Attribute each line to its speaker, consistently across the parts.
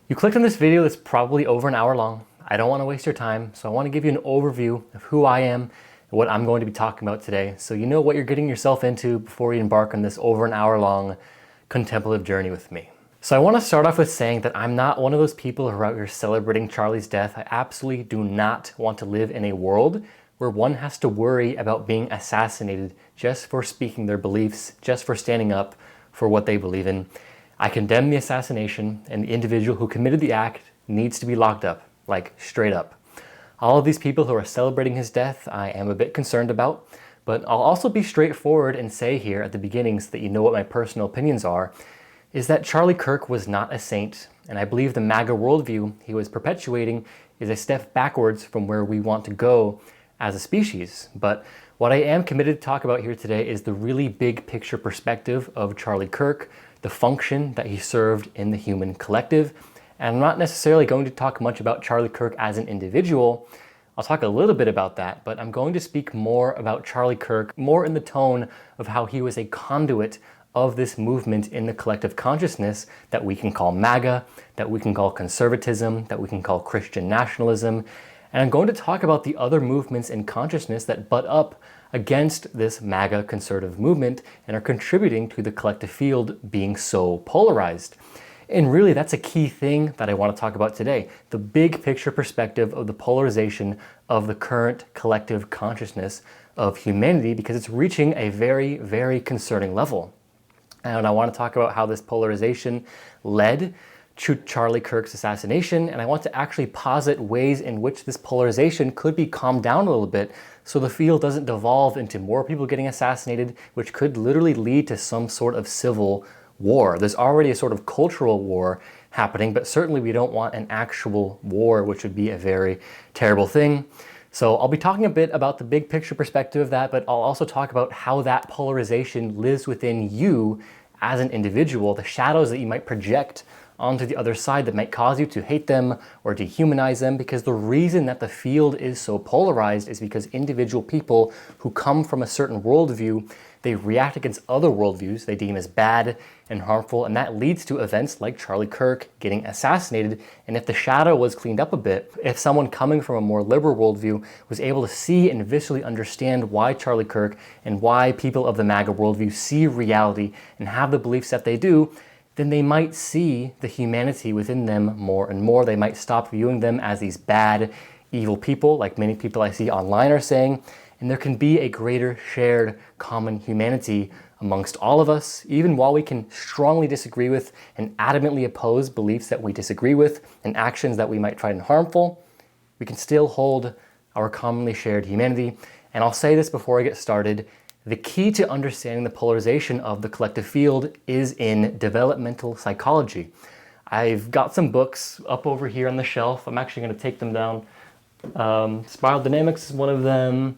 Speaker 1: You clicked on this video that's probably over an hour long. I don't want to waste your time, so I want to give you an overview of who I am and what I'm going to be talking about today, so you know what you're getting yourself into before you embark on this over an hour long contemplative journey with me. So I want to start off with saying that I'm not one of those people who are out here celebrating Charlie's death. I absolutely do not want to live in a world where one has to worry about being assassinated just for speaking their beliefs, just for standing up for what they believe in. I condemn the assassination, and the individual who committed the act needs to be locked up, like straight up. All of these people who are celebrating his death, I am a bit concerned about, but I'll also be straightforward and say here at the beginning, so that you know what my personal opinions are, is that Charlie Kirk was not a saint, and I believe the MAGA worldview he was perpetuating is a step backwards from where we want to go as a species. But what I am committed to talk about here today is the really big picture perspective of Charlie Kirk, the function that he served in the human collective. And I'm not necessarily going to talk much about Charlie Kirk as an individual. I'll talk a little bit about that, but I'm going to speak more about Charlie Kirk, more in the tone of how he was a conduit of this movement in the collective consciousness that we can call MAGA, that we can call conservatism, that we can call Christian nationalism. And I'm going to talk about the other movements in consciousness that butt up against this MAGA conservative movement and are contributing to the collective field being so polarized. And really, that's a key thing that I want to talk about today, the big picture perspective of the polarization of the current collective consciousness of humanity, because it's reaching a very, very concerning level. And I want to talk about how this polarization led to Charlie Kirk's assassination, and I want to actually posit ways in which this polarization could be calmed down a little bit so the field doesn't devolve into more people getting assassinated, which could literally lead to some sort of civil war. There's already a sort of cultural war happening, but certainly we don't want an actual war, which would be a very terrible thing. So I'll be talking a bit about the big picture perspective of that, but I'll also talk about how that polarization lives within you as an individual, the shadows that you might project onto the other side that might cause you to hate them or dehumanize them, because the reason that the field is so polarized is because individual people who come from a certain worldview, they react against other worldviews they deem as bad and harmful, and that leads to events like Charlie Kirk getting assassinated. And if the shadow was cleaned up a bit, if someone coming from a more liberal worldview was able to see and viscerally understand why Charlie Kirk and why people of the MAGA worldview see reality and have the beliefs that they do, then they might see the humanity within them more and more. They might stop viewing them as these bad, evil people, like many people I see online are saying, and there can be a greater shared common humanity amongst all of us, even while we can strongly disagree with and adamantly oppose beliefs that we disagree with and actions that we might find harmful. We can still hold our commonly shared humanity. And I'll say this before I get started, the key to understanding the polarization of the collective field is in developmental psychology. I've got some books up over here on the shelf. I'm actually going to take them down. Spiral Dynamics is one of them.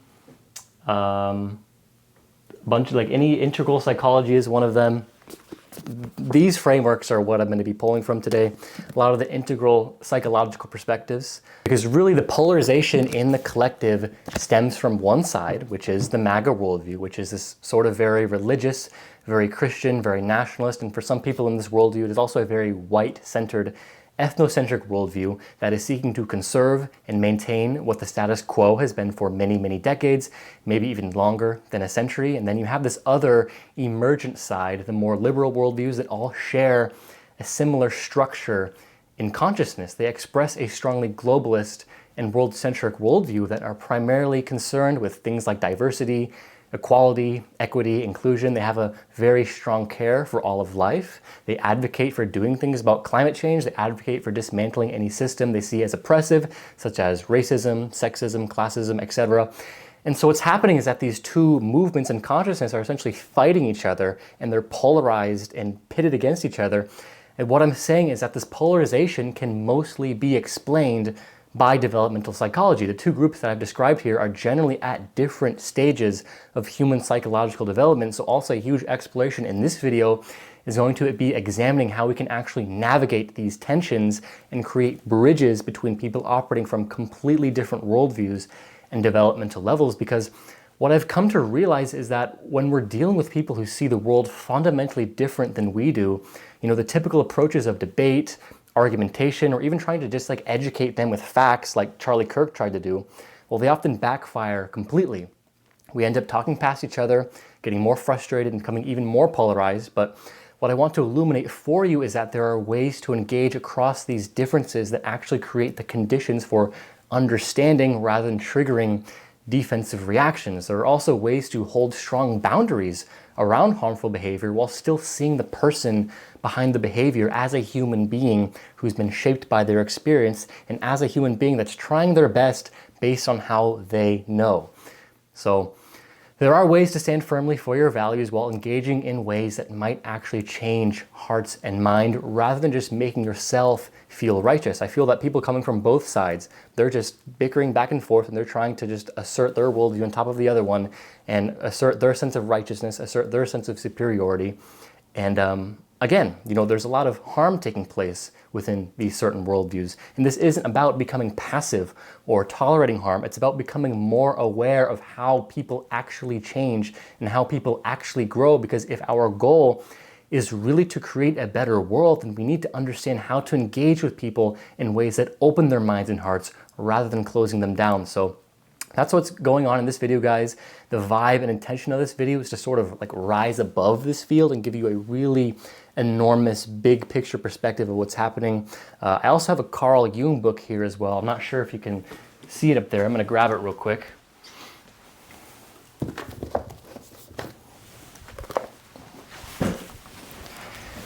Speaker 1: Bunch of any integral psychology is one of them. These frameworks are what I'm going to be pulling from today. A lot of the integral psychological perspectives, because really the polarization in the collective stems from one side, which is the MAGA worldview, which is this sort of very religious, very Christian, very nationalist, and for some people in this worldview, it is also a very white-centered, ethnocentric worldview that is seeking to conserve and maintain what the status quo has been for many, many decades, maybe even longer than a century. And then you have this other emergent side, the more liberal worldviews that all share a similar structure in consciousness. They express a strongly globalist and world-centric worldview that are primarily concerned with things like diversity, equality, equity, inclusion. They have a very strong care for all of life. They advocate for doing things about climate change. They advocate for dismantling any system they see as oppressive, such as racism, sexism, classism, etc. And so what's happening is that these two movements in consciousness are essentially fighting each other, and they're polarized and pitted against each other. And what I'm saying is that this polarization can mostly be explained by developmental psychology. The two groups that I've described here are generally at different stages of human psychological development, so also a huge exploration in this video is going to be examining how we can actually navigate these tensions and create bridges between people operating from completely different worldviews and developmental levels. Because what I've come to realize is that when we're dealing with people who see the world fundamentally different than we do, the typical approaches of debate, argumentation or even trying to just like educate them with facts like Charlie Kirk tried to do, well, they often backfire completely. We end up talking past each other, getting more frustrated and becoming even more polarized. But what I want to illuminate for you is that there are ways to engage across these differences that actually create the conditions for understanding rather than triggering defensive reactions. There are also ways to hold strong boundaries around harmful behavior while still seeing the person behind the behavior as a human being who's been shaped by their experience and as a human being that's trying their best based on how they know. So there are ways to stand firmly for your values while engaging in ways that might actually change hearts and mind rather than just making yourself feel righteous. I feel that people coming from both sides, they're just bickering back and forth and they're trying to just assert their worldview on top of the other one and assert their sense of righteousness, assert their sense of superiority. And again, there's a lot of harm taking place within these certain worldviews. And this isn't about becoming passive or tolerating harm. It's about becoming more aware of how people actually change and how people actually grow. Because if our goal is really to create a better world, then we need to understand how to engage with people in ways that open their minds and hearts rather than closing them down. So that's what's going on in this video, guys. The vibe and intention of this video is to sort of like rise above this field and give you a really enormous big picture perspective of what's happening. I also have a Carl Jung book here as well. I'm not sure if you can see it up there. I'm going to grab it real quick.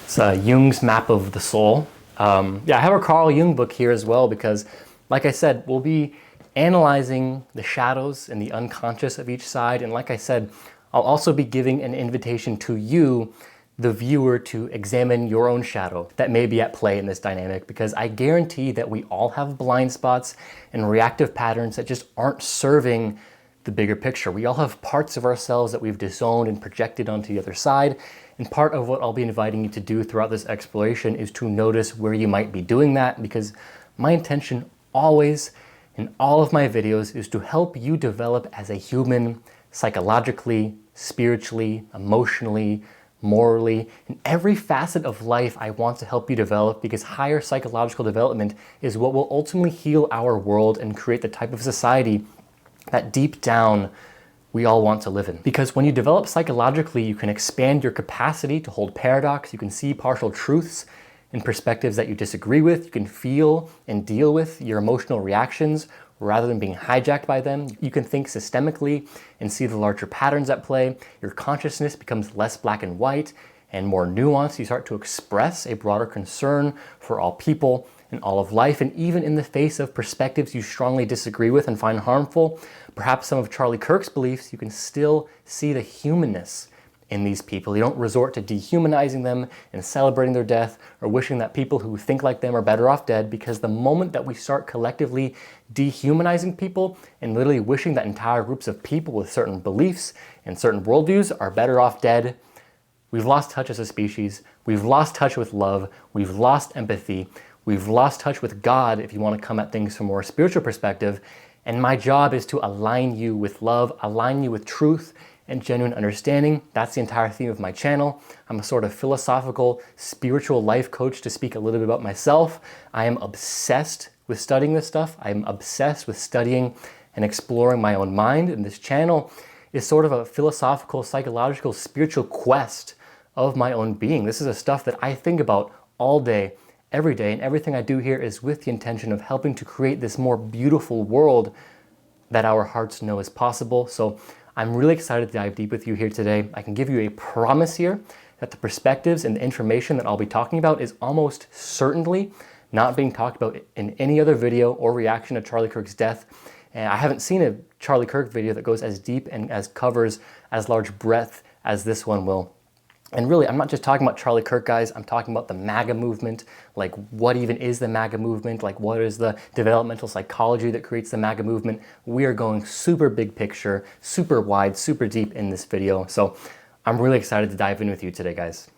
Speaker 1: It's Jung's Map of the Soul. Yeah, I have a Carl Jung book here as well because, like I said, we'll be analyzing the shadows and the unconscious of each side. And like I said, I'll also be giving an invitation to you, the viewer, to examine your own shadow that may be at play in this dynamic, because I guarantee that we all have blind spots and reactive patterns that just aren't serving the bigger picture. We all have parts of ourselves that we've disowned and projected onto the other side. And part of what I'll be inviting you to do throughout this exploration is to notice where you might be doing that, because my intention always in all of my videos is to help you develop as a human, psychologically, spiritually, emotionally, morally. In every facet of life, I want to help you develop, because higher psychological development is what will ultimately heal our world and create the type of society that deep down we all want to live in. Because when you develop psychologically, you can expand your capacity to hold paradox, you can see partial truths and perspectives that you disagree with, you can feel and deal with your emotional reactions rather than being hijacked by them. You can think systemically and see the larger patterns at play. Your consciousness becomes less black and white and more nuanced. You start to express a broader concern for all people and all of life. And even in the face of perspectives you strongly disagree with and find harmful, perhaps some of Charlie Kirk's beliefs, you can still see the humanness in these people. You don't resort to dehumanizing them and celebrating their death or wishing that people who think like them are better off dead, because the moment that we start collectively dehumanizing people and literally wishing that entire groups of people with certain beliefs and certain worldviews are better off dead, we've lost touch as a species, we've lost touch with love, we've lost empathy, we've lost touch with God if you want to come at things from a more spiritual perspective. And my job is to align you with love, align you with truth and genuine understanding. That's the entire theme of my channel. I'm a sort of philosophical, spiritual life coach, to speak a little bit about myself. I am obsessed with studying this stuff. I'm obsessed with studying and exploring my own mind. And this channel is sort of a philosophical, psychological, spiritual quest of my own being. This is the stuff that I think about all day, every day. And everything I do here is with the intention of helping to create this more beautiful world that our hearts know is possible. So I'm really excited to dive deep with you here today. I can give you a promise here that the perspectives and the information that I'll be talking about is almost certainly not being talked about in any other video or reaction to Charlie Kirk's death. And I haven't seen a Charlie Kirk video that goes as deep and as covers as large breadth as this one will. And really, I'm not just talking about Charlie Kirk, guys. I'm talking about the MAGA movement. Like, what even is the MAGA movement? Like, what is the developmental psychology that creates the MAGA movement? We are going super big picture, super wide, super deep in this video. So I'm really excited to dive in with you today, guys.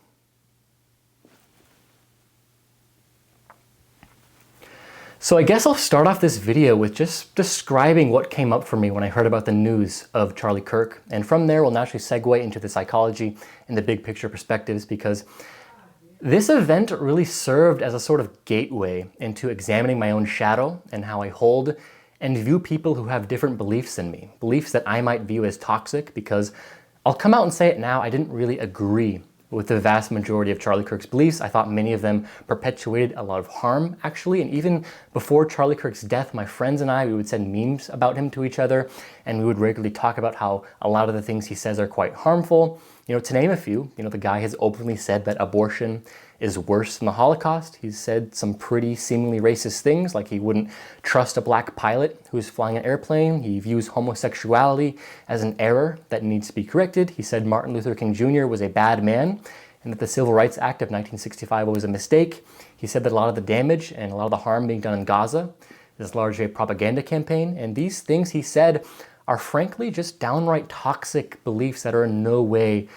Speaker 1: So I guess I'll start off this video with just describing what came up for me when I heard about the news of Charlie Kirk. And from there, we'll naturally segue into the psychology and the big picture perspectives, because This event really served as a sort of gateway into examining my own shadow and how I hold and view people who have different beliefs than me, beliefs that I might view as toxic, because I'll come out and say it now, I didn't really agree with the vast majority of Charlie Kirk's beliefs. I thought many of them perpetuated a lot of harm, actually, and even before Charlie Kirk's death, my friends and I, we would send memes about him to each other, and we would regularly talk about how a lot of the things he says are quite harmful. To name a few, the guy has openly said that abortion is worse than the Holocaust. He's said some pretty seemingly racist things, like he wouldn't trust a black pilot who's flying an airplane. He views homosexuality as an error that needs to be corrected. He said Martin Luther King Jr. was a bad man and that the Civil Rights Act of 1965 was a mistake. He said that a lot of the damage and a lot of the harm being done in Gaza is largely a propaganda campaign. And these things he said are frankly just downright toxic beliefs that are in no way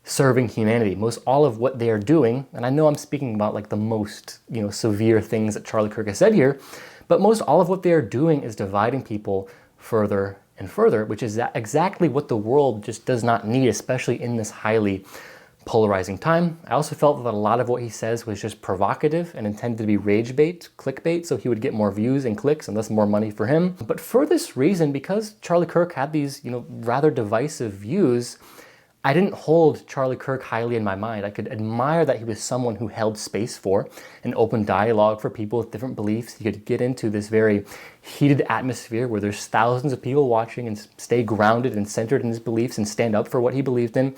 Speaker 1: serving humanity. Most all of what they are doing, and I know I'm speaking about like the most, severe things that Charlie Kirk has said here, but most all of what they are doing is dividing people further and further, which is exactly what the world just does not need, especially in this highly polarizing time. I also felt that a lot of what he says was just provocative and intended to be rage bait, clickbait, so he would get more views and clicks and thus more money for him. But for this reason, because Charlie Kirk had these, rather divisive views, I didn't hold Charlie Kirk highly in my mind. I could admire that he was someone who held space for an open dialogue for people with different beliefs. He could get into this very heated atmosphere where there's thousands of people watching and stay grounded and centered in his beliefs and stand up for what he believed in.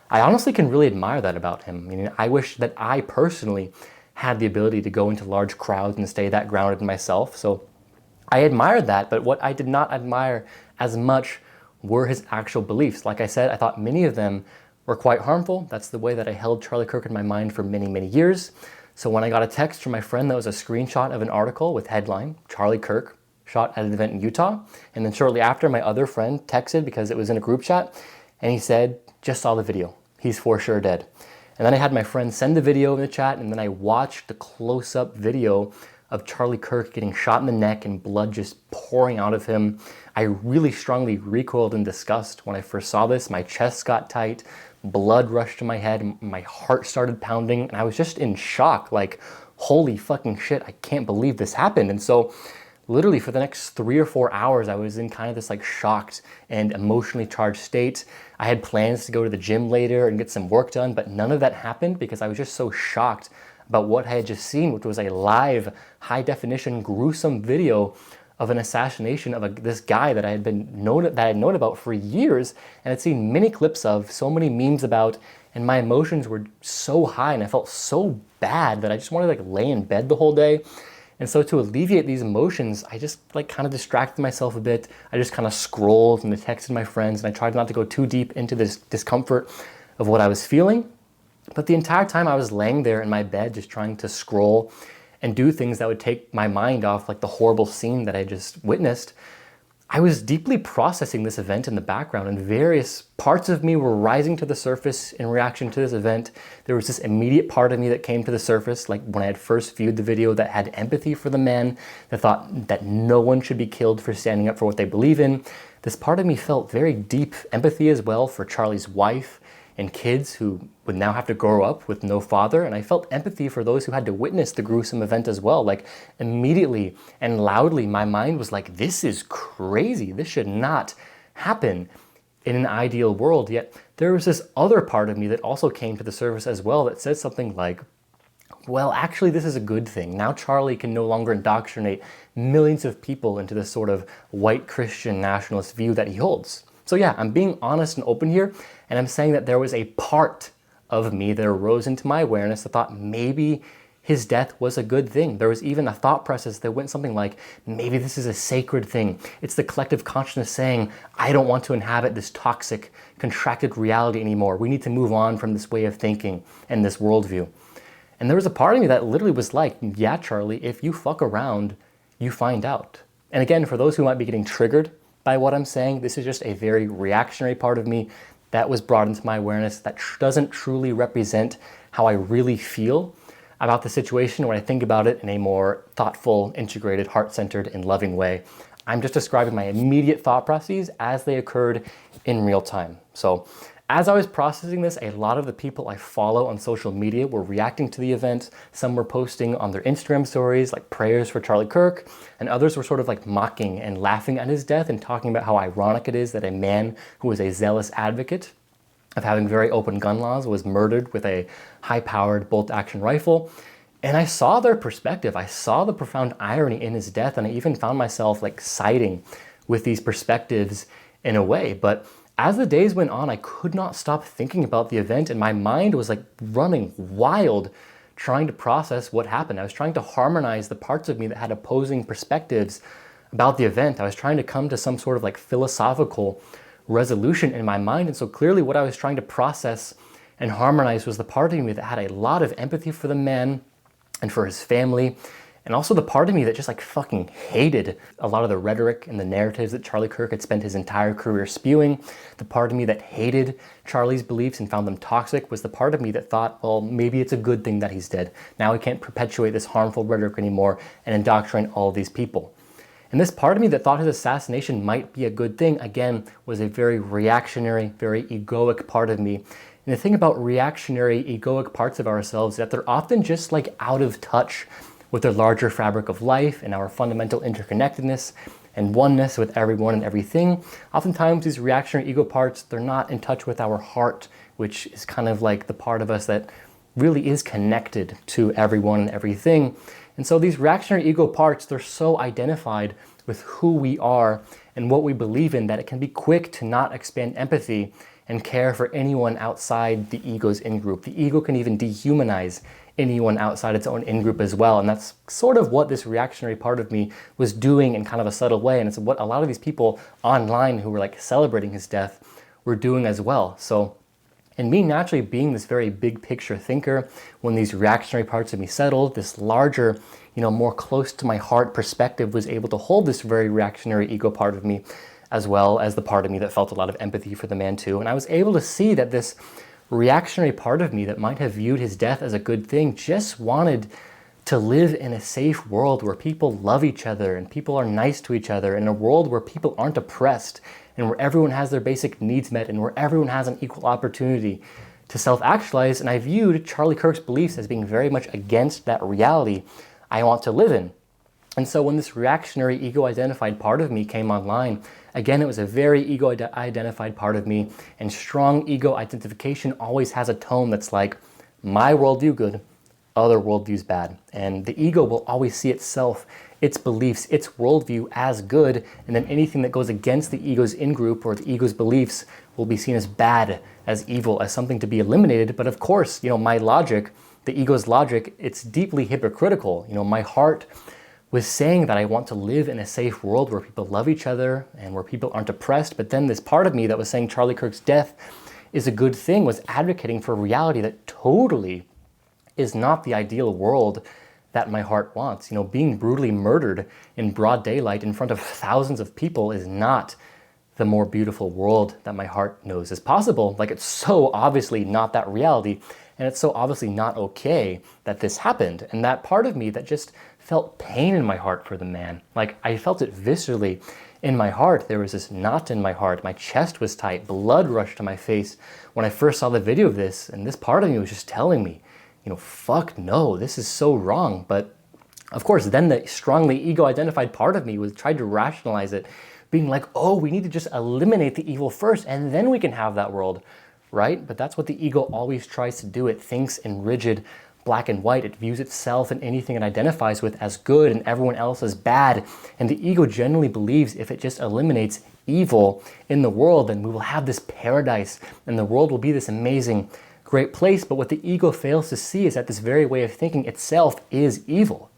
Speaker 1: I honestly can really admire that about him. I wish that I personally had the ability to go into large crowds and stay that grounded in myself. So I admired that, but what I did not admire as much were his actual beliefs. Like I said, I thought many of them were quite harmful. That's the way that I held Charlie Kirk in my mind for many, many years. So when I got a text from my friend that was a screenshot of an article with headline, Charlie Kirk shot at an event in Utah, and then shortly after, my other friend texted because it was in a group chat, and he said, just saw the video. He's for sure dead. And then I had my friend send the video in the chat, and then I watched the close-up video of Charlie Kirk getting shot in the neck and blood just pouring out of him. I really strongly recoiled in disgust when I first saw this. My chest got tight, blood rushed to my head, my heart started pounding, and I was just in shock, like, holy fucking shit, I can't believe this happened. And so literally for the next 3 or 4 hours, I was in kind of this like shocked and emotionally charged state. I had plans to go to the gym later and get some work done, but none of that happened because I was just so shocked about what I had just seen, which was a live, high-definition, gruesome video of an assassination of this guy that I had known about for years and had seen many clips of, so many memes about, and my emotions were so high and I felt so bad that I just wanted to lay in bed the whole day. And so to alleviate these emotions, I just kind of distracted myself a bit. I just kind of scrolled and texted my friends, and I tried not to go too deep into this discomfort of what I was feeling. But the entire time I was laying there in my bed just trying to scroll and do things that would take my mind off the horrible scene that I just witnessed, I was deeply processing this event in the background, and various parts of me were rising to the surface in reaction to this event. There was this immediate part of me that came to the surface, like when I had first viewed the video, that had empathy for the man, that thought that no one should be killed for standing up for what they believe in. This part of me felt very deep empathy as well for Charlie's wife and kids who would now have to grow up with no father. And I felt empathy for those who had to witness the gruesome event as well. Immediately and loudly, my mind was like, this is crazy. This should not happen in an ideal world. Yet there was this other part of me that also came to the surface as well that said something like, well, actually, this is a good thing. Now Charlie can no longer indoctrinate millions of people into this sort of white Christian nationalist view that he holds. So yeah, I'm being honest and open here, and I'm saying that there was a part of me that arose into my awareness that thought maybe his death was a good thing. There was even a thought process that went something like, maybe this is a sacred thing. It's the collective consciousness saying, I don't want to inhabit this toxic, contracted reality anymore. We need to move on from this way of thinking and this worldview. And there was a part of me that literally was like, yeah, Charlie, if you fuck around, you find out. And again, for those who might be getting triggered by what I'm saying, this is just a very reactionary part of me that was brought into my awareness that doesn't truly represent how I really feel about the situation when I think about it in a more thoughtful, integrated, heart-centered, and loving way. I'm just describing my immediate thought processes as they occurred in real time. So As I was processing this, a lot of the people I follow on social media were reacting to the event. Some were posting on their Instagram stories like prayers for Charlie Kirk, and others were sort of like mocking and laughing at his death and talking about how ironic it is that a man who was a zealous advocate of having very open gun laws was murdered with a high-powered bolt-action rifle. And I saw their perspective. I saw the profound irony in his death, and I even found myself like siding with these perspectives in a way. But as the days went on, I could not stop thinking about the event, and my mind was like running wild trying to process what happened. I was trying to harmonize the parts of me that had opposing perspectives about the event. I was trying to come to some sort of like philosophical resolution in my mind. And so clearly what I was trying to process and harmonize was the part of me that had a lot of empathy for the man and for his family, and also the part of me that just like fucking hated a lot of the rhetoric and the narratives that Charlie Kirk had spent his entire career spewing. The part of me that hated Charlie's beliefs and found them toxic was the part of me that thought, well, maybe it's a good thing that he's dead. Now we can't perpetuate this harmful rhetoric anymore and indoctrinate all of these people. And this part of me that thought his assassination might be a good thing, again, was a very reactionary, very egoic part of me. And the thing about reactionary, egoic parts of ourselves is that they're often just like out of touch with the larger fabric of life and our fundamental interconnectedness and oneness with everyone and everything. Oftentimes these reactionary ego parts, they're not in touch with our heart, which is kind of like the part of us that really is connected to everyone and everything. And so these reactionary ego parts, they're so identified with who we are and what we believe in that it can be quick to not expand empathy and care for anyone outside the ego's in-group. The ego can even dehumanize anyone outside its own in-group as well. And that's sort of what this reactionary part of me was doing in kind of a subtle way. And it's what a lot of these people online who were like celebrating his death were doing as well. So, and me naturally being this very big picture thinker, when these reactionary parts of me settled, this larger, more close to my heart perspective was able to hold this very reactionary ego part of me, as well as the part of me that felt a lot of empathy for the man too. And I was able to see that this reactionary part of me that might have viewed his death as a good thing just wanted to live in a safe world where people love each other and people are nice to each other, in a world where people aren't oppressed and where everyone has their basic needs met and where everyone has an equal opportunity to self-actualize. And I viewed Charlie Kirk's beliefs as being very much against that reality I want to live in. And so when this reactionary ego-identified part of me came online, again, it was a very ego-identified part of me, and strong ego identification always has a tone that's like, my worldview good, other worldviews bad. And the ego will always see itself, its beliefs, its worldview as good, and then anything that goes against the ego's in-group or the ego's beliefs will be seen as bad, as evil, as something to be eliminated. But of course, my logic, the ego's logic, it's deeply hypocritical. My heart was saying that I want to live in a safe world where people love each other and where people aren't oppressed. But then this part of me that was saying Charlie Kirk's death is a good thing was advocating for a reality that totally is not the ideal world that my heart wants. Being brutally murdered in broad daylight in front of thousands of people is not the more beautiful world that my heart knows is possible. Like, it's so obviously not that reality, and it's so obviously not okay that this happened. And that part of me that just felt pain in my heart for the man. Like, I felt it viscerally in my heart. There was this knot in my heart. My chest was tight. Blood rushed to my face when I first saw the video of this. And this part of me was just telling me, fuck no, this is so wrong. But of course, then the strongly ego-identified part of me was tried to rationalize it, being like, oh, we need to just eliminate the evil first, and then we can have that world, right? But that's what the ego always tries to do. It thinks in rigid black and white. It views itself and anything it identifies with as good and everyone else as bad. And the ego generally believes if it just eliminates evil in the world, then we will have this paradise and the world will be this amazing, great place. But what the ego fails to see is that this very way of thinking itself is evil.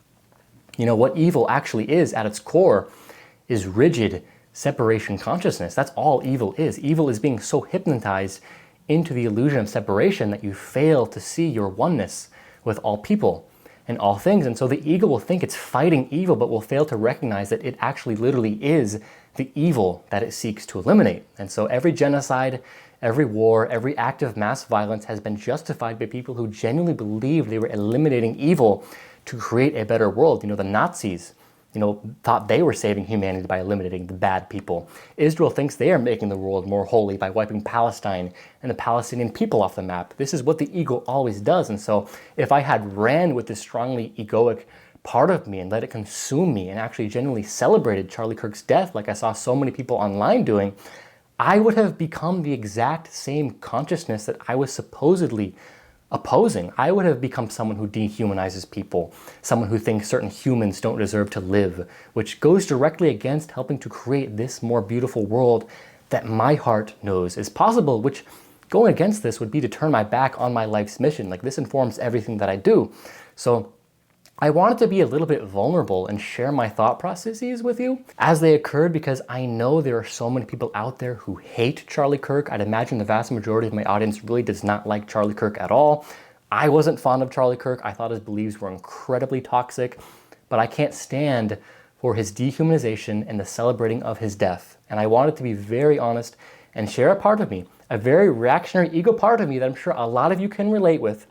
Speaker 1: What evil actually is at its core is rigid separation consciousness. That's all evil is. Evil is being so hypnotized into the illusion of separation that you fail to see your oneness with all people and all things. And so the ego will think it's fighting evil, but will fail to recognize that it actually literally is the evil that it seeks to eliminate. And so every genocide, every war, every act of mass violence has been justified by people who genuinely believe they were eliminating evil to create a better world. The Nazis thought they were saving humanity by eliminating the bad people. Israel thinks they are making the world more holy by wiping Palestine and the Palestinian people off the map. This is what the ego always does. And so if I had ran with this strongly egoic part of me and let it consume me and actually genuinely celebrated Charlie Kirk's death like I saw so many people online doing, I would have become the exact same consciousness that I was supposedly opposing. I would have become someone who dehumanizes people, someone who thinks certain humans don't deserve to live, which goes directly against helping to create this more beautiful world that my heart knows is possible, which going against this would be to turn my back on my life's mission. Like, this informs everything that I do. So I wanted to be a little bit vulnerable and share my thought processes with you as they occurred, because I know there are so many people out there who hate Charlie Kirk. I'd imagine the vast majority of my audience really does not like Charlie Kirk at all. I wasn't fond of Charlie Kirk. I thought his beliefs were incredibly toxic, but I can't stand for his dehumanization and the celebrating of his death. And I wanted to be very honest and share a part of me, a very reactionary ego part of me that I'm sure a lot of you can relate with,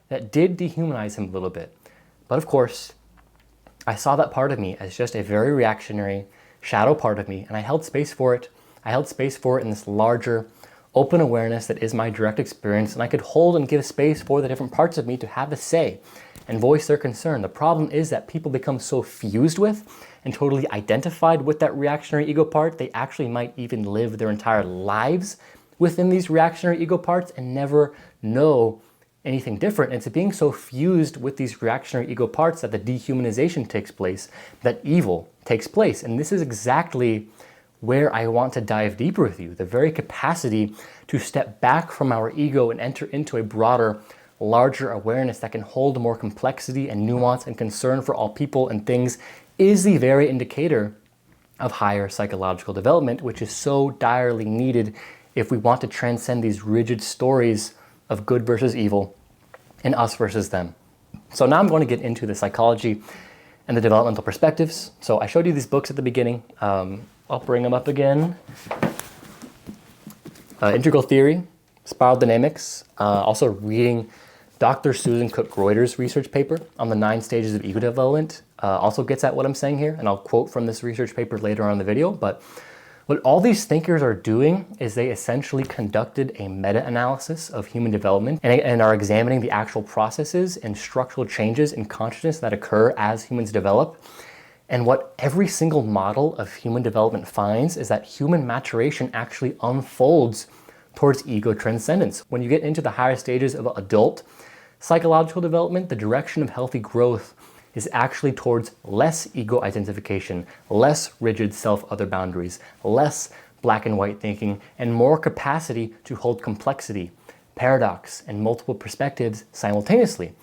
Speaker 1: that did dehumanize him a little bit. But of course, I saw that part of me as just a very reactionary shadow part of me, and I held space for it. I held space for it in this larger, open awareness that is my direct experience, and I could hold and give space for the different parts of me to have a say and voice their concern. The problem is that people become so fused with and totally identified with that reactionary ego part, they actually might even live their entire lives within these reactionary ego parts and never know anything different. It's being so fused with these reactionary ego parts that the dehumanization takes place, that evil takes place. And this is exactly where I want to dive deeper with you, the very capacity to step back from our ego and enter into a broader, larger awareness that can hold more complexity and nuance and concern for all people and things is the very indicator of higher psychological development, which is so direly needed if we want to transcend these rigid stories of good versus evil and us versus them. So now I'm going to get into the psychology and the developmental perspectives. So I showed you these books at the beginning. I'll bring them up again. Integral Theory, Spiral Dynamics, also reading Dr. Susan Cook-Greuter's research paper on the 9 stages of ego development also gets at what I'm saying here, and I'll quote from this research paper later on in the video. But what all these thinkers are doing is they essentially conducted a meta-analysis of human development and are examining the actual processes and structural changes in consciousness that occur as humans develop. And what every single model of human development finds is that human maturation actually unfolds towards ego transcendence. When you get into the higher stages of adult psychological development, the direction of healthy growth is actually towards less ego identification, less rigid self-other boundaries, less black and white thinking, and more capacity to hold complexity, paradox, and multiple perspectives simultaneously.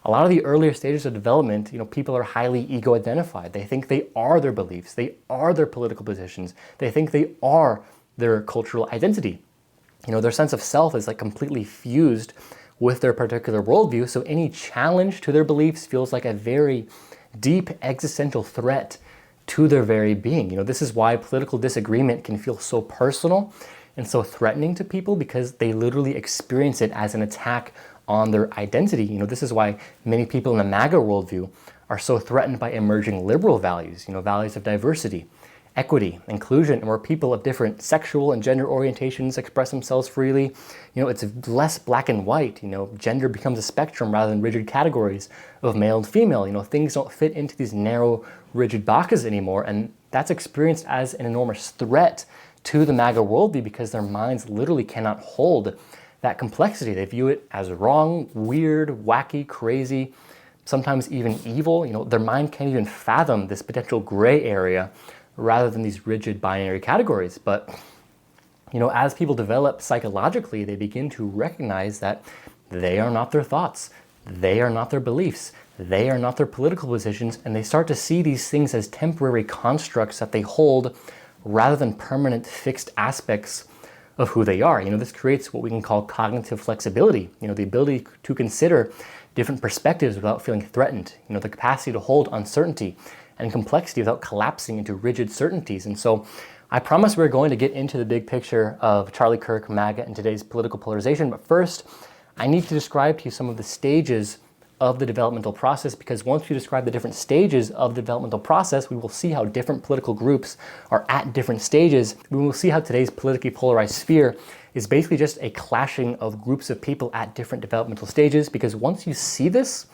Speaker 1: A lot of the earlier stages of development, people are highly ego identified. They think they are their beliefs, they are their political positions, they think they are their cultural identity. Their sense of self is like completely fused with their particular worldview, so any challenge to their beliefs feels like a very deep existential threat to their very being. This is why political disagreement can feel so personal and so threatening to people, because they literally experience it as an attack on their identity. This is why many people in the MAGA worldview are so threatened by emerging liberal values, values of diversity, equity, inclusion, and where people of different sexual and gender orientations express themselves freely. It's less black and white. Gender becomes a spectrum rather than rigid categories of male and female. Things don't fit into these narrow, rigid boxes anymore, and that's experienced as an enormous threat to the MAGA worldview because their minds literally cannot hold that complexity. They view it as wrong, weird, wacky, crazy, sometimes even evil. Their mind can't even fathom this potential gray area rather than these rigid binary categories. But, as people develop psychologically, they begin to recognize that they are not their thoughts, they are not their beliefs, they are not their political positions, and they start to see these things as temporary constructs that they hold rather than permanent fixed aspects of who they are. This creates what we can call cognitive flexibility, the ability to consider different perspectives without feeling threatened, the capacity to hold uncertainty and complexity without collapsing into rigid certainties. And so I promise we're going to get into the big picture of Charlie Kirk, MAGA, and today's political polarization. But first, I need to describe to you some of the stages of the developmental process, because once we describe the different stages of the developmental process, we will see how different political groups are at different stages. We will see how today's politically polarized sphere is basically just a clashing of groups of people at different developmental stages, because once you see this,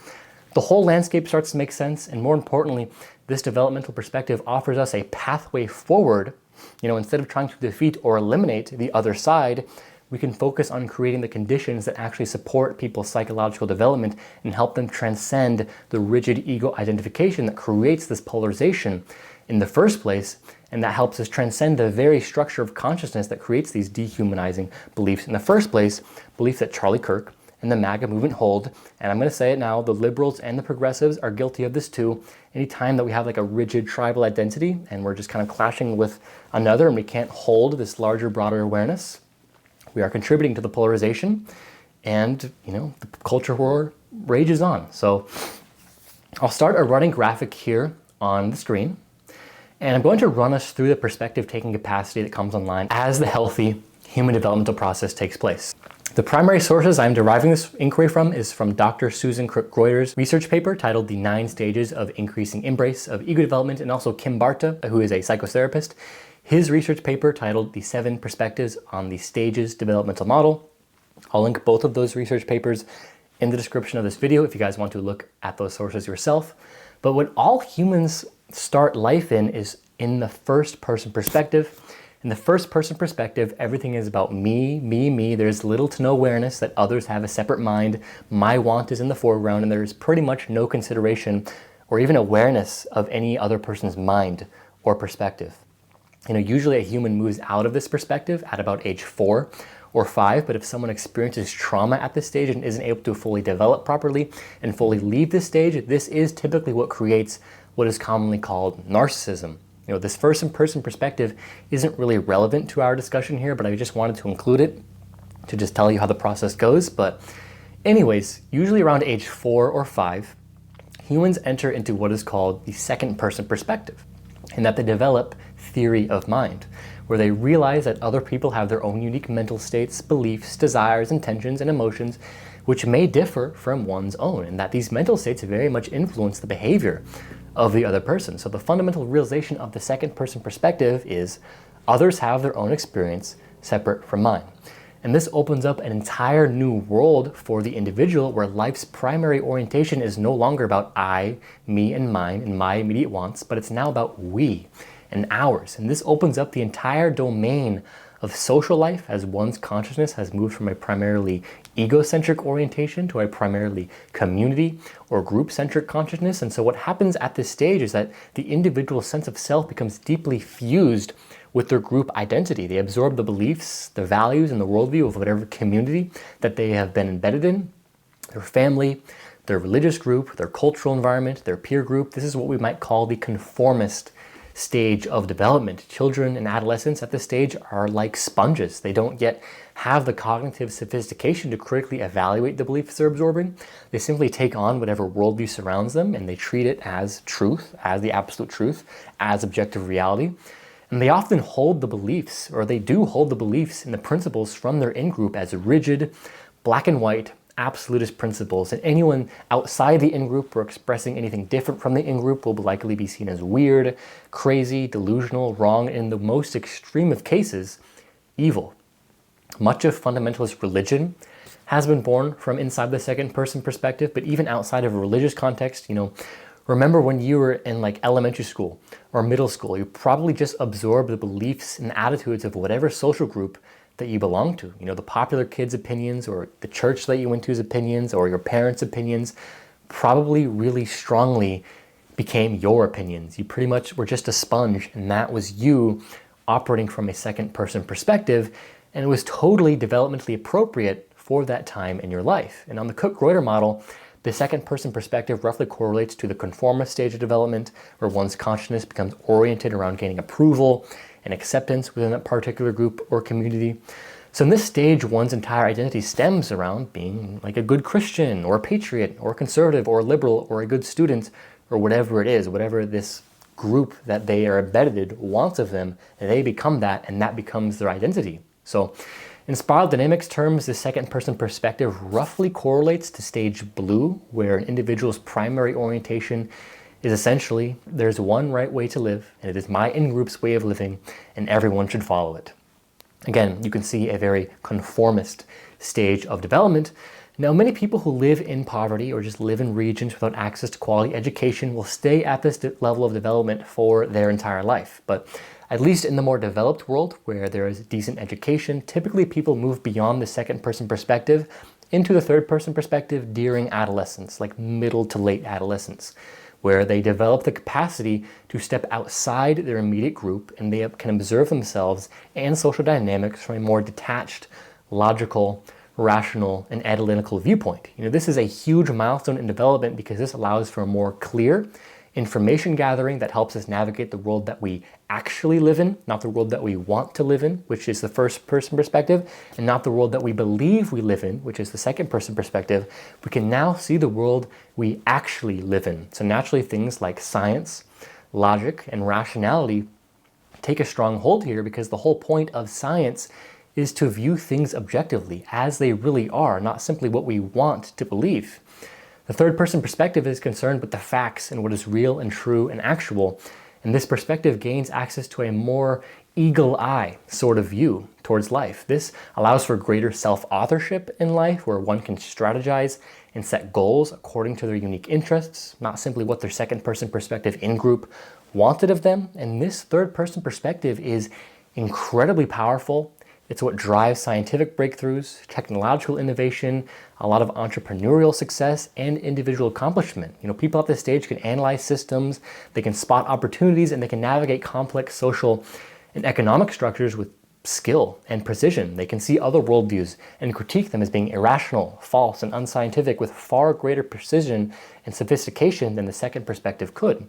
Speaker 1: the whole landscape starts to make sense, and more importantly, this developmental perspective offers us a pathway forward. Instead of trying to defeat or eliminate the other side, we can focus on creating the conditions that actually support people's psychological development and help them transcend the rigid ego identification that creates this polarization in the first place, and that helps us transcend the very structure of consciousness that creates these dehumanizing beliefs in the first place, beliefs that Charlie Kirk and the MAGA movement hold. And I'm going to say it now, the liberals and the progressives are guilty of this too. Anytime that we have like a rigid tribal identity and we're just kind of clashing with another and we can't hold this larger, broader awareness, we are contributing to the polarization, and the culture war rages on. So I'll start a running graphic here on the screen, and I'm going to run us through the perspective taking capacity that comes online as the healthy human developmental process takes place. The primary sources I'm deriving this inquiry from is from Dr. Susan Crook-Greuter's research paper titled The 9 Stages of Increasing Embrace of Ego Development, and also Kim Barta, who is a psychotherapist. His research paper titled The 7 Perspectives on the Stages Developmental Model. I'll link both of those research papers in the description of this video if you guys want to look at those sources yourself. But what all humans start life in is in the first person perspective. In the first person perspective, everything is about me, me, me. There's little to no awareness that others have a separate mind. My want is in the foreground, and there's pretty much no consideration or even awareness of any other person's mind or perspective. Usually a human moves out of this perspective at about age 4 or 5, but if someone experiences trauma at this stage and isn't able to fully develop properly and fully leave this stage, this is typically what creates what is commonly called narcissism. This first person perspective isn't really relevant to our discussion here, but I just wanted to include it to just tell you how the process goes. But anyways, usually around age 4 or 5, humans enter into what is called the second person perspective, and that they develop theory of mind, where they realize that other people have their own unique mental states, beliefs, desires, intentions, and emotions, which may differ from one's own, and that these mental states very much influence the behavior of the other person. So the fundamental realization of the second person perspective is others have their own experience separate from mine. And this opens up an entire new world for the individual, where life's primary orientation is no longer about I, me, and mine, and my immediate wants, but it's now about we and ours. And this opens up the entire domain of social life, as one's consciousness has moved from a primarily egocentric orientation to a primarily community or group-centric consciousness. And so what happens at this stage is that the individual sense of self becomes deeply fused with their group identity. They absorb the beliefs, the values, and the worldview of whatever community that they have been embedded in, their family, their religious group, their cultural environment, their peer group. This is what we might call the conformist stage of development. Children and adolescents at this stage are like sponges. They don't yet have the cognitive sophistication to critically evaluate the beliefs they're absorbing. They simply take on whatever worldview surrounds them, and they treat it as truth, as the absolute truth, as objective reality. And they often hold the beliefs, or they do hold the beliefs and the principles from their in-group as rigid, black and white, absolutist principles, and anyone outside the in-group or expressing anything different from the in-group will likely be seen as weird, crazy, delusional, wrong, and in the most extreme of cases, evil. Much of fundamentalist religion has been born from inside the second person perspective, but even outside of a religious context, remember when you were in like elementary school or middle school, you probably just absorbed the beliefs and attitudes of whatever social group that you belong to. The popular kids' opinions, or the church that you went to's opinions, or your parents' opinions probably really strongly became your opinions. You pretty much were just a sponge, and that was you operating from a second person perspective, and it was totally developmentally appropriate for that time in your life. And on the Cook-Greuter model, the second person perspective roughly correlates to the conformist stage of development, where one's consciousness becomes oriented around gaining approval and acceptance within a particular group or community. So in this stage, one's entire identity stems around being like a good Christian, or a patriot, or a conservative, or a liberal, or a good student, or whatever it is, whatever this group that they are embedded wants of them, and they become that, and that becomes their identity. So In spiral dynamics terms, the second person perspective roughly correlates to stage blue, where an individual's primary orientation is essentially, there's one right way to live, and it is my in-group's way of living, and everyone should follow it. Again, you can see a very conformist stage of development. Now, many people who live in poverty or just live in regions without access to quality education will stay at this level of development for their entire life. But at least in the more developed world, where there is decent education, typically people move beyond the second person perspective into the third person perspective during adolescence, like middle to late adolescence, where they develop the capacity to step outside their immediate group and they can observe themselves and social dynamics from a more detached, logical, rational, and analytical viewpoint. This is a huge milestone in development because this allows for a more clear information gathering that helps us navigate the world that we actually live in, not the world that we want to live in, which is the first person perspective, and not the world that we believe we live in, which is the second person perspective. We can now see the world we actually live in. So naturally, things like science, logic, and rationality take a strong hold here, because the whole point of science is to view things objectively as they really are, not simply what we want to believe. The third person perspective is concerned with the facts and what is real and true and actual, and this perspective gains access to a more eagle eye sort of view towards life. This allows for greater self-authorship in life, where one can strategize and set goals according to their unique interests, not simply what their second person perspective in-group wanted of them. And this third person perspective is incredibly powerful. It's what drives scientific breakthroughs, technological innovation, a lot of entrepreneurial success, and individual accomplishment. People at this stage can analyze systems, they can spot opportunities, and they can navigate complex social and economic structures with skill and precision. They can see other worldviews and critique them as being irrational, false, and unscientific with far greater precision and sophistication than the second perspective could.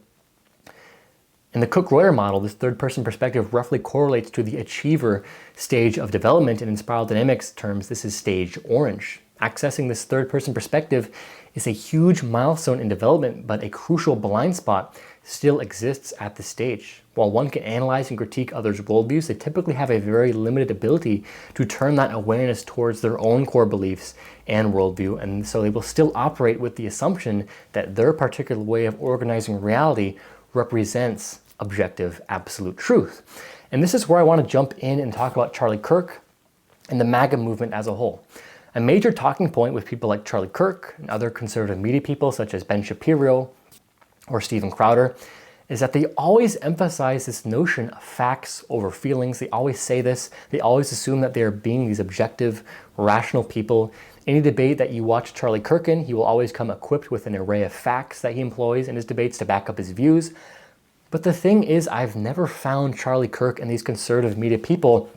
Speaker 1: In the Cook-Reuter model, this third-person perspective roughly correlates to the achiever stage of development, and in spiral dynamics terms, this is stage orange. Accessing this third-person perspective is a huge milestone in development, but a crucial blind spot still exists at this stage. While one can analyze and critique others' worldviews, they typically have a very limited ability to turn that awareness towards their own core beliefs and worldview, and so they will still operate with the assumption that their particular way of organizing reality represents objective, absolute truth. And this is where I want to jump in and talk about Charlie Kirk and the MAGA movement as a whole. A major talking point with people like Charlie Kirk and other conservative media people such as Ben Shapiro or Steven Crowder is that they always emphasize this notion of facts over feelings. They always say this. They always assume that they are being these objective, rational people. Any debate that you watch Charlie Kirk in, he will always come equipped with an array of facts that he employs in his debates to back up his views. But the thing is, I've never found Charlie Kirk and these conservative media people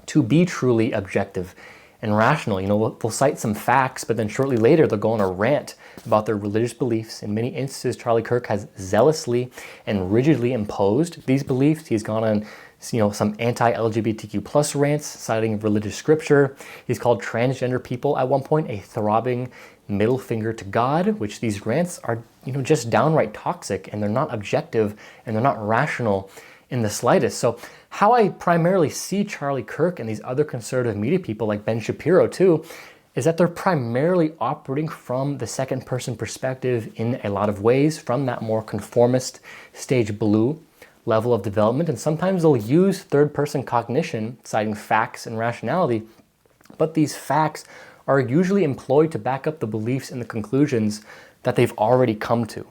Speaker 1: to be truly objective and rational. They'll cite some facts, but then shortly later they'll go on a rant about their religious beliefs. In many instances, Charlie Kirk has zealously and rigidly imposed these beliefs. He's gone on some anti-LGBTQ plus rants citing religious scripture. He's called transgender people at one point a throbbing middle finger to God, which these rants are just downright toxic, and they're not objective and they're not rational in the slightest. So how I primarily see Charlie Kirk and these other conservative media people like Ben Shapiro too is that they're primarily operating from the second person perspective in a lot of ways, from that more conformist stage blue level of development. And sometimes they'll use third person cognition, citing facts and rationality, but these facts are usually employed to back up the beliefs and the conclusions that they've already come to,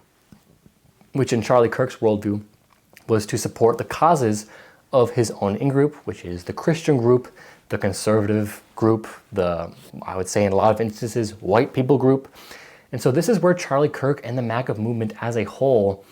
Speaker 1: which in Charlie Kirk's worldview was to support the causes of his own in-group, which is the Christian group, the conservative group, I would say in a lot of instances, white people group. And so this is where Charlie Kirk and the MAGA movement as a whole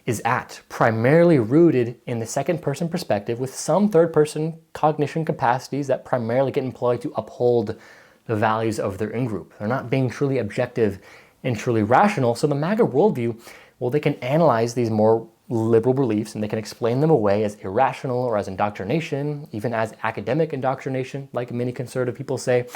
Speaker 1: is at, primarily rooted in the second person perspective with some third person cognition capacities that primarily get employed to uphold the values of their in-group. They're not being truly objective and truly rational. So the MAGA worldview, well, they can analyze these more liberal beliefs and they can explain them away as irrational or as indoctrination, even as academic indoctrination, like many conservative people say.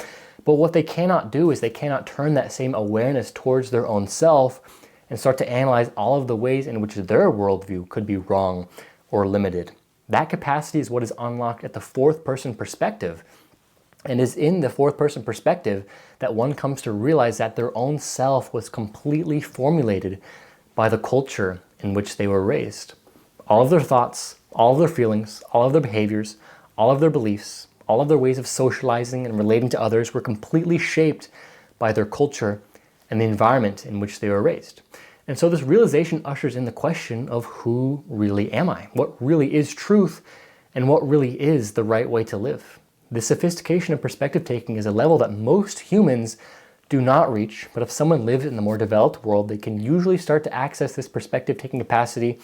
Speaker 1: But what they cannot do is they cannot turn that same awareness towards their own self and start to analyze all of the ways in which their worldview could be wrong or limited. That capacity is what is unlocked at the fourth person perspective. And it's in the fourth person perspective that one comes to realize that their own self was completely formulated by the culture in which they were raised. All of their thoughts, all of their feelings, all of their behaviors, all of their beliefs, all of their ways of socializing and relating to others were completely shaped by their culture and the environment in which they were raised. And so this realization ushers in the question of who really am I? What really is truth and what really is the right way to live? The sophistication of perspective taking is a level that most humans do not reach, but if someone lives in the more developed world, they can usually start to access this perspective taking capacity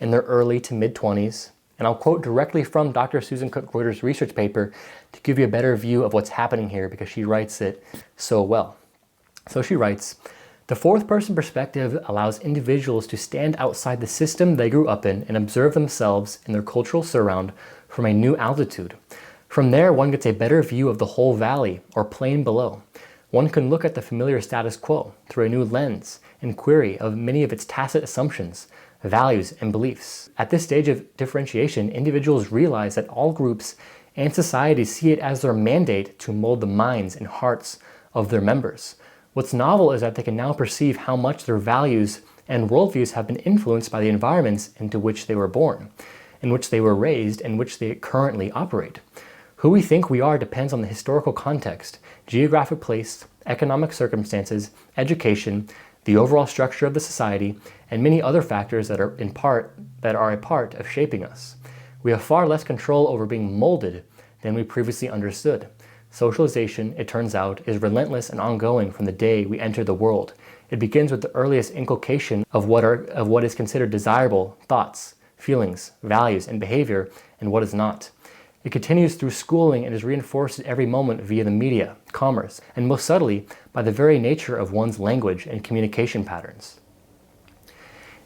Speaker 1: in their early to mid-20s. And I'll quote directly from Dr. Susan Cook-Reuter's research paper to give you a better view of what's happening here because she writes it so well. So she writes, "The fourth person perspective allows individuals to stand outside the system they grew up in and observe themselves in their cultural surround from a new altitude. From there, one gets a better view of the whole valley or plain below. One can look at the familiar status quo through a new lens and query of many of its tacit assumptions, values, and beliefs. At this stage of differentiation, individuals realize that all groups and societies see it as their mandate to mold the minds and hearts of their members. What's novel is that they can now perceive how much their values and worldviews have been influenced by the environments into which they were born, in which they were raised, and which they currently operate. Who we think we are depends on the historical context, geographic place, economic circumstances, education, the overall structure of the society, and many other factors that are a part of shaping us. We have far less control over being molded than we previously understood. Socialization, it turns out, is relentless and ongoing from the day we enter the world. It begins with the earliest inculcation of what is considered desirable thoughts, feelings, values, and behavior, and what is not. It continues through schooling and is reinforced at every moment via the media, commerce, and most subtly by the very nature of one's language and communication patterns."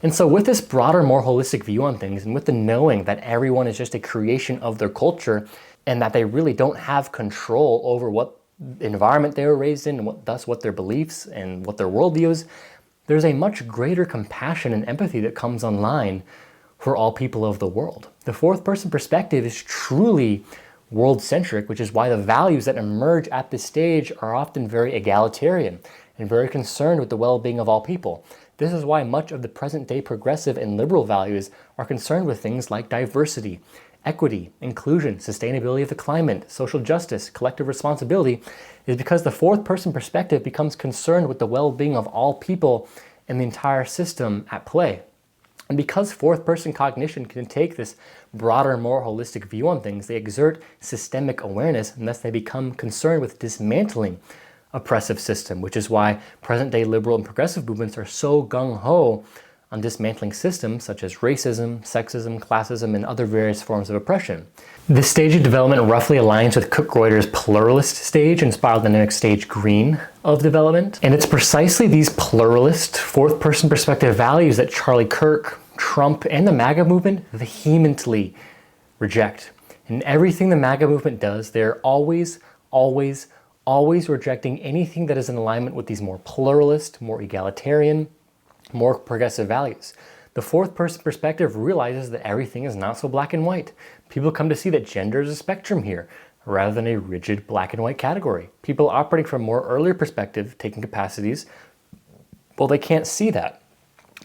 Speaker 1: And so with this broader, more holistic view on things, and with the knowing that everyone is just a creation of their culture, and that they really don't have control over what environment they were raised in, and thus what their beliefs and what their worldview is, there's a much greater compassion and empathy that comes online for all people of the world. The fourth person perspective is truly world-centric, which is why the values that emerge at this stage are often very egalitarian and very concerned with the well-being of all people. This is why much of the present-day progressive and liberal values are concerned with things like diversity, equity, inclusion, sustainability of the climate, social justice, collective responsibility, is because the fourth person perspective becomes concerned with the well-being of all people and the entire system at play. And because fourth person cognition can take this broader, more holistic view on things, they exert systemic awareness, and thus they become concerned with dismantling oppressive system, which is why present-day liberal and progressive movements are so gung-ho on dismantling systems such as racism, sexism, classism, and other various forms of oppression. This stage of development roughly aligns with Cook-Reuter's pluralist stage and spiral dynamic stage green of development. And it's precisely these pluralist, fourth-person perspective values that Charlie Kirk, Trump, and the MAGA movement vehemently reject. In everything the MAGA movement does, they're always rejecting anything that is in alignment with these more pluralist, more egalitarian, more progressive values. The fourth person perspective realizes that everything is not so black and white. People come to see that gender is a spectrum here, rather than a rigid black and white category. People operating from a more earlier perspective, taking capacities, well, they can't see that.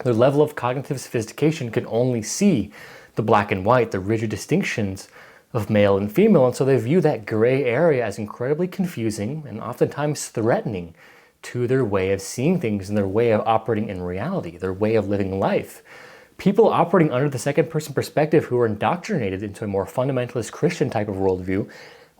Speaker 1: Their level of cognitive sophistication can only see the black and white, the rigid distinctions of male and female, and so they view that gray area as incredibly confusing and oftentimes threatening to their way of seeing things and their way of operating in reality, their way of living life. People operating under the second person perspective who are indoctrinated into a more fundamentalist Christian type of worldview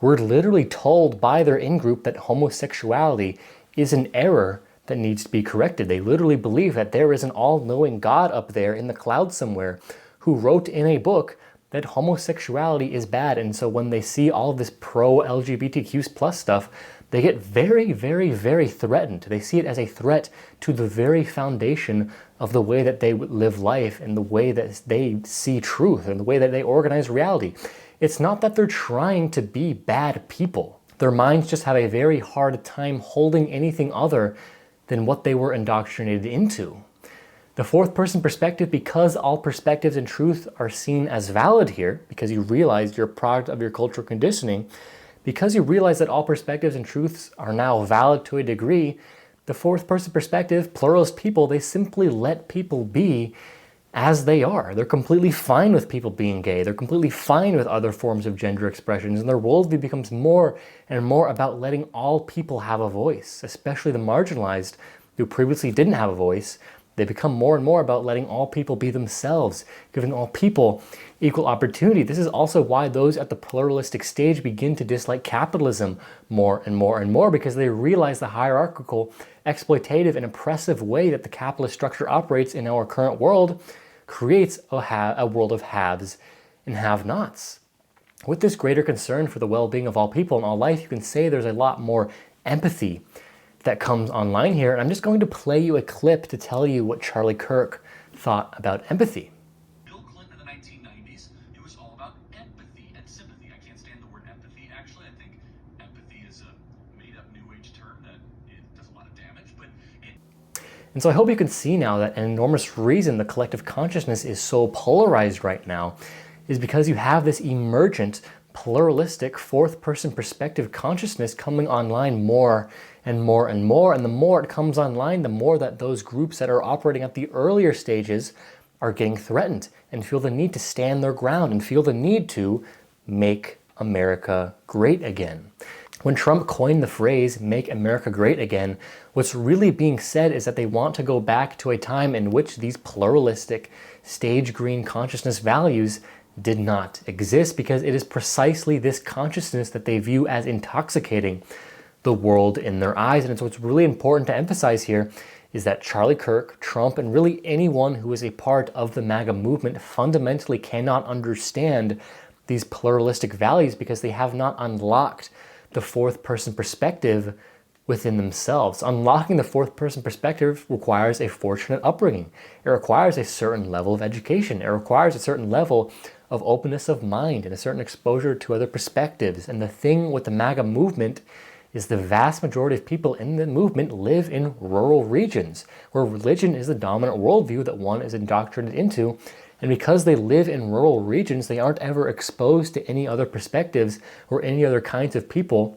Speaker 1: were literally told by their in-group that homosexuality is an error that needs to be corrected. They literally believe that there is an all-knowing God up there in the clouds somewhere who wrote in a book that homosexuality is bad. And so when they see all of this pro-LGBTQ plus stuff, they get very, very, very threatened. They see it as a threat to the very foundation of the way that they live life and the way that they see truth and the way that they organize reality. It's not that they're trying to be bad people. Their minds just have a very hard time holding anything other than what they were indoctrinated into. The fourth person perspective, because all perspectives and truth are seen as valid here, because you realize you're a product of your cultural conditioning, Because you realize that all perspectives and truths are now valid to a degree, the fourth person perspective, pluralist people, they simply let people be as they are. They're completely fine with people being gay. They're completely fine with other forms of gender expressions. And their worldview becomes more and more about letting all people have a voice, especially the marginalized who previously didn't have a voice. They become more and more about letting all people be themselves, giving all people equal opportunity. This is also why those at the pluralistic stage begin to dislike capitalism more and more and more, because they realize the hierarchical, exploitative, and oppressive way that the capitalist structure operates in our current world creates a world of haves and have-nots. With this greater concern for the well-being of all people in all life, you can say there's a lot more empathy that comes online here. And I'm just going to play you a clip to tell you what Charlie Kirk thought about empathy.
Speaker 2: Bill Clinton in the 1990s, it was all about empathy and sympathy. I can't stand the word empathy. Actually, I think empathy is a made-up New Age term that it does a lot of damage.
Speaker 1: And so I hope you can see now that an enormous reason the collective consciousness is so polarized right now is because you have this emergent, pluralistic, fourth-person perspective consciousness coming online more and more and more. And the more it comes online, the more that those groups that are operating at the earlier stages are getting threatened and feel the need to stand their ground and feel the need to make America great again. When Trump coined the phrase, "Make America Great Again," what's really being said is that they want to go back to a time in which these pluralistic, stage-green consciousness values did not exist, because it is precisely this consciousness that they view as intoxicating the world in their eyes. And so what's really important to emphasize here is that Charlie Kirk, Trump, and really anyone who is a part of the MAGA movement fundamentally cannot understand these pluralistic values because they have not unlocked the fourth person perspective within themselves. Unlocking the fourth person perspective requires a fortunate upbringing. It requires a certain level of education. It requires a certain level of openness of mind and a certain exposure to other perspectives. And the thing with the MAGA movement is the vast majority of people in the movement live in rural regions where religion is the dominant worldview that one is indoctrinated into. And because they live in rural regions, they aren't ever exposed to any other perspectives or any other kinds of people.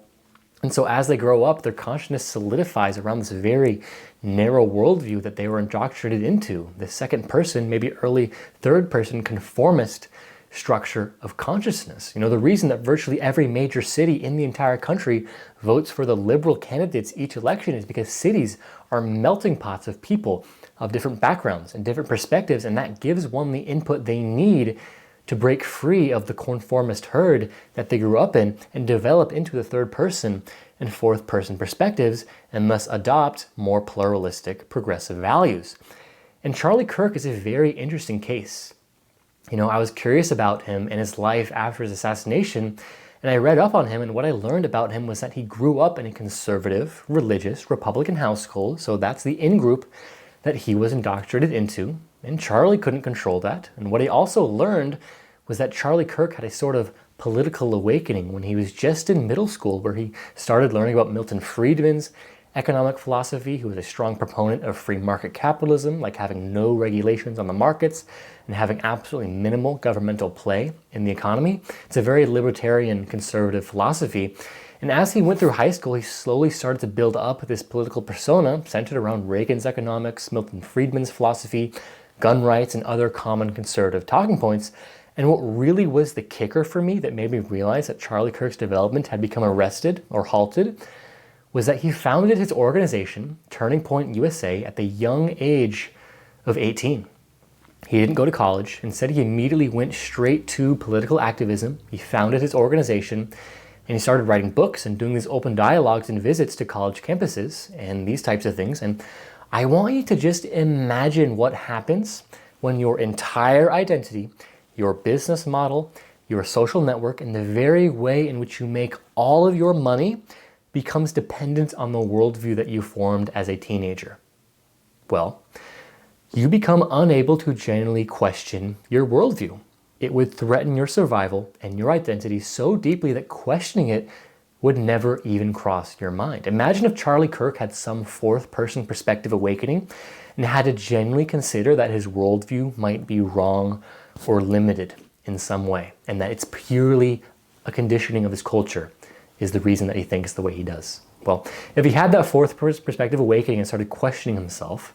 Speaker 1: And so as they grow up, their consciousness solidifies around this very narrow worldview that they were indoctrinated into. The second person, maybe early third person conformist structure of consciousness. You know, the reason that virtually every major city in the entire country votes for the liberal candidates each election is because cities are melting pots of people of different backgrounds and different perspectives, and that gives one the input they need to break free of the conformist herd that they grew up in and develop into the third person and fourth person perspectives, and thus adopt more pluralistic, progressive values. And Charlie Kirk is a very interesting case. You know, I was curious about him and his life after his assassination, and I read up on him, and what I learned about him was that he grew up in a conservative, religious, Republican household, so that's the in-group that he was indoctrinated into, and Charlie couldn't control that. And what I also learned was that Charlie Kirk had a sort of political awakening when he was just in middle school, where he started learning about Milton Friedman's economic philosophy, who was a strong proponent of free market capitalism, like having no regulations on the markets and having absolutely minimal governmental play in the economy. It's a very libertarian, conservative philosophy. And as he went through high school, he slowly started to build up this political persona centered around Reagan's economics, Milton Friedman's philosophy, gun rights, and other common conservative talking points. And what really was the kicker for me that made me realize that Charlie Kirk's development had become arrested or halted was that he founded his organization, Turning Point USA, at the young age of 18. He didn't go to college. Instead, he immediately went straight to political activism. He founded his organization, and he started writing books and doing these open dialogues and visits to college campuses and these types of things. And I want you to just imagine what happens when your entire identity, your business model, your social network, and the very way in which you make all of your money becomes dependent on the worldview that you formed as a teenager. Well, you become unable to genuinely question your worldview. It would threaten your survival and your identity so deeply that questioning it would never even cross your mind. Imagine if Charlie Kirk had some fourth person perspective awakening and had to genuinely consider that his worldview might be wrong or limited in some way, and that it's purely a conditioning of his culture is the reason that he thinks the way he does. Well, if he had that fourth perspective awakening and started questioning himself,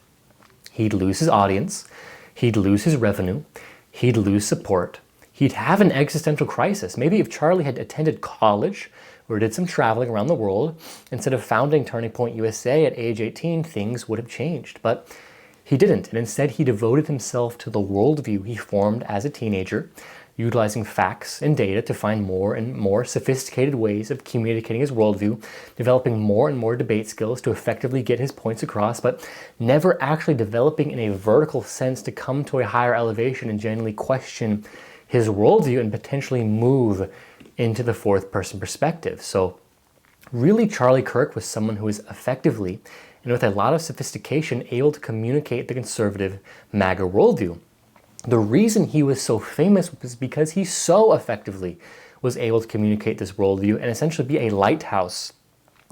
Speaker 1: he'd lose his audience, he'd lose his revenue, he'd lose support, he'd have an existential crisis. Maybe if Charlie had attended college or did some traveling around the world, instead of founding Turning Point USA at age 18, things would have changed. But he didn't, and instead he devoted himself to the worldview he formed as a teenager, utilizing facts and data to find more and more sophisticated ways of communicating his worldview, developing more and more debate skills to effectively get his points across, but never actually developing in a vertical sense to come to a higher elevation and genuinely question his worldview and potentially move into the fourth person perspective. So really, Charlie Kirk was someone who was effectively and with a lot of sophistication able to communicate the conservative MAGA worldview. The reason he was so famous was because he so effectively was able to communicate this worldview and essentially be a lighthouse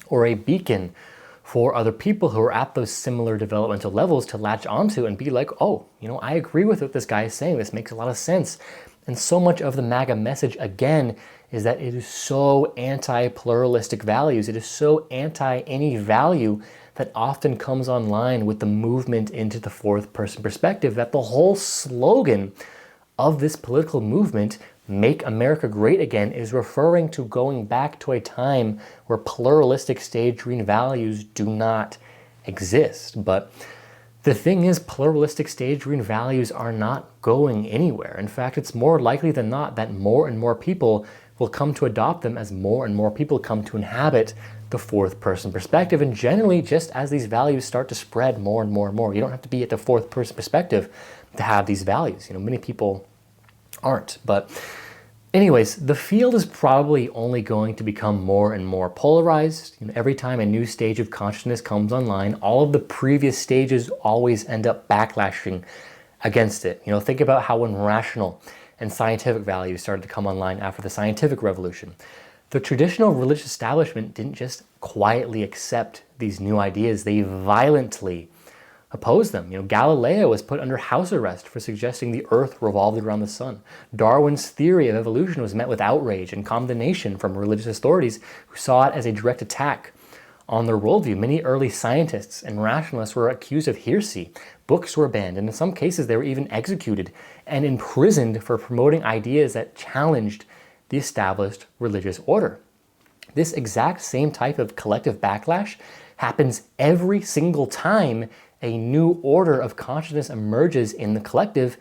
Speaker 1: or a beacon for other people who are at those similar developmental levels to latch onto and be like, oh, I agree with what this guy is saying. This makes a lot of sense. And so much of the MAGA message, again, is that it is so anti-pluralistic values. It is so anti any value that often comes online with the movement into the fourth person perspective, that the whole slogan of this political movement, Make America Great Again, is referring to going back to a time where pluralistic stage green values do not exist. But the thing is, pluralistic stage green values are not going anywhere. In fact, it's more likely than not that more and more people will come to adopt them as more and more people come to inhabit the fourth person perspective. And generally, just as these values start to spread more and more and more, you don't have to be at the fourth person perspective to have these values. Many people aren't. But anyways, the field is probably only going to become more and more polarized. Every time a new stage of consciousness comes online, all of the previous stages always end up backlashing against it. Think about how when rational and scientific values started to come online after the scientific revolution, the traditional religious establishment didn't just quietly accept these new ideas, they violently opposed them. Galileo was put under house arrest for suggesting the earth revolved around the sun. Darwin's theory of evolution was met with outrage and condemnation from religious authorities who saw it as a direct attack on their worldview. Many early scientists and rationalists were accused of heresy. Books were banned, and in some cases they were even executed and imprisoned for promoting ideas that challenged the established religious order. This exact same type of collective backlash happens every single time a new order of consciousness emerges in the collective,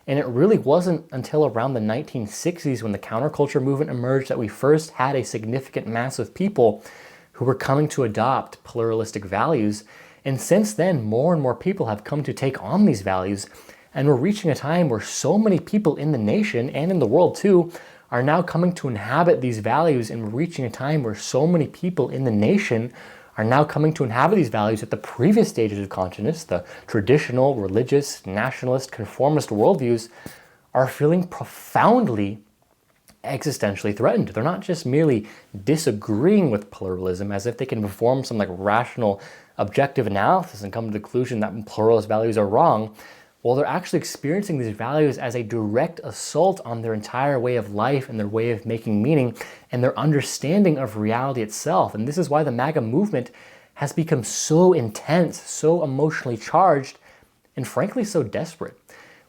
Speaker 1: and it really wasn't until around the 1960s when the counterculture movement emerged that we first had a significant mass of people who were coming to adopt pluralistic values. And since then, more and more people have come to take on these values, and we're reaching a time where so many people in the nation and in the world too are now coming to inhabit these values, and we're reaching a time where so many people in the nation are now coming to inhabit these values at the previous stages of consciousness, the traditional, religious, nationalist, conformist worldviews, are feeling profoundly existentially threatened. They're not just merely disagreeing with pluralism as if they can perform some rational, objective analysis and come to the conclusion that pluralist values are wrong. Well, they're actually experiencing these values as a direct assault on their entire way of life and their way of making meaning and their understanding of reality itself. And this is why the MAGA movement has become so intense, so emotionally charged, and frankly so desperate.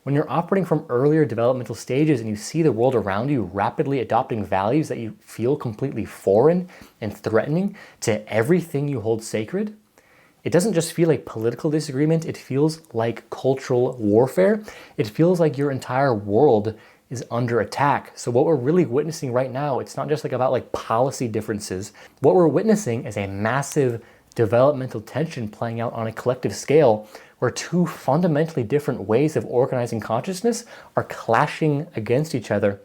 Speaker 1: When you're operating from earlier developmental stages and you see the world around you rapidly adopting values that you feel completely foreign and threatening to everything you hold sacred, it doesn't just feel like political disagreement, it feels like cultural warfare. It feels like your entire world is under attack. So what we're really witnessing right now, it's not just about policy differences. What we're witnessing is a massive developmental tension playing out on a collective scale where two fundamentally different ways of organizing consciousness are clashing against each other.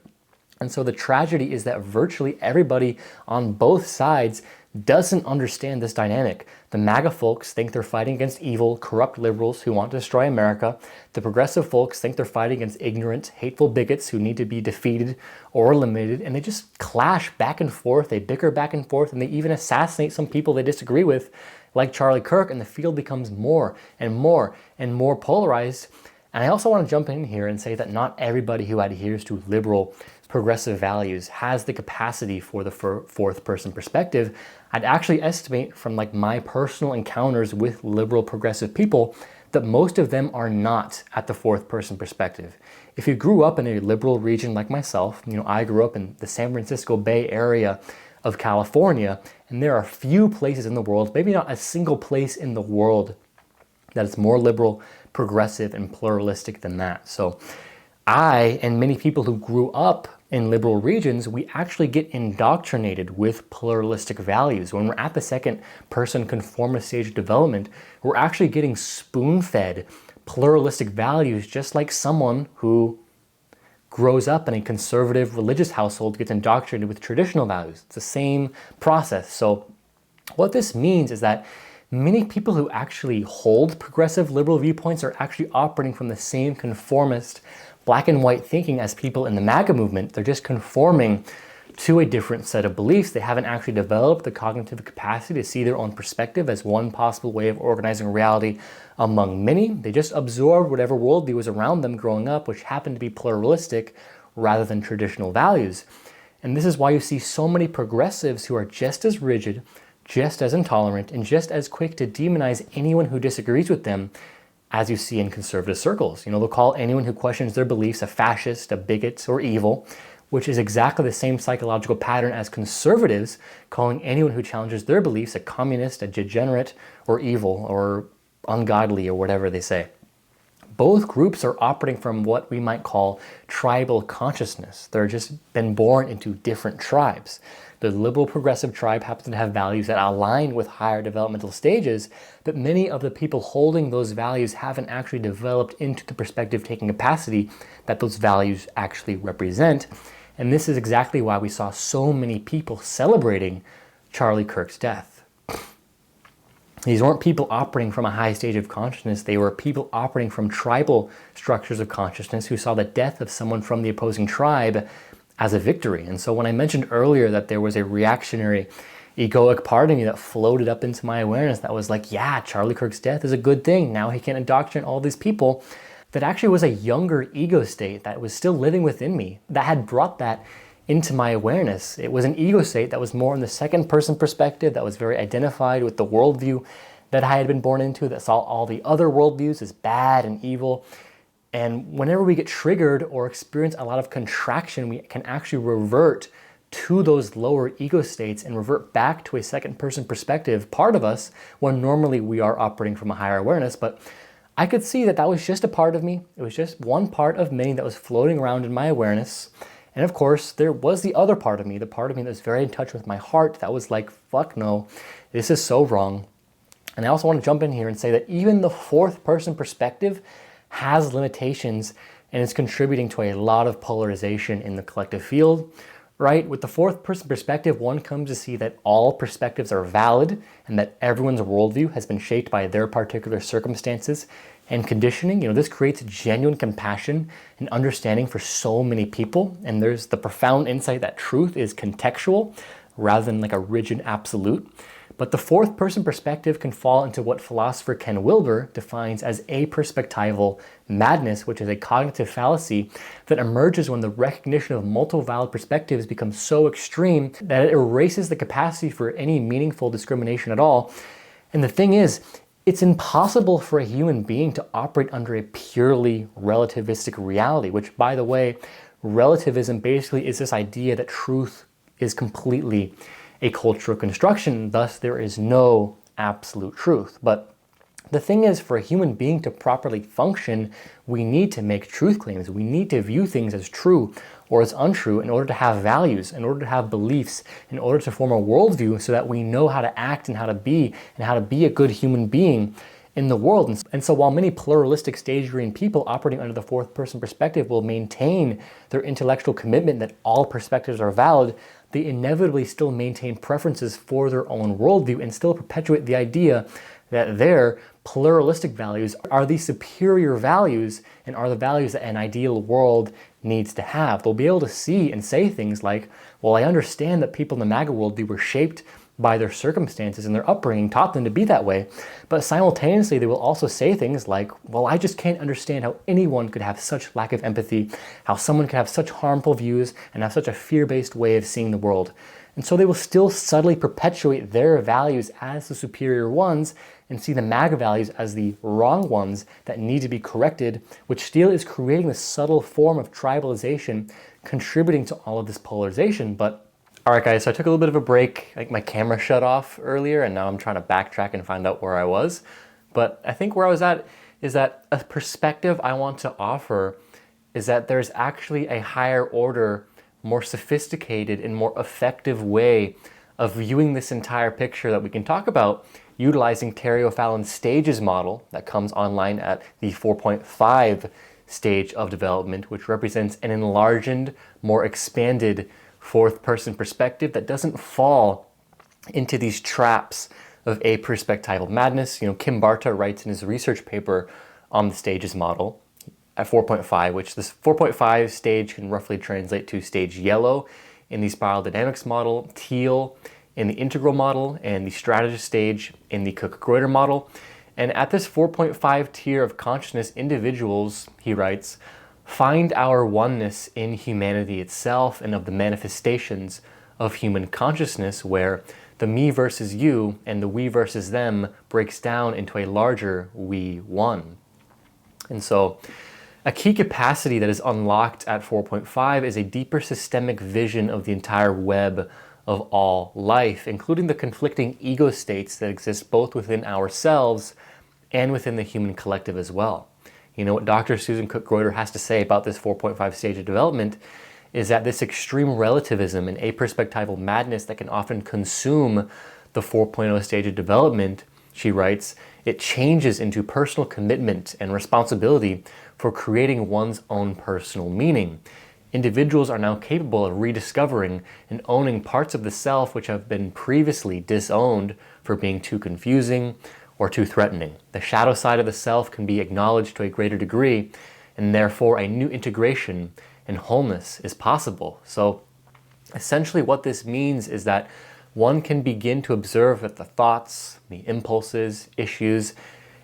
Speaker 1: And so the tragedy is that virtually everybody on both sides doesn't understand this dynamic. The MAGA folks think they're fighting against evil, corrupt liberals who want to destroy America. The progressive folks think they're fighting against ignorant, hateful bigots who need to be defeated or eliminated. And they just clash back and forth. They bicker back and forth, and they even assassinate some people they disagree with, like Charlie Kirk, and the field becomes more and more and more polarized. And I also want to jump in here and say that not everybody who adheres to liberal progressive values has the capacity for the fourth person perspective, I'd actually estimate from like my personal encounters with liberal progressive people that most of them are not at the fourth person perspective. If you grew up in a liberal region like myself, I grew up in the San Francisco Bay Area of California, and there are few places in the world, maybe not a single place in the world, that is more liberal, progressive, and pluralistic than that. So I and many people who grew up in liberal regions, we actually get indoctrinated with pluralistic values. When we're at the second person conformist stage of development, we're actually getting spoon-fed pluralistic values, just like someone who grows up in a conservative religious household gets indoctrinated with traditional values. It's the same process. So what this means is that many people who actually hold progressive liberal viewpoints are actually operating from the same conformist black and white thinking as people in the MAGA movement. They're just conforming to a different set of beliefs. They haven't actually developed the cognitive capacity to see their own perspective as one possible way of organizing reality among many. They just absorbed whatever worldview was around them growing up, which happened to be pluralistic rather than traditional values. And this is why you see so many progressives who are just as rigid, just as intolerant, and just as quick to demonize anyone who disagrees with them as you see in conservative circles. They'll call anyone who questions their beliefs a fascist, a bigot, or evil, which is exactly the same psychological pattern as conservatives calling anyone who challenges their beliefs a communist, a degenerate, or evil, or ungodly, or whatever they say. Both groups are operating from what we might call tribal consciousness. They're just been born into different tribes. The liberal progressive tribe happens to have values that align with higher developmental stages, but many of the people holding those values haven't actually developed into the perspective taking capacity that those values actually represent. And this is exactly why we saw so many people celebrating Charlie Kirk's death. These weren't people operating from a high stage of consciousness. They were people operating from tribal structures of consciousness who saw the death of someone from the opposing tribe as a victory. And so when I mentioned earlier that there was a reactionary, egoic part of me that floated up into my awareness that was like, yeah, Charlie Kirk's death is a good thing. Now he can indoctrinate all these people. That actually was a younger ego state that was still living within me that had brought that into my awareness. It was an ego state that was more in the second person perspective, that was very identified with the worldview that I had been born into, that saw all the other worldviews as bad and evil. And whenever we get triggered or experience a lot of contraction, we can actually revert to those lower ego states and revert back to a second person perspective, part of us, when normally we are operating from a higher awareness. But I could see that that was just a part of me. It was just one part of many that was floating around in my awareness. And of course, there was the other part of me, the part of me that was very in touch with my heart, that was like, fuck no, this is so wrong. And I also want to jump in here and say that even the fourth person perspective has limitations and is contributing to a lot of polarization in the collective field, right? With the fourth person perspective, one comes to see that all perspectives are valid and that everyone's worldview has been shaped by their particular circumstances and conditioning. This creates genuine compassion and understanding for so many people. And there's the profound insight that truth is contextual rather than like a rigid absolute. But the fourth person perspective can fall into what philosopher Ken Wilber defines as aperspectival madness, which is a cognitive fallacy that emerges when the recognition of multiple valid perspectives becomes so extreme that it erases the capacity for any meaningful discrimination at all. And the thing is, it's impossible for a human being to operate under a purely relativistic reality, which, by the way, relativism basically is this idea that truth is completely a cultural construction, thus there is no absolute truth. But the thing is, for a human being to properly function, we need to make truth claims. We need to view things as true or as untrue in order to have values, in order to have beliefs, in order to form a worldview so that we know how to act and how to be a good human being in the world. And so while many pluralistic stage-green people operating under the fourth person perspective will maintain their intellectual commitment that all perspectives are valid, they inevitably still maintain preferences for their own worldview and still perpetuate the idea that their pluralistic values are the superior values and are the values that an ideal world needs to have. They'll be able to see and say things like, well, I understand that people in the MAGA worldview were shaped by their circumstances and their upbringing taught them to be that way. But simultaneously, they will also say things like, well, I just can't understand how anyone could have such lack of empathy, how someone could have such harmful views and have such a fear-based way of seeing the world. And so they will still subtly perpetuate their values as the superior ones and see the MAGA values as the wrong ones that need to be corrected, which still is creating this subtle form of tribalization, contributing to all of this polarization. But all right, guys, so I took a little bit of a break. Like my camera shut off earlier, and now I'm trying to backtrack and find out where I was. But I think where I was at is that a perspective I want to offer is that there's actually a higher order, more sophisticated and more effective way of viewing this entire picture that we can talk about utilizing Terry O'Fallon's stages model that comes online at the 4.5 stage of development, which represents an enlarged, more expanded fourth person perspective that doesn't fall into these traps of aperspectival madness. Kim Barta writes in his research paper on the stages model at 4.5, which this 4.5 stage can roughly translate to stage yellow in the spiral dynamics model, teal in the integral model, and the strategist stage in the Cook-Greuter model. And at this 4.5 tier of consciousness, individuals, he writes, find our oneness in humanity itself and of the manifestations of human consciousness, where the me versus you and the we versus them breaks down into a larger we one. And so a key capacity that is unlocked at 4.5 is a deeper systemic vision of the entire web of all life, including the conflicting ego states that exist both within ourselves and within the human collective as well. What Dr. Susan Cook-Greuter has to say about this 4.5 stage of development is that this extreme relativism and aperspectival madness that can often consume the 4.0 stage of development, she writes, it changes into personal commitment and responsibility for creating one's own personal meaning. Individuals are now capable of rediscovering and owning parts of the self which have been previously disowned for being too confusing or too threatening. The shadow side of the self can be acknowledged to a greater degree, and therefore a new integration and wholeness is possible. So essentially what this means is that one can begin to observe that the thoughts, the impulses, issues,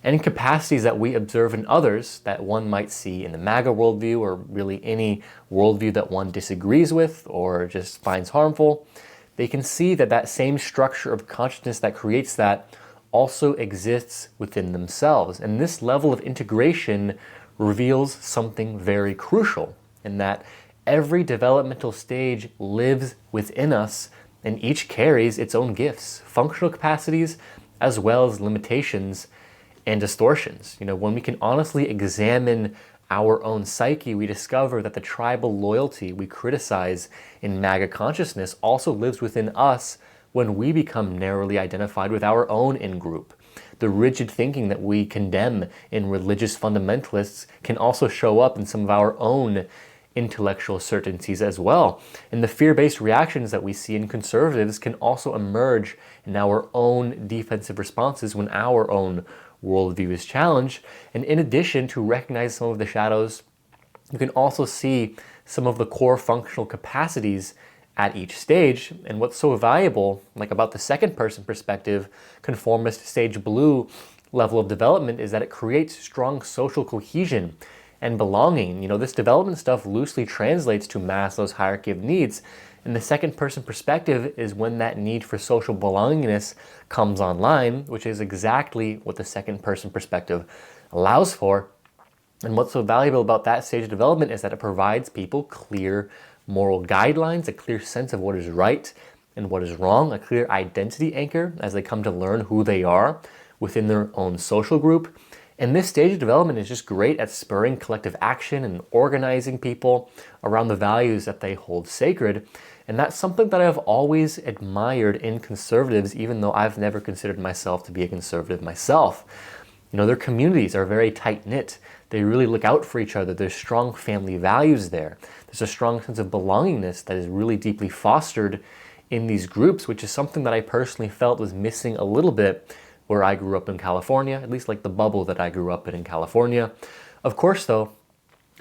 Speaker 1: and capacities that we observe in others that one might see in the MAGA worldview, or really any worldview that one disagrees with or just finds harmful, they can see that that same structure of consciousness that creates that also exists within themselves. And this level of integration reveals something very crucial, in that every developmental stage lives within us, and each carries its own gifts, functional capacities, as well as limitations and distortions. When we can honestly examine our own psyche, we discover that the tribal loyalty we criticize in MAGA consciousness also lives within us when we become narrowly identified with our own in-group. The rigid thinking that we condemn in religious fundamentalists can also show up in some of our own intellectual certainties as well. And the fear-based reactions that we see in conservatives can also emerge in our own defensive responses when our own worldview is challenged. And in addition to recognize some of the shadows, you can also see some of the core functional capacities at each stage. And what's so valuable, like about the second person perspective, conformist stage blue level of development, is that it creates strong social cohesion and belonging. This development stuff loosely translates to Maslow's hierarchy of needs. And the second person perspective is when that need for social belongingness comes online, which is exactly what the second person perspective allows for. And what's so valuable about that stage of development is that it provides people clear moral guidelines, a clear sense of what is right and what is wrong, a clear identity anchor as they come to learn who they are within their own social group. And this stage of development is just great at spurring collective action and organizing people around the values that they hold sacred. And that's something that I've always admired in conservatives, even though I've never considered myself to be a conservative myself. Their communities are very tight-knit. They really look out for each other. There's strong family values there. There's a strong sense of belongingness that is really deeply fostered in these groups, which is something that I personally felt was missing a little bit where I grew up in California, at least like the bubble that I grew up in California. Of course, though,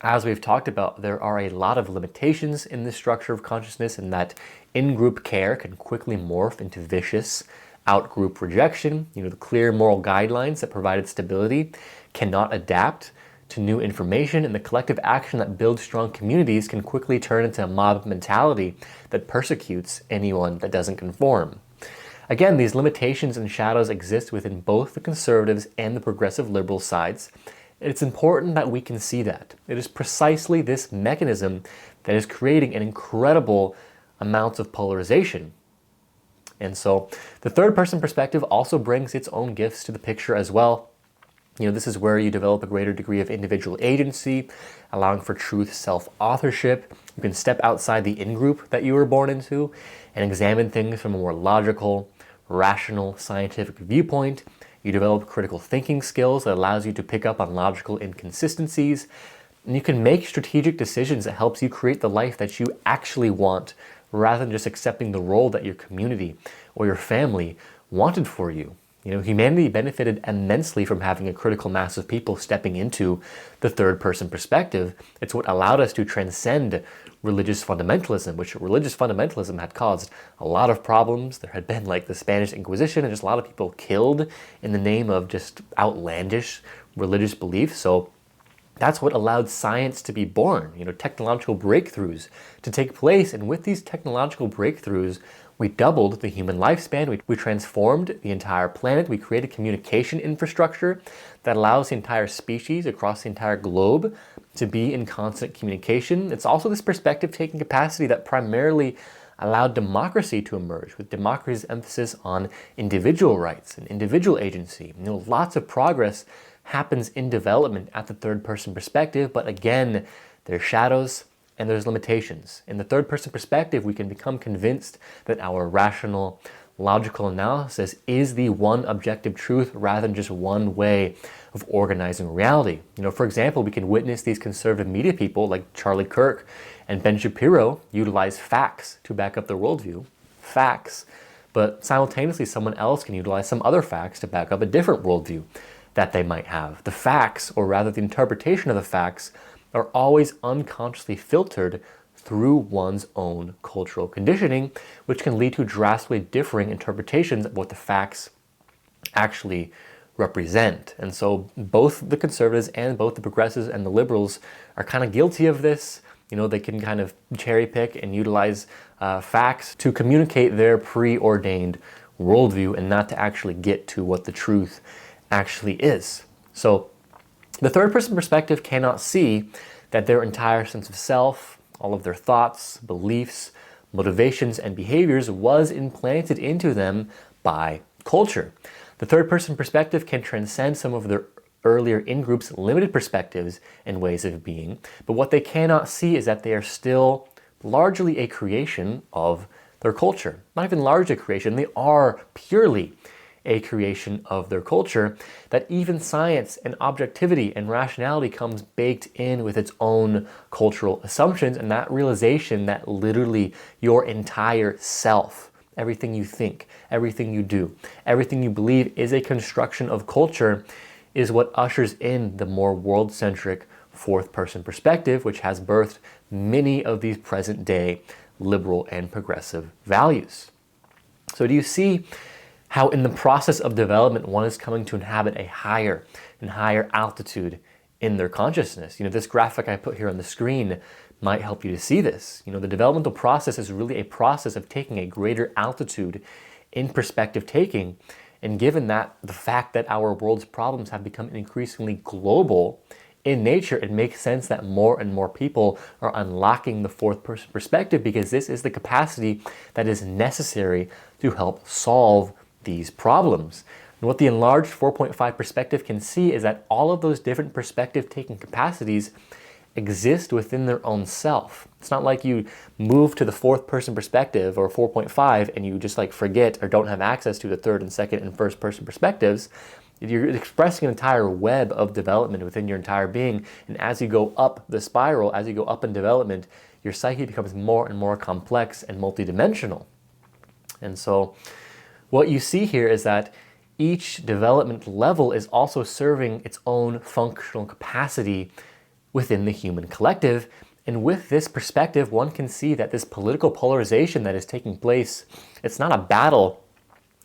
Speaker 1: As we've talked about, there are a lot of limitations in this structure of consciousness, and that in-group care can quickly morph into vicious out-group rejection. The clear moral guidelines that provided stability cannot adapt to new information, and the collective action that builds strong communities can quickly turn into a mob mentality that persecutes anyone that doesn't conform. Again, these limitations and shadows exist within both the conservatives and the progressive liberal sides. It's important that we can see that. It is precisely this mechanism that is creating an incredible amount of polarization. And so the third person perspective also brings its own gifts to the picture as well. This is where you develop a greater degree of individual agency, allowing for truth self-authorship. You can step outside the in-group that you were born into and examine things from a more logical, rational, scientific viewpoint. You develop critical thinking skills that allows you to pick up on logical inconsistencies. And you can make strategic decisions that helps you create the life that you actually want, rather than just accepting the role that your community or your family wanted for you. Humanity benefited immensely from having a critical mass of people stepping into the third person perspective. It's what allowed us to transcend religious fundamentalism, which religious fundamentalism had caused a lot of problems. There had been like the Spanish Inquisition and just a lot of people killed in the name of just outlandish religious beliefs. So that's what allowed science to be born, technological breakthroughs to take place. And with these technological breakthroughs, we doubled the human lifespan. We transformed the entire planet. We created communication infrastructure that allows the entire species across the entire globe to be in constant communication. It's also this perspective-taking capacity that primarily allowed democracy to emerge, with democracy's emphasis on individual rights and individual agency. Lots of progress happens in development at the third person perspective, but again, there's shadows and there's limitations. In the third person perspective, we can become convinced that our rational, logical analysis is the one objective truth rather than just one way of organizing reality. For example, we can witness these conservative media people like Charlie Kirk and Ben Shapiro utilize facts to back up their worldview. Facts. But simultaneously, someone else can utilize some other facts to back up a different worldview that they might have. The facts, or rather the interpretation of the facts, are always unconsciously filtered through one's own cultural conditioning, which can lead to drastically differing interpretations of what the facts actually represent. And so both the conservatives and both the progressives and the liberals are kind of guilty of this. They can kind of cherry pick and utilize facts to communicate their preordained worldview and not to actually get to what the truth actually is. So the third person perspective cannot see that their entire sense of self, all of their thoughts, beliefs, motivations, and behaviors was implanted into them by culture. The third person perspective can transcend some of their earlier in-group's limited perspectives and ways of being, but what they cannot see is that they are still largely a creation of their culture. Not even largely a creation, they are purely a creation of their culture, that even science and objectivity and rationality comes baked in with its own cultural assumptions, and that realization that literally your entire self, everything you think, everything you do, everything you believe is a construction of culture, is what ushers in the more world-centric fourth person perspective, which has birthed many of these present day liberal and progressive values. So do you see how in the process of development, one is coming to inhabit a higher and higher altitude in their consciousness? This graphic I put here on the screen might help you to see this. The developmental process is really a process of taking a greater altitude in perspective taking. And given that the fact that our world's problems have become increasingly global in nature, it makes sense that more and more people are unlocking the fourth person perspective, because this is the capacity that is necessary to help solve these problems. And what the enlarged 4.5 perspective can see is that all of those different perspective-taking capacities exist within their own self. It's not like you move to the fourth person perspective or 4.5 and you just forget or don't have access to the third and second and first person perspectives. You're expressing an entire web of development within your entire being, and as you go up the spiral, as you go up in development, your psyche becomes more and more complex and multidimensional. And so what you see here is that each development level is also serving its own functional capacity within the human collective. And with this perspective, one can see that this political polarization that is taking place, it's not a battle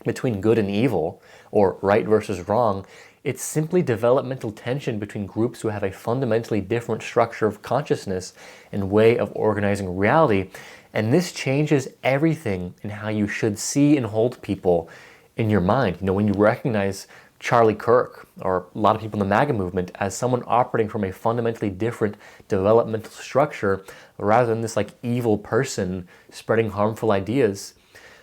Speaker 1: between good and evil, or right versus wrong. It's simply developmental tension between groups who have a fundamentally different structure of consciousness and way of organizing reality. And this changes everything in how you should see and hold people in your mind. You know, when you recognize Charlie Kirk, or a lot of people in the MAGA movement, as someone operating from a fundamentally different developmental structure, rather than this like evil person spreading harmful ideas,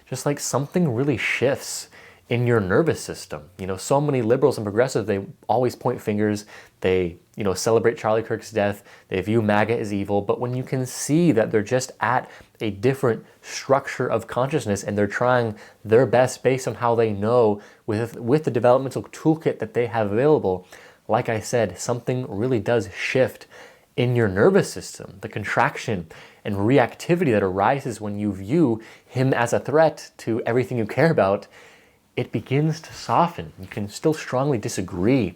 Speaker 1: just like something really shifts in your nervous system. You know, so many liberals and progressives, they always point fingers, they, you know, celebrate Charlie Kirk's death, they view MAGA as evil, but when you can see that they're just at a different structure of consciousness and they're trying their best based on how they know with the developmental toolkit that they have available, like I said, something really does shift in your nervous system. The contraction and reactivity that arises when you view him as a threat to everything you care about, it begins to soften. You can still strongly disagree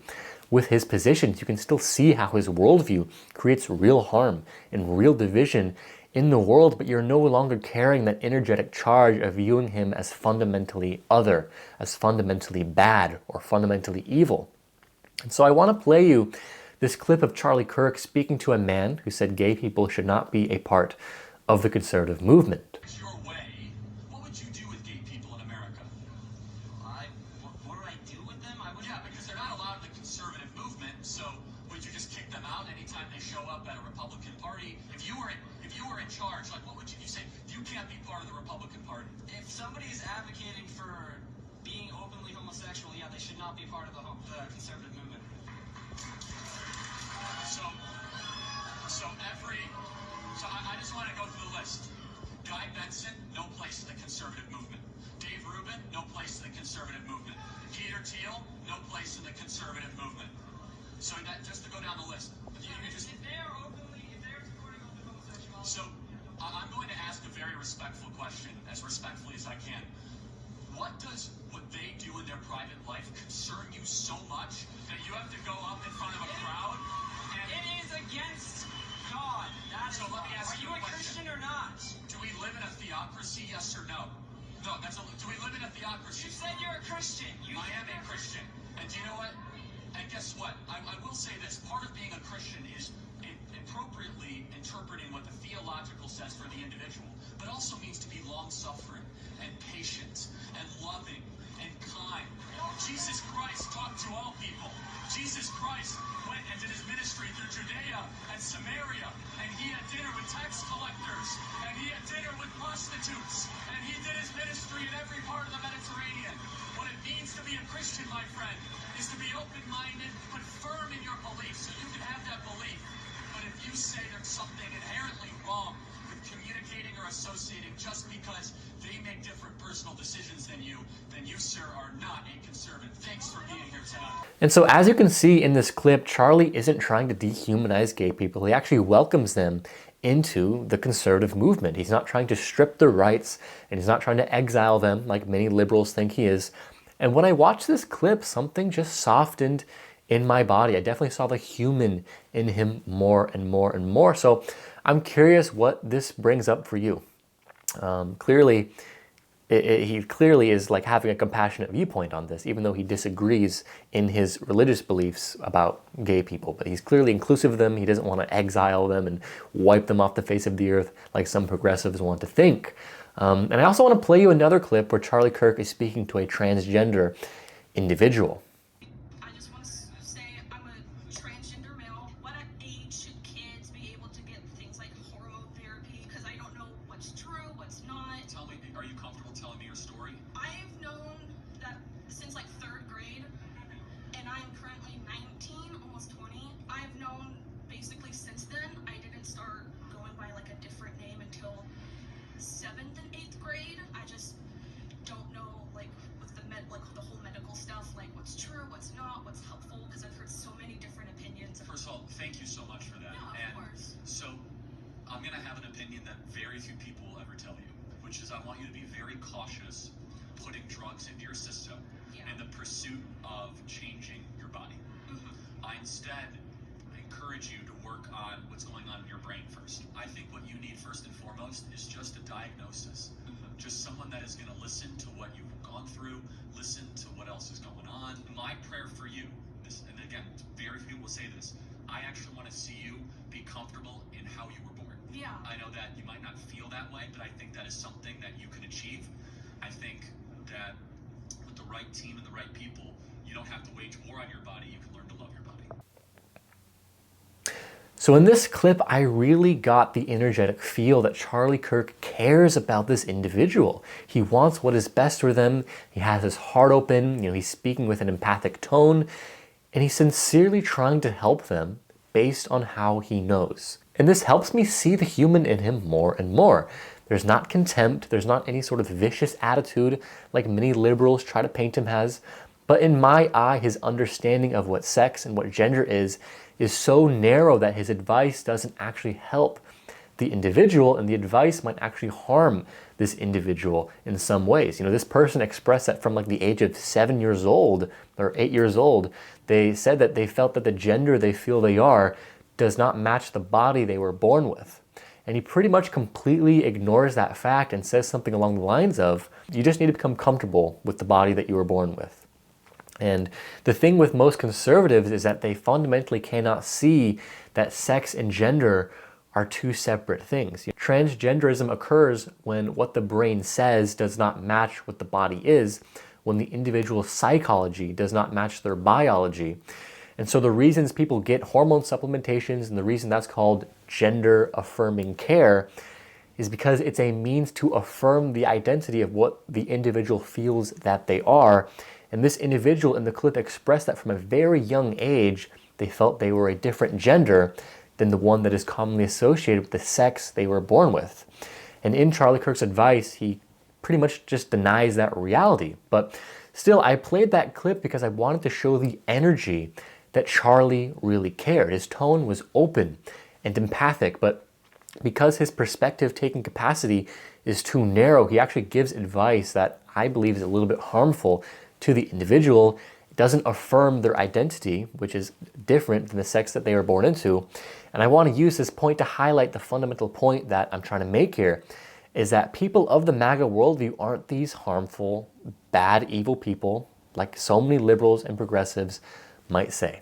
Speaker 1: with his positions. You can still see how his worldview creates real harm and real division in the world, but you're no longer carrying that energetic charge of viewing him as fundamentally other, as fundamentally bad or fundamentally evil. And so I want to play you this clip of Charlie Kirk speaking to a man who said gay people should not be a part of the conservative movement.
Speaker 2: Your way, what would you do with gay people in America?
Speaker 3: What would I do with them?
Speaker 2: Yeah, because they're not allowed in the conservative movement, so would you just kick them out anytime they show up at a Republican Party? If you were in charge, like what would you say? You can't be part of the Republican Party.
Speaker 3: If somebody's advocating for being openly homosexual, yeah, they should not be part of the conservative movement.
Speaker 2: So I just want to go through the list. Guy Benson, no place in the conservative movement. Dave Rubin, no place in the conservative movement. Peter Thiel, no place in the conservative movement. So that just to go down the list.
Speaker 3: If they're supporting open homosexuality.
Speaker 2: So I'm going to ask a very respectful question, as respectfully as I can. What does what they do in their private life concern you so much that you have to go up in front of a crowd?
Speaker 3: It is against God.
Speaker 2: So let me ask
Speaker 3: Are you
Speaker 2: you a
Speaker 3: a Christian
Speaker 2: question.
Speaker 3: or not?
Speaker 2: Do we live in a theocracy, yes or no? No, do we live in a theocracy?
Speaker 3: You said you're a Christian.
Speaker 2: I am a Christian. And do you know what? And guess what? I will say this. Part of being a Christian is appropriately interpreting what the theological says for the individual, but also means to be long-suffering and patient and loving and kind. Jesus Christ talked to all people. Jesus Christ went and did his ministry through Judea and Samaria, and he had dinner with tax collectors, and he had dinner with prostitutes, and he did his ministry in every part of the Mediterranean. What it means to be a Christian, my friend, is to be open-minded but firm in your beliefs, so you can have that belief. But if you say there's something inherently wrong with communicating or associating just because they make different personal decisions than you, sir, are not a conservative. Thanks for being here tonight.
Speaker 1: And so as you can see in this clip, Charlie isn't trying to dehumanize gay people. He actually welcomes them into the conservative movement. He's not trying to strip their rights, and he's not trying to exile them like many liberals think he is. And when I watched this clip, something just softened in my body. I definitely saw the human in him more and more and more. So I'm curious what this brings up for you. He clearly is like having a compassionate viewpoint on this, even though he disagrees in his religious beliefs about gay people. But he's clearly inclusive of them. He doesn't want to exile them and wipe them off the face of the earth like some progressives want to think. And I also want to play you another clip where Charlie Kirk is speaking to a transgender individual.
Speaker 4: I just want to say I'm a transgender male. What age should kids be able to get things like hormone therapy? Because I don't know what's true, what's not.
Speaker 2: Tell me, are you comfortable telling me your story?
Speaker 4: I've known that since like 3rd grade, and I'm currently 19, almost 20. I've known basically since then. I didn't start going by like a different name until 7th and 8th grade. I just don't know like with the whole medical stuff, like what's true, what's not, what's helpful, because I've heard so many different opinions.
Speaker 2: First of all, thank you so much for that.
Speaker 4: No, of course.
Speaker 2: So I'm going to have an opinion that very few people will ever tell you, which is I want you to be very cautious putting drugs into your system in the pursuit of changing your body. I instead encourage you to work on what's going on in your brain first. I think what you need first and foremost is just a diagnosis. Just someone that is going to listen to what you've gone through, listen to what else is going on. My prayer for you, and again, very few will say this, I actually want to see you be comfortable in how you were born.
Speaker 4: Yeah.
Speaker 2: I know that you might not feel that way, but I think that is something that you can achieve. I think that with the right team and the right people, you don't have to wage war on your body, you can learn to love your body.
Speaker 1: So in this clip, I really got the energetic feel that Charlie Kirk cares about this individual. He wants what is best for them. He has his heart open, he's speaking with an empathic tone, and he's sincerely trying to help them based on how he knows. And this helps me see the human in him more and more. There's not contempt, there's not any sort of vicious attitude like many liberals try to paint him as, but in my eye, his understanding of what sex and what gender is so narrow that his advice doesn't actually help the individual, and the advice might actually harm this individual in some ways. This person expressed that from like the age of 7 years old or 8 years old. They said that they felt that the gender they feel they are does not match the body they were born with. And he pretty much completely ignores that fact and says something along the lines of, you just need to become comfortable with the body that you were born with. And the thing with most conservatives is that they fundamentally cannot see that sex and gender are two separate things. Transgenderism occurs when what the brain says does not match what the body is, when the individual's psychology does not match their biology. And so the reasons people get hormone supplementations and the reason that's called gender affirming care is because it's a means to affirm the identity of what the individual feels that they are. And this individual in the clip expressed that from a very young age, they felt they were a different gender than the one that is commonly associated with the sex they were born with. And in Charlie Kirk's advice, he pretty much just denies that reality. But still, I played that clip because I wanted to show the energy that Charlie really cared. His tone was open and empathic, but because his perspective-taking capacity is too narrow, he actually gives advice that I believe is a little bit harmful to the individual. It doesn't affirm their identity, which is different than the sex that they were born into. And I want to use this point to highlight the fundamental point that I'm trying to make here, is that people of the MAGA worldview aren't these harmful, bad, evil people like so many liberals and progressives might say.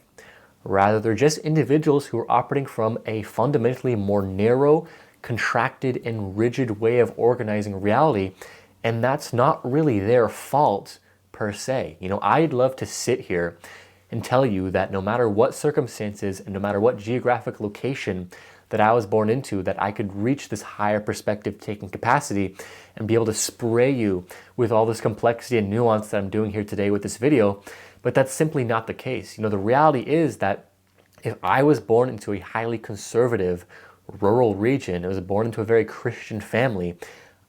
Speaker 1: Rather, they're just individuals who are operating from a fundamentally more narrow, contracted, and rigid way of organizing reality, and that's not really their fault per se. I'd love to sit here and tell you that no matter what circumstances and no matter what geographic location that I was born into, that I could reach this higher perspective-taking capacity and be able to spray you with all this complexity and nuance that I'm doing here today with this video. But that's simply not the case. The reality is that if I was born into a highly conservative rural region, I was born into a very Christian family,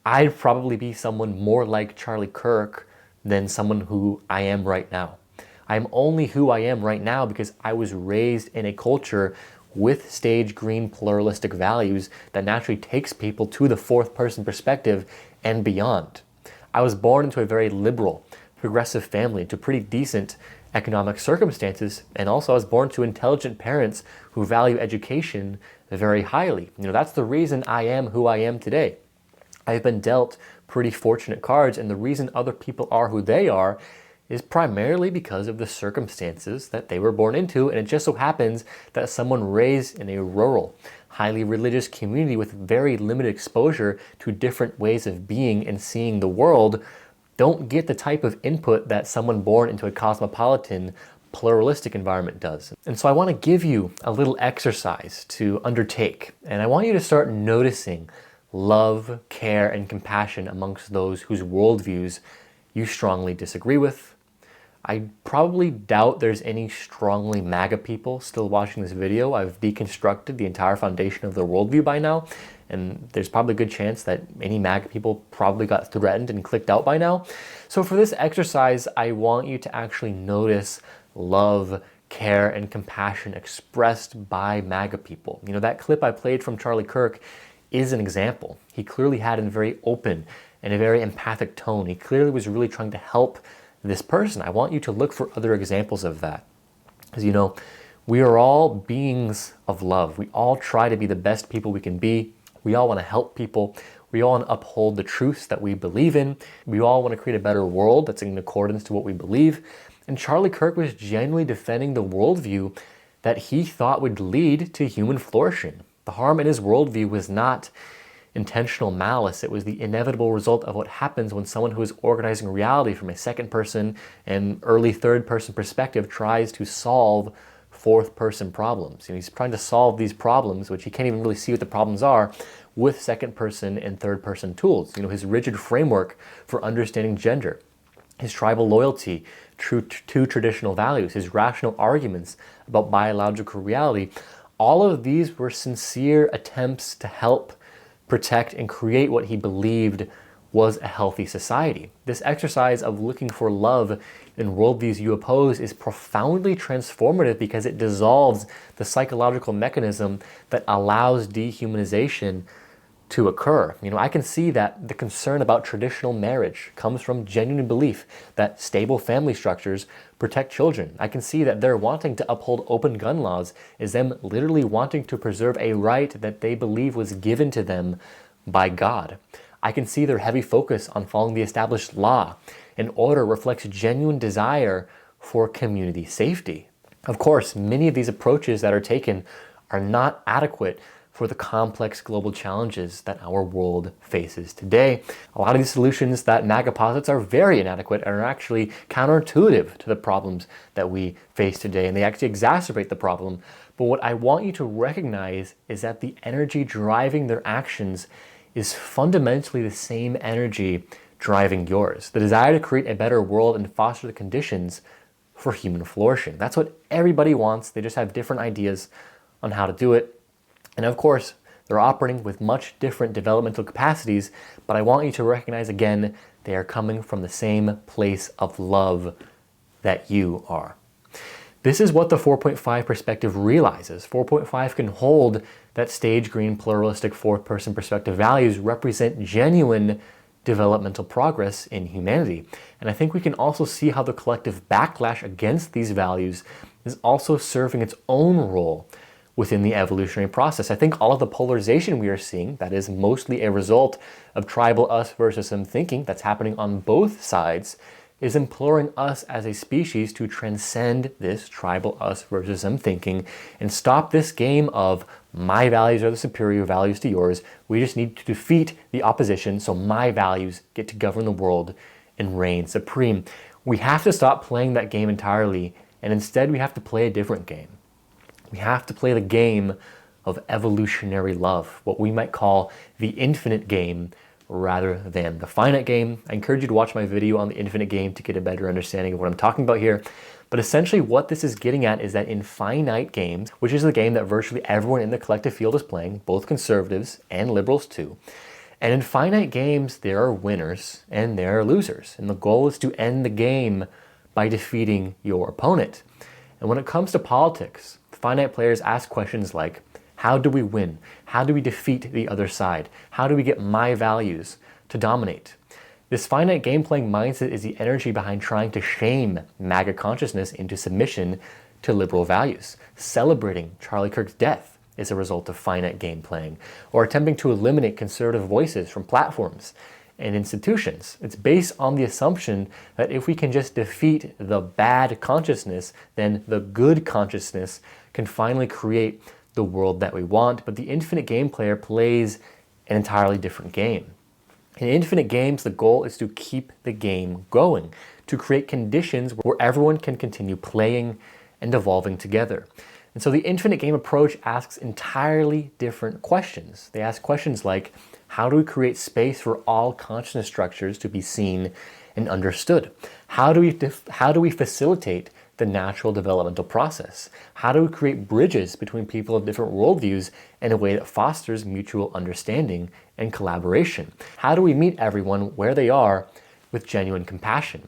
Speaker 1: I'd probably be someone more like Charlie Kirk than someone who I am right now. I'm only who I am right now because I was raised in a culture with stage green pluralistic values that naturally takes people to the fourth person perspective and beyond. I was born into a very liberal, progressive family, to pretty decent economic circumstances, and also I was born to intelligent parents who value education very highly. That's the reason I am who I am today. I've been dealt pretty fortunate cards, and the reason other people are who they are is primarily because of the circumstances that they were born into, and it just so happens that someone raised in a rural, highly religious community with very limited exposure to different ways of being and seeing the world don't get the type of input that someone born into a cosmopolitan, pluralistic environment does. And so I want to give you a little exercise to undertake, and I want you to start noticing love, care, and compassion amongst those whose worldviews you strongly disagree with. I probably doubt there's any strongly MAGA people still watching this video. I've deconstructed the entire foundation of their worldview by now, and there's probably a good chance that any MAGA people probably got threatened and clicked out by now. So for this exercise, I want you to actually notice love, care, and compassion expressed by MAGA people. That clip I played from Charlie Kirk is an example. He clearly had a very open and a very empathic tone. He clearly was really trying to help this person. I want you to look for other examples of that. Because We are all beings of love. We all try to be the best people we can be. We all want to help people. We all want to uphold the truths that we believe in. We all want to create a better world that's in accordance to what we believe. And Charlie Kirk was genuinely defending the worldview that he thought would lead to human flourishing. The harm in his worldview was not intentional malice. It was the inevitable result of what happens when someone who is organizing reality from a second person and early third person perspective tries to solve fourth person problems. He's trying to solve these problems, which he can't even really see what the problems are, with second person and third person tools. His rigid framework for understanding gender, his tribal loyalty to traditional values, his rational arguments about biological reality, all of these were sincere attempts to help protect and create what he believed was a healthy society. This exercise of looking for love in worldviews you oppose is profoundly transformative because it dissolves the psychological mechanism that allows dehumanization to occur. I can see that the concern about traditional marriage comes from genuine belief that stable family structures protect children. I can see that their wanting to uphold open gun laws is them literally wanting to preserve a right that they believe was given to them by God. I can see their heavy focus on following the established law and order reflects genuine desire for community safety. Of course, many of these approaches that are taken are not adequate for the complex global challenges that our world faces today. A lot of these solutions that MAGA posits are very inadequate and are actually counterintuitive to the problems that we face today, and they actually exacerbate the problem. But what I want you to recognize is that the energy driving their actions is fundamentally the same energy driving yours. The desire to create a better world and foster the conditions for human flourishing. That's what everybody wants. They just have different ideas on how to do it. And of course, they're operating with much different developmental capacities, but I want you to recognize again, they are coming from the same place of love that you are. This is what the 4.5 perspective realizes. 4.5 can hold that stage green pluralistic fourth person perspective values represent genuine developmental progress in humanity. And I think we can also see how the collective backlash against these values is also serving its own role within the evolutionary process. I think all of the polarization we are seeing, that is mostly a result of tribal us versus them thinking that's happening on both sides, is imploring us as a species to transcend this tribal us versus them thinking and stop this game of my values are the superior values to yours. We just need to defeat the opposition so my values get to govern the world and reign supreme. We have to stop playing that game entirely, and instead we have to play a different game. We have to play the game of evolutionary love, what we might call the infinite game rather than the finite game. I encourage you to watch my video on the infinite game to get a better understanding of what I'm talking about here. But essentially what this is getting at is that in finite games, which is the game that virtually everyone in the collective field is playing, both conservatives and liberals too, and in finite games there are winners and there are losers. And the goal is to end the game by defeating your opponent. And when it comes to politics, finite players ask questions like, how do we win? How do we defeat the other side? How do we get my values to dominate? This finite game playing mindset is the energy behind trying to shame MAGA consciousness into submission to liberal values. Celebrating Charlie Kirk's death is a result of finite game playing, or attempting to eliminate conservative voices from platforms and institutions. It's based on the assumption that if we can just defeat the bad consciousness, then the good consciousness can finally create the world that we want. But the infinite game player plays an entirely different game. In infinite games, the goal is to keep the game going, to create conditions where everyone can continue playing and evolving together. And so the infinite game approach asks entirely different questions. They ask questions like, how do we create space for all consciousness structures to be seen and understood? How do we facilitate the natural developmental process? How do we create bridges between people of different worldviews in a way that fosters mutual understanding and collaboration? How do we meet everyone where they are with genuine compassion?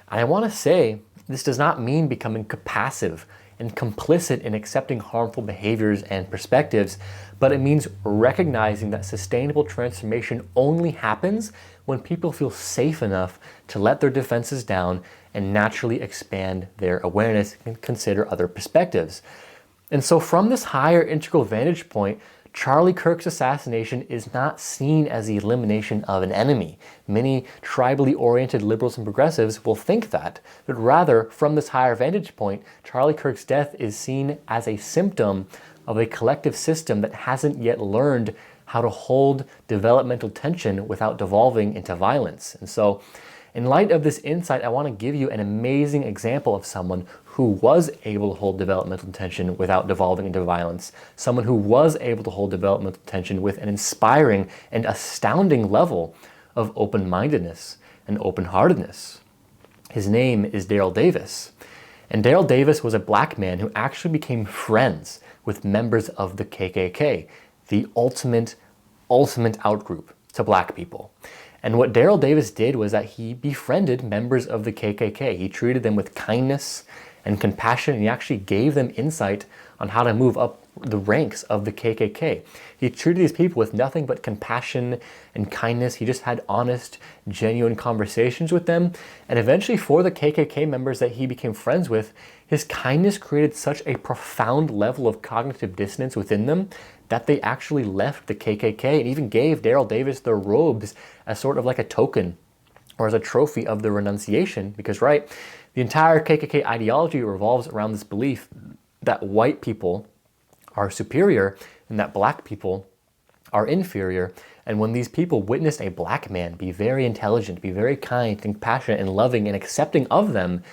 Speaker 1: And I want to say, this does not mean becoming passive and complicit in accepting harmful behaviors and perspectives, but it means recognizing that sustainable transformation only happens when people feel safe enough to let their defenses down and naturally expand their awareness and consider other perspectives. And so from this higher integral vantage point, Charlie Kirk's assassination is not seen as the elimination of an enemy. Many tribally oriented liberals and progressives will think that, but rather, from this higher vantage point, Charlie Kirk's death is seen as a symptom of a collective system that hasn't yet learned how to hold developmental tension without devolving into violence. And so, in light of this insight, I want to give you an amazing example of someone who was able to hold developmental tension without devolving into violence, someone who was able to hold developmental tension with an inspiring and astounding level of open-mindedness and open-heartedness. His name is Daryl Davis. And Daryl Davis was a black man who actually became friends with members of the KKK, the ultimate outgroup to black people. And what Daryl Davis did was that he befriended members of the KKK. He treated them with kindness and compassion, and he actually gave them insight on how to move up the ranks of the KKK. He treated these people with nothing but compassion and kindness. He just had honest, genuine conversations with them. And eventually, for the KKK members that he became friends with, his kindness created such a profound level of cognitive dissonance within them that they actually left the KKK and even gave Daryl Davis their robes as sort of like a token or as a trophy of the renunciation. Because, right, the entire KKK ideology revolves around this belief that white people are superior and that black people are inferior. And when these people witnessed a black man be very intelligent, be very kind and compassionate and loving and accepting of them,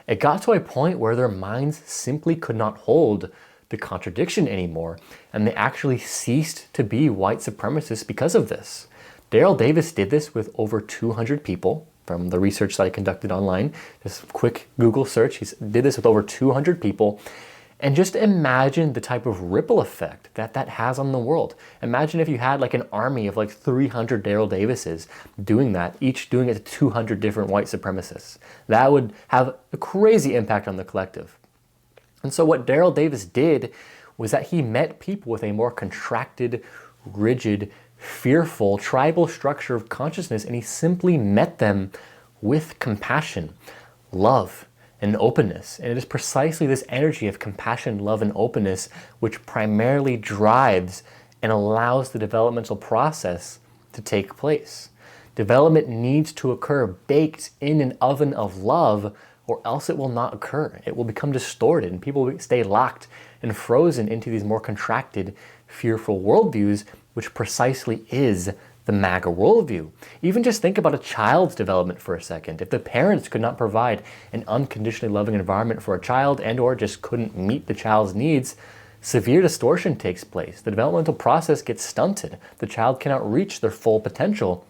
Speaker 1: it got to a point where their minds simply could not hold the contradiction anymore, and they actually ceased to be white supremacists because of this. Daryl Davis did this with over 200 people from the research that I conducted online. Just a quick Google search. He did this with over 200 people. And just imagine the type of ripple effect that that has on the world. Imagine if you had like an army of like 300 Daryl Davises doing that, each doing it to 200 different white supremacists. That would have a crazy impact on the collective. And so what Daryl Davis did was that he met people with a more contracted, rigid, fearful, tribal structure of consciousness, and he simply met them with compassion, love, and openness. And it is precisely this energy of compassion, love, and openness which primarily drives and allows the developmental process to take place. Development needs to occur baked in an oven of love, or else it will not occur. It will become distorted, and people will stay locked and frozen into these more contracted, fearful worldviews, which precisely is the MAGA worldview. Even just think about a child's development for a second. If the parents could not provide an unconditionally loving environment for a child and or just couldn't meet the child's needs, severe distortion takes place. The developmental process gets stunted. The child cannot reach their full potential,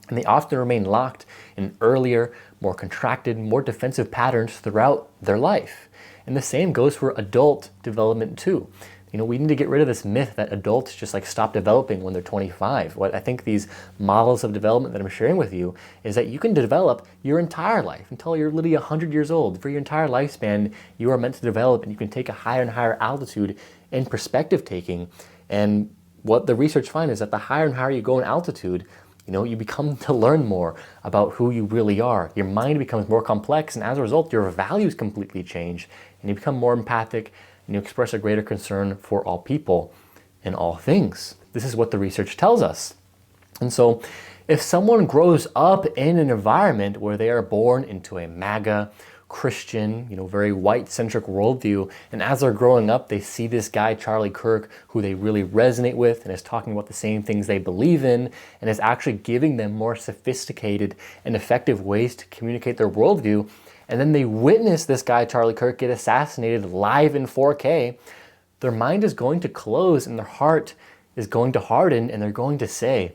Speaker 1: and they often remain locked in earlier, more contracted, more defensive patterns throughout their life. And the same goes for adult development too. You know, we need to get rid of this myth that adults just like stop developing when they're 25. What I think these models of development that I'm sharing with you is that you can develop your entire life until you're literally 100 years old. For your entire lifespan, you are meant to develop, and you can take a higher and higher altitude in perspective taking. And what the research finds is that the higher and higher you go in altitude, you know, you become to learn more about who you really are. Your mind becomes more complex, and as a result, your values completely change, and you become more empathic, and you express a greater concern for all people and all things. This is what the research tells us. And so if someone grows up in an environment where they are born into a MAGA, Christian, you know, very white-centric worldview, and as they're growing up, they see this guy, Charlie Kirk, who they really resonate with and is talking about the same things they believe in and is actually giving them more sophisticated and effective ways to communicate their worldview, and then they witness this guy, Charlie Kirk, get assassinated live in 4K, their mind is going to close and their heart is going to harden, and they're going to say,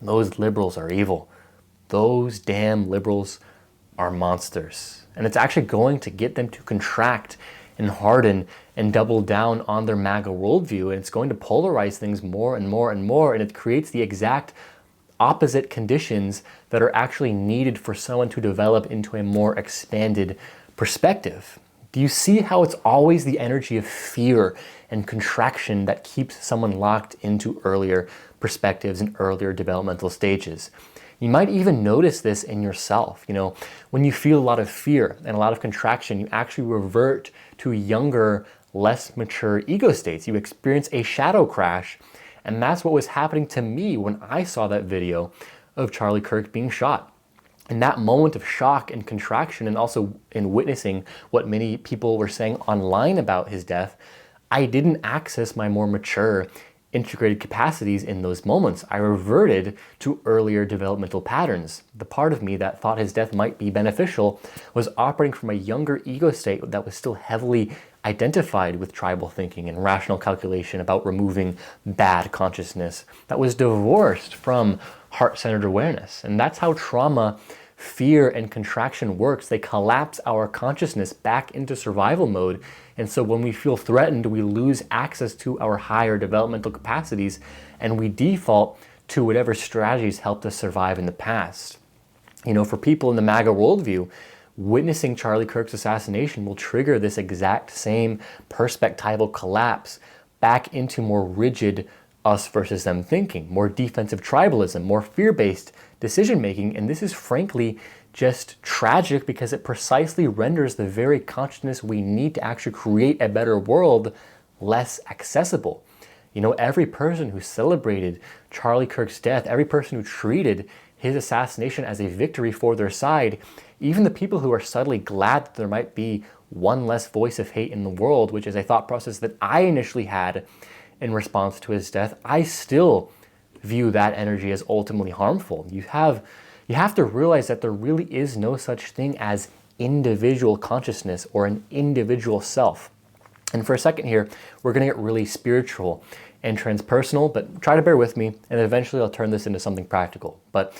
Speaker 1: those liberals are evil. Those damn liberals are monsters. And it's actually going to get them to contract and harden and double down on their MAGA worldview, and it's going to polarize things more and more and more, and it creates the exact opposite conditions that are actually needed for someone to develop into a more expanded perspective. Do you see how it's always the energy of fear and contraction that keeps someone locked into earlier perspectives and earlier developmental stages? You might even notice this in yourself. You know, when you feel a lot of fear and a lot of contraction, you actually revert to younger, less mature ego states. You experience a shadow crash. And that's what was happening to me when I saw that video of Charlie Kirk being shot. In that moment of shock and contraction, and also in witnessing what many people were saying online about his death, I didn't access my more mature, integrated capacities in those moments. I reverted to earlier developmental patterns. The part of me that thought his death might be beneficial was operating from a younger ego state that was still heavily identified with tribal thinking and rational calculation about removing bad consciousness, that was divorced from heart-centered awareness. And that's how trauma, fear, and contraction works. They collapse our consciousness back into survival mode. And so when we feel threatened, we lose access to our higher developmental capacities, and we default to whatever strategies helped us survive in the past. You know, for people in the MAGA worldview, witnessing Charlie Kirk's assassination will trigger this exact same perspectival collapse back into more rigid us versus them thinking, more defensive tribalism, more fear-based decision-making. And this is frankly just tragic because it precisely renders the very consciousness we need to actually create a better world less accessible. You know, every person who celebrated Charlie Kirk's death, every person who treated his assassination as a victory for their side, even the people who are subtly glad that there might be one less voice of hate in the world, which is a thought process that I initially had in response to his death, I still view that energy as ultimately harmful. You have to realize that there really is no such thing as individual consciousness or an individual self. And for a second here, we're going to get really spiritual and transpersonal, but try to bear with me, and eventually I'll turn this into something practical. But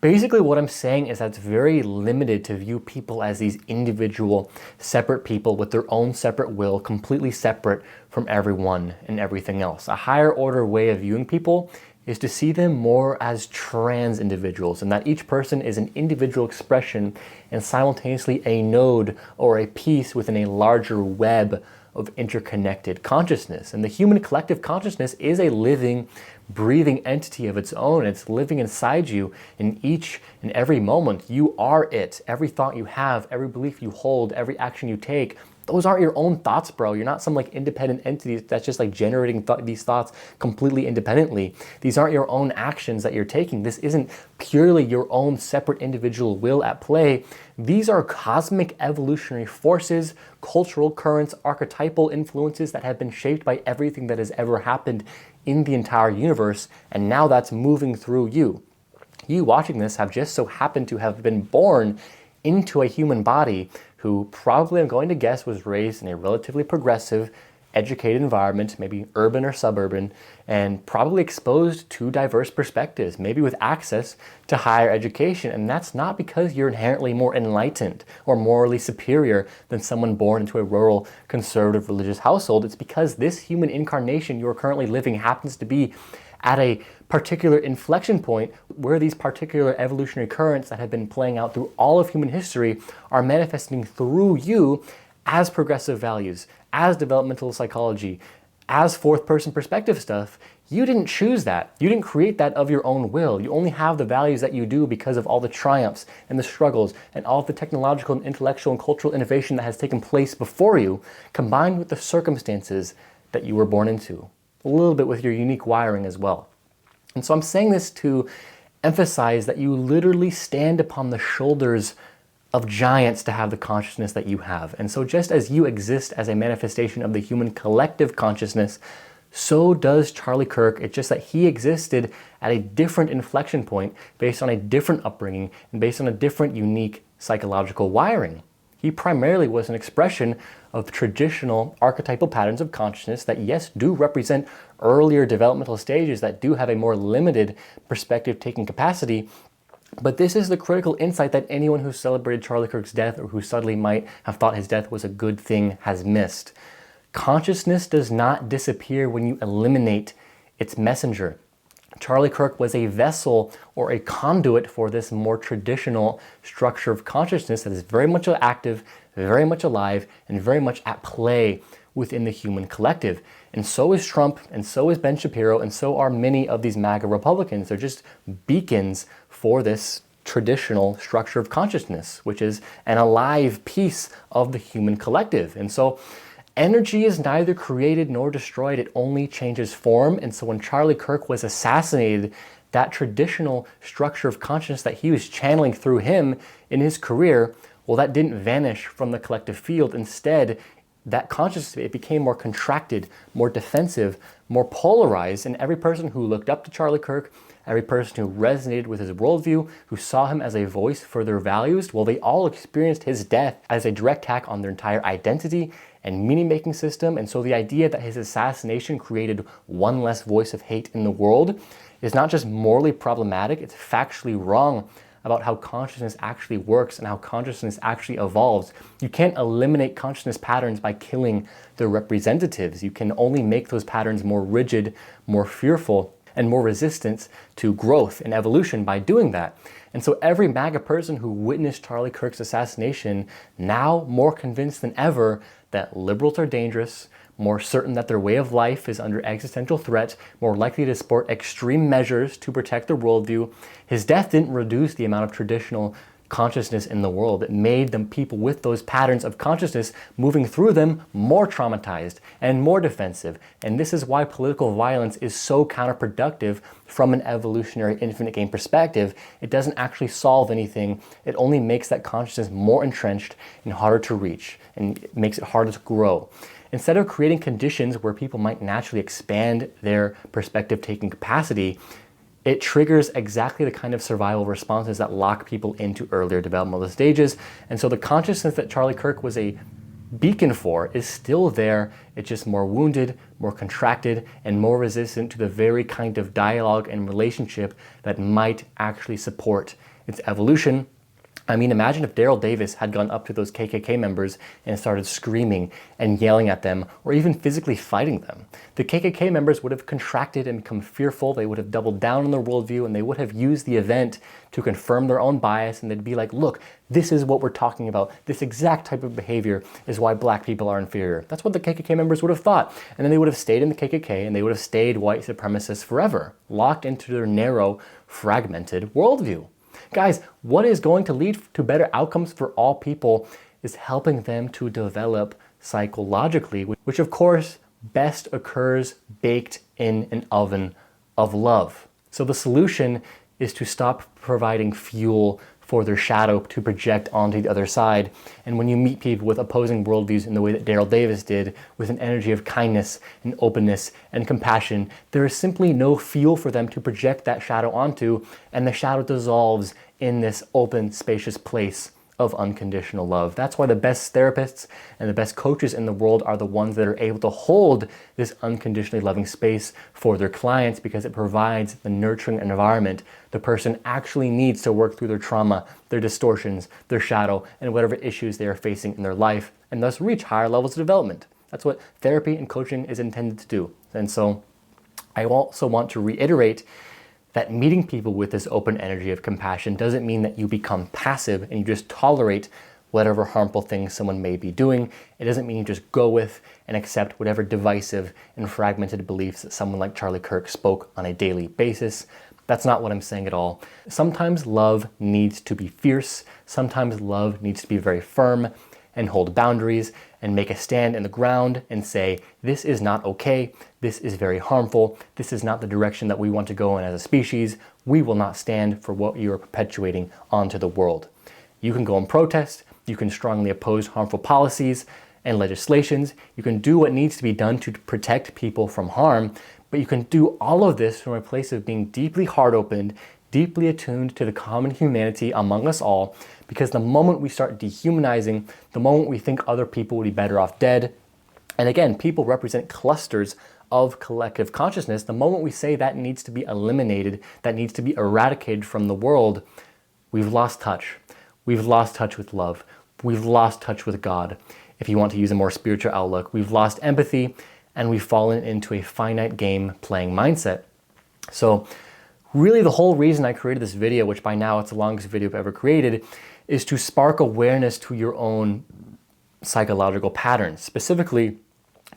Speaker 1: basically what I'm saying is that it's very limited to view people as these individual, separate people with their own separate will, completely separate from everyone and everything else. A higher order way of viewing people is to see them more as trans individuals, and that each person is an individual expression and simultaneously a node or a piece within a larger web of interconnected consciousness. And the human collective consciousness is a living, breathing entity of its own. It's living inside you in each and every moment. You are it. Every thought you have, every belief you hold, every action you take, those aren't your own thoughts, bro. You're not some like independent entity that's just like generating these thoughts completely independently. These aren't your own actions that you're taking. This isn't purely your own separate individual will at play. These are cosmic evolutionary forces, cultural currents, archetypal influences that have been shaped by everything that has ever happened in the entire universe, and now that's moving through you. You watching this have just so happened to have been born into a human body who probably, I'm going to guess, was raised in a relatively progressive, educated environment, maybe urban or suburban, and probably exposed to diverse perspectives, maybe with access to higher education. And that's not because you're inherently more enlightened or morally superior than someone born into a rural, conservative, religious household. It's because this human incarnation you're currently living happens to be at a particular inflection point where these particular evolutionary currents that have been playing out through all of human history are manifesting through you as progressive values, as developmental psychology, as fourth person perspective stuff. You didn't choose that. You didn't create that of your own will. You only have the values that you do because of all the triumphs and the struggles and all of the technological and intellectual and cultural innovation that has taken place before you, combined with the circumstances that you were born into. A little bit with your unique wiring as well. And so I'm saying this to emphasize that you literally stand upon the shoulders of giants to have the consciousness that you have. And so just as you exist as a manifestation of the human collective consciousness, so does Charlie Kirk. It's just that he existed at a different inflection point based on a different upbringing and based on a different unique psychological wiring. He primarily was an expression of traditional archetypal patterns of consciousness that, yes, do represent earlier developmental stages that do have a more limited perspective-taking capacity. But this is the critical insight that anyone who celebrated Charlie Kirk's death or who suddenly might have thought his death was a good thing has missed. Consciousness does not disappear when you eliminate its messenger. Charlie Kirk was a vessel or a conduit for this more traditional structure of consciousness that is very much active, very much alive, and very much at play within the human collective. And so is Trump, and so is Ben Shapiro, and so are many of these MAGA Republicans. They're just beacons for this traditional structure of consciousness, which is an alive piece of the human collective. And so Energy is neither created nor destroyed, it only changes form. And so when Charlie Kirk was assassinated, that traditional structure of consciousness that he was channeling through him in his career, well, that didn't vanish from the collective field. Instead, that consciousness, it became more contracted, more defensive, more polarized, and every person who looked up to Charlie Kirk, every person who resonated with his worldview, who saw him as a voice for their values, well, they all experienced his death as a direct attack on their entire identity and meaning-making system. And so the idea that his assassination created one less voice of hate in the world is not just morally problematic, it's factually wrong about how consciousness actually works and how consciousness actually evolves. You can't eliminate consciousness patterns by killing their representatives. You can only make those patterns more rigid, more fearful, and more resistant to growth and evolution by doing that. And so every MAGA person who witnessed Charlie Kirk's assassination, now more convinced than ever that liberals are dangerous, more certain that their way of life is under existential threat, more likely to support extreme measures to protect their worldview. His death didn't reduce the amount of traditional consciousness in the world. It made them people with those patterns of consciousness moving through them more traumatized and more defensive. And this is why political violence is so counterproductive from an evolutionary infinite game perspective. It doesn't actually solve anything. It only makes that consciousness more entrenched and harder to reach, and it makes it harder to grow. Instead of creating conditions where people might naturally expand their perspective-taking capacity, it triggers exactly the kind of survival responses that lock people into earlier developmental stages. And so the consciousness that Charlie Kirk was a beacon for is still there. It's just more wounded, more contracted, and more resistant to the very kind of dialogue and relationship that might actually support its evolution. I mean, imagine if Daryl Davis had gone up to those KKK members and started screaming and yelling at them, or even physically fighting them. The KKK members would have contracted and become fearful. They would have doubled down on their worldview, and they would have used the event to confirm their own bias. And they'd be like, look, this is what we're talking about. This exact type of behavior is why black people are inferior. That's what the KKK members would have thought. And then they would have stayed in the KKK, and they would have stayed white supremacists forever, locked into their narrow, fragmented worldview. Guys, what is going to lead to better outcomes for all people is helping them to develop psychologically, which of course best occurs baked in an oven of love. So the solution is to stop providing fuel for their shadow to project onto the other side. And when you meet people with opposing worldviews in the way that Daryl Davis did, with an energy of kindness and openness and compassion, there is simply no fuel for them to project that shadow onto, and the shadow dissolves in this open, spacious place of unconditional love. That's why the best therapists and the best coaches in the world are the ones that are able to hold this unconditionally loving space for their clients, because it provides the nurturing environment the person actually needs to work through their trauma, their distortions, their shadow, and whatever issues they are facing in their life, and thus reach higher levels of development. That's what therapy and coaching is intended to do. And so I also want to reiterate that meeting people with this open energy of compassion doesn't mean that you become passive and you just tolerate whatever harmful things someone may be doing. It doesn't mean you just go with and accept whatever divisive and fragmented beliefs that someone like Charlie Kirk spoke on a daily basis. That's not what I'm saying at all. Sometimes love needs to be fierce. Sometimes love needs to be very firm and hold boundaries and make a stand in the ground and say, this is not okay, this is very harmful, this is not the direction that we want to go in as a species, we will not stand for what you are perpetuating onto the world. You can go and protest, you can strongly oppose harmful policies and legislations, you can do what needs to be done to protect people from harm, but you can do all of this from a place of being deeply heart-opened, deeply attuned to the common humanity among us all, because the moment we start dehumanizing, the moment we think other people would be better off dead, and again, people represent clusters of collective consciousness, the moment we say that needs to be eliminated, that needs to be eradicated from the world, we've lost touch. We've lost touch with love. We've lost touch with God. If you want to use a more spiritual outlook, we've lost empathy, and we've fallen into a finite game playing mindset. So really the whole reason I created this video, which by now it's the longest video I've ever created, is to spark awareness to your own psychological patterns, specifically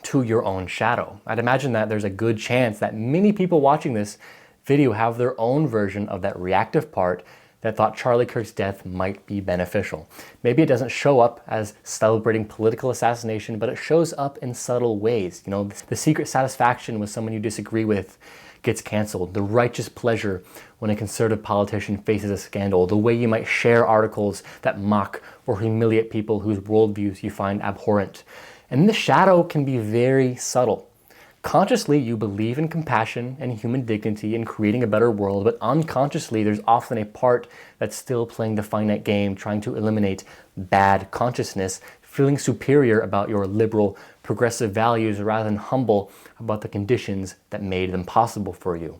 Speaker 1: to your own shadow. I'd imagine that there's a good chance that many people watching this video have their own version of that reactive part that thought Charlie Kirk's death might be beneficial. Maybe it doesn't show up as celebrating political assassination, but it shows up in subtle ways. You know, the secret satisfaction when someone you disagree with gets canceled, the righteous pleasure when a conservative politician faces a scandal, the way you might share articles that mock or humiliate people whose worldviews you find abhorrent. And the shadow can be very subtle. Consciously, you believe in compassion and human dignity and creating a better world, but unconsciously, there's often a part that's still playing the finite game, trying to eliminate bad consciousness, feeling superior about your liberal, progressive values rather than humble about the conditions that made them possible for you.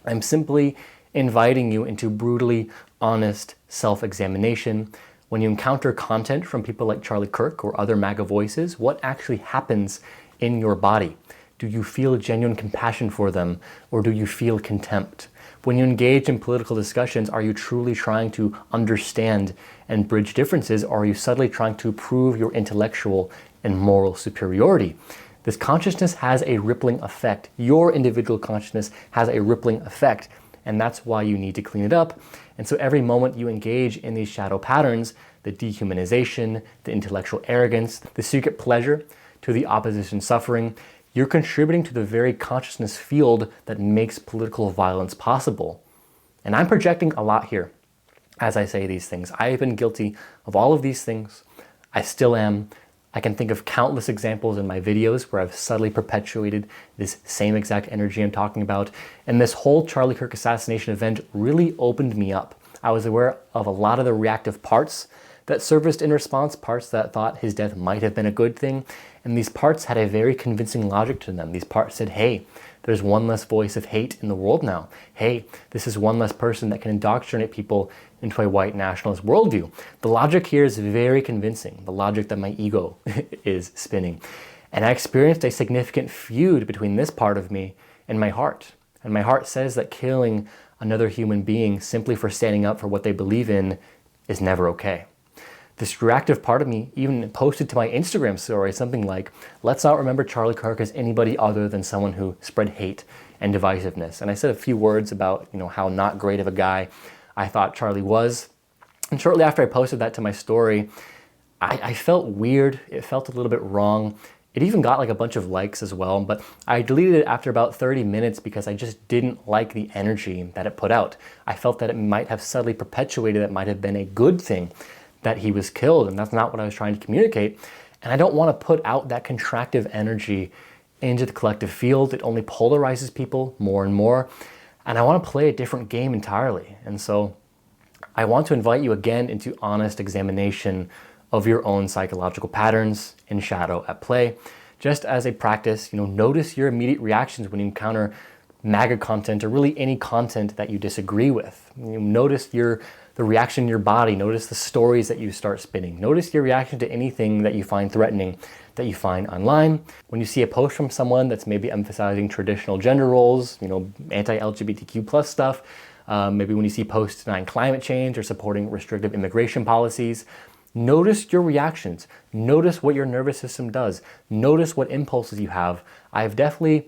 Speaker 1: I'm simply inviting you into brutally honest self-examination. When you encounter content from people like Charlie Kirk or other MAGA voices, what actually happens in your body? Do you feel genuine compassion for them, or do you feel contempt? When you engage in political discussions, are you truly trying to understand and bridge differences, or are you subtly trying to prove your intellectual and moral superiority? This consciousness has a rippling effect. Your individual consciousness has a rippling effect, and that's why you need to clean it up. And so every moment you engage in these shadow patterns, the dehumanization, the intellectual arrogance, the secret pleasure to the opposition suffering, you're contributing to the very consciousness field that makes political violence possible. And I'm projecting a lot here as I say these things. I have been guilty of all of these things. I still am. I can think of countless examples in my videos where I've subtly perpetuated this same exact energy I'm talking about. And this whole Charlie Kirk assassination event really opened me up. I was aware of a lot of the reactive parts that surfaced in response, parts that thought his death might have been a good thing. And these parts had a very convincing logic to them. These parts said, hey, there's one less voice of hate in the world now. Hey, this is one less person that can indoctrinate people into a white nationalist worldview. The logic here is very convincing, the logic that my ego is spinning. And I experienced a significant feud between this part of me and my heart. And my heart says that killing another human being simply for standing up for what they believe in is never okay. This reactive part of me even posted to my Instagram story something like, let's not remember Charlie Kirk as anybody other than someone who spread hate and divisiveness. And I said a few words about, how not great of a guy I thought Charlie was. And shortly after I posted that to my story, I felt weird. It felt a little bit wrong. It even got like a bunch of likes as well, but I deleted it after about 30 minutes because I just didn't like the energy that it put out. I felt that it might have subtly perpetuated, it might have been a good thing that he was killed, and that's not what I was trying to communicate. And I don't want to put out that contractive energy into the collective field. It only polarizes people more and more. And I want to play a different game entirely. And so I want to invite you again into honest examination of your own psychological patterns in shadow at play. Just as a practice, notice your immediate reactions when you encounter MAGA content or really any content that you disagree with. Notice the reaction in your body. Notice the stories that you start spinning. Notice your reaction to anything that you find threatening, that you find online. When you see a post from someone that's maybe emphasizing traditional gender roles, anti-LGBTQ plus stuff, maybe when you see posts denying climate change or supporting restrictive immigration policies, notice your reactions. Notice what your nervous system does. Notice what impulses you have. I've definitely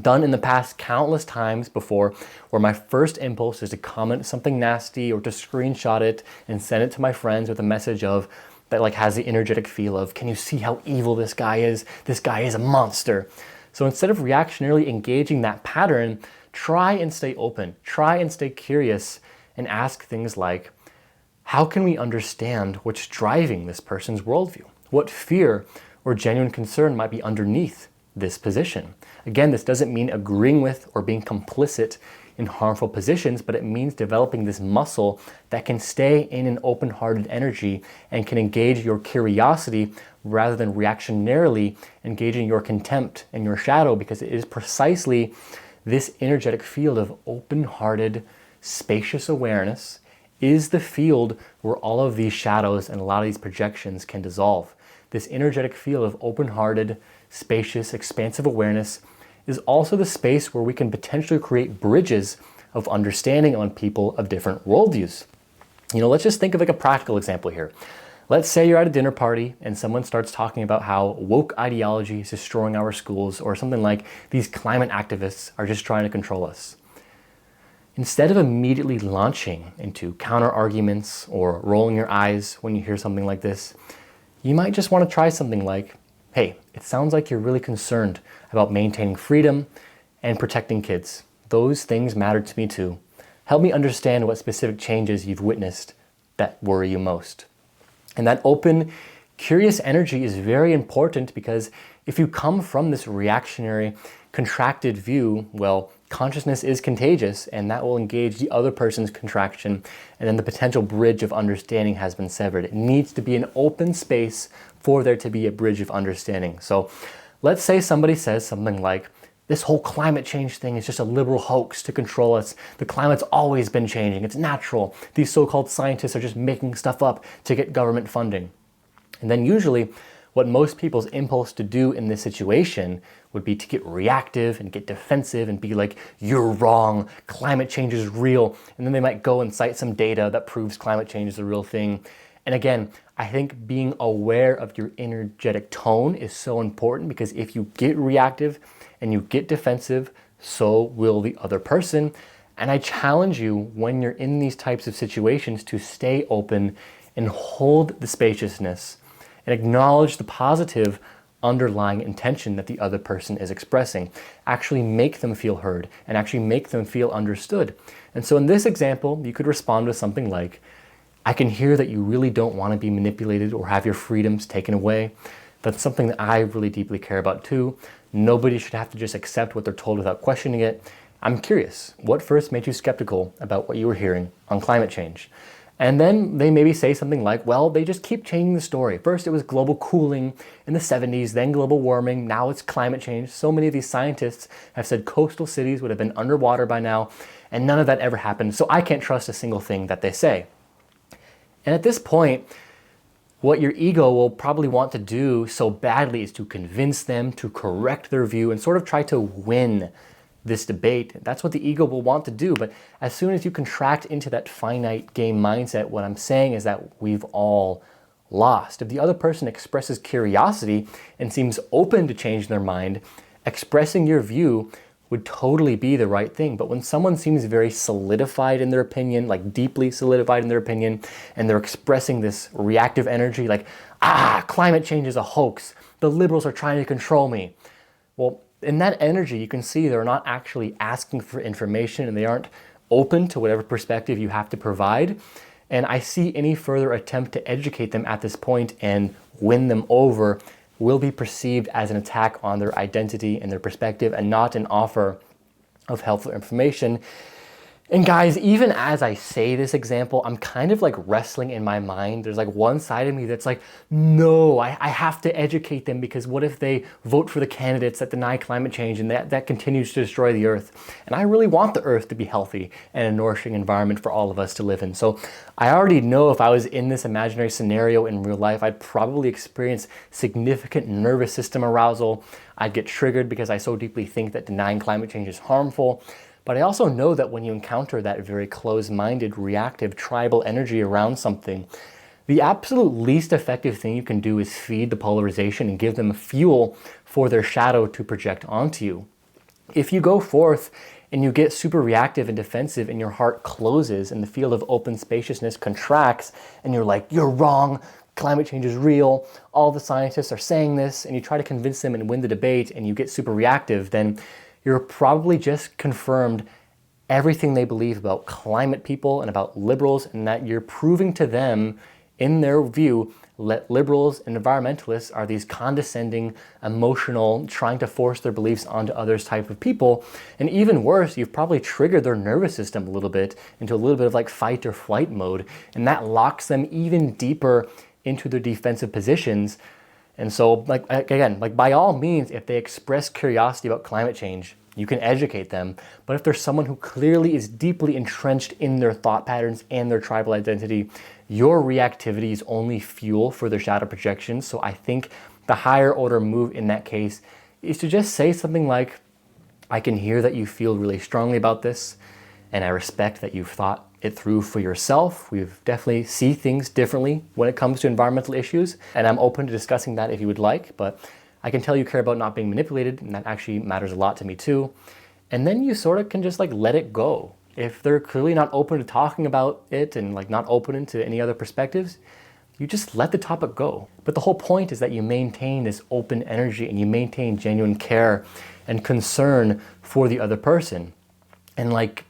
Speaker 1: done in the past countless times before where my first impulse is to comment something nasty or to screenshot it and send it to my friends with a message of that has the energetic feel of, can you see how evil this guy is? This guy is a monster. So instead of reactionarily engaging that pattern, try and stay open, try and stay curious and ask things like, how can we understand what's driving this person's worldview? What fear or genuine concern might be underneath this position? Again, this doesn't mean agreeing with or being complicit in harmful positions, but it means developing this muscle that can stay in an open-hearted energy and can engage your curiosity rather than reactionarily engaging your contempt and your shadow, because it is precisely this energetic field of open-hearted, spacious awareness is the field where all of these shadows and a lot of these projections can dissolve. This energetic field of open-hearted, spacious, expansive awareness is also the space where we can potentially create bridges of understanding on people of different worldviews. Let's just think of a practical example here. Let's say you're at a dinner party and someone starts talking about how woke ideology is destroying our schools, or something like these climate activists are just trying to control us. Instead of immediately launching into counter arguments or rolling your eyes when you hear something like this, you might just want to try something like, hey, it sounds like you're really concerned about maintaining freedom and protecting kids. Those things matter to me too. Help me understand what specific changes you've witnessed that worry you most. And that open, curious energy is very important, because if you come from this reactionary, contracted view, well, consciousness is contagious, and that will engage the other person's contraction, and then the potential bridge of understanding has been severed. It needs to be an open space for there to be a bridge of understanding. So let's say somebody says something like, this whole climate change thing is just a liberal hoax to control us. The climate's always been changing. It's natural. These so-called scientists are just making stuff up to get government funding. And then usually what most people's impulse to do in this situation would be to get reactive and get defensive and be like, you're wrong, climate change is real. And then they might go and cite some data that proves climate change is a real thing. And again, I think being aware of your energetic tone is so important, because if you get reactive and you get defensive, so will the other person. And I challenge you, when you're in these types of situations, to stay open and hold the spaciousness and acknowledge the positive underlying intention that the other person is expressing. Actually make them feel heard and actually make them feel understood. And so in this example, you could respond with something like, I can hear that you really don't want to be manipulated or have your freedoms taken away. That's something that I really deeply care about too. Nobody should have to just accept what they're told without questioning it. I'm curious, what first made you skeptical about what you were hearing on climate change? And then they maybe say something like, well, they just keep changing the story. First it was global cooling in the 70s, then global warming, now it's climate change. So many of these scientists have said coastal cities would have been underwater by now, and none of that ever happened, so I can't trust a single thing that they say. And at this point, what your ego will probably want to do so badly is to convince them, to correct their view, and sort of try to win this debate. That's what the ego will want to do. But as soon as you contract into that finite game mindset, what I'm saying is that we've all lost. If the other person expresses curiosity and seems open to change their mind, expressing your view would totally be the right thing. But when someone seems very solidified in their opinion, like deeply solidified in their opinion, and they're expressing this reactive energy like, climate change is a hoax, the liberals are trying to control me. Well, in that energy, you can see they're not actually asking for information, and they aren't open to whatever perspective you have to provide. And I see any further attempt to educate them at this point and win them over will be perceived as an attack on their identity and their perspective, and not an offer of helpful information. And guys, even as I say this example, I'm kind of like wrestling in my mind. There's like one side of me that's like, no, I have to educate them, because what if they vote for the candidates that deny climate change and that continues to destroy the earth? And I really want the earth to be healthy and a nourishing environment for all of us to live in. So I already know if I was in this imaginary scenario in real life, I'd probably experience significant nervous system arousal. I'd get triggered because I so deeply think that denying climate change is harmful. But I also know that when you encounter that very closed-minded, reactive, tribal energy around something, the absolute least effective thing you can do is feed the polarization and give them fuel for their shadow to project onto you. If you go forth and you get super reactive and defensive and your heart closes and the field of open spaciousness contracts and you're like, you're wrong, climate change is real, all the scientists are saying this, and you try to convince them and win the debate and you get super reactive, then you're probably just confirmed everything they believe about climate people and about liberals, and that you're proving to them, in their view, that liberals and environmentalists are these condescending, emotional, trying to force their beliefs onto others type of people. And even worse, you've probably triggered their nervous system a little bit into a little bit of like fight or flight mode, and that locks them even deeper into their defensive positions. And so, like, again, like by all means, if they express curiosity about climate change, you can educate them. But if there's someone who clearly is deeply entrenched in their thought patterns and their tribal identity, your reactivity is only fuel for their shadow projections. So I think the higher order move in that case is to just say something like, I can hear that you feel really strongly about this, and I respect that you've thought it through for yourself. We've definitely see things differently when it comes to environmental issues, and I'm open to discussing that if you would like, but I can tell you care about not being manipulated, and that actually matters a lot to me too. And then you sort of can just like let it go. If they're clearly not open to talking about it and like not open to any other perspectives, you just let the topic go. But the whole point is that you maintain this open energy and you maintain genuine care and concern for the other person. And like,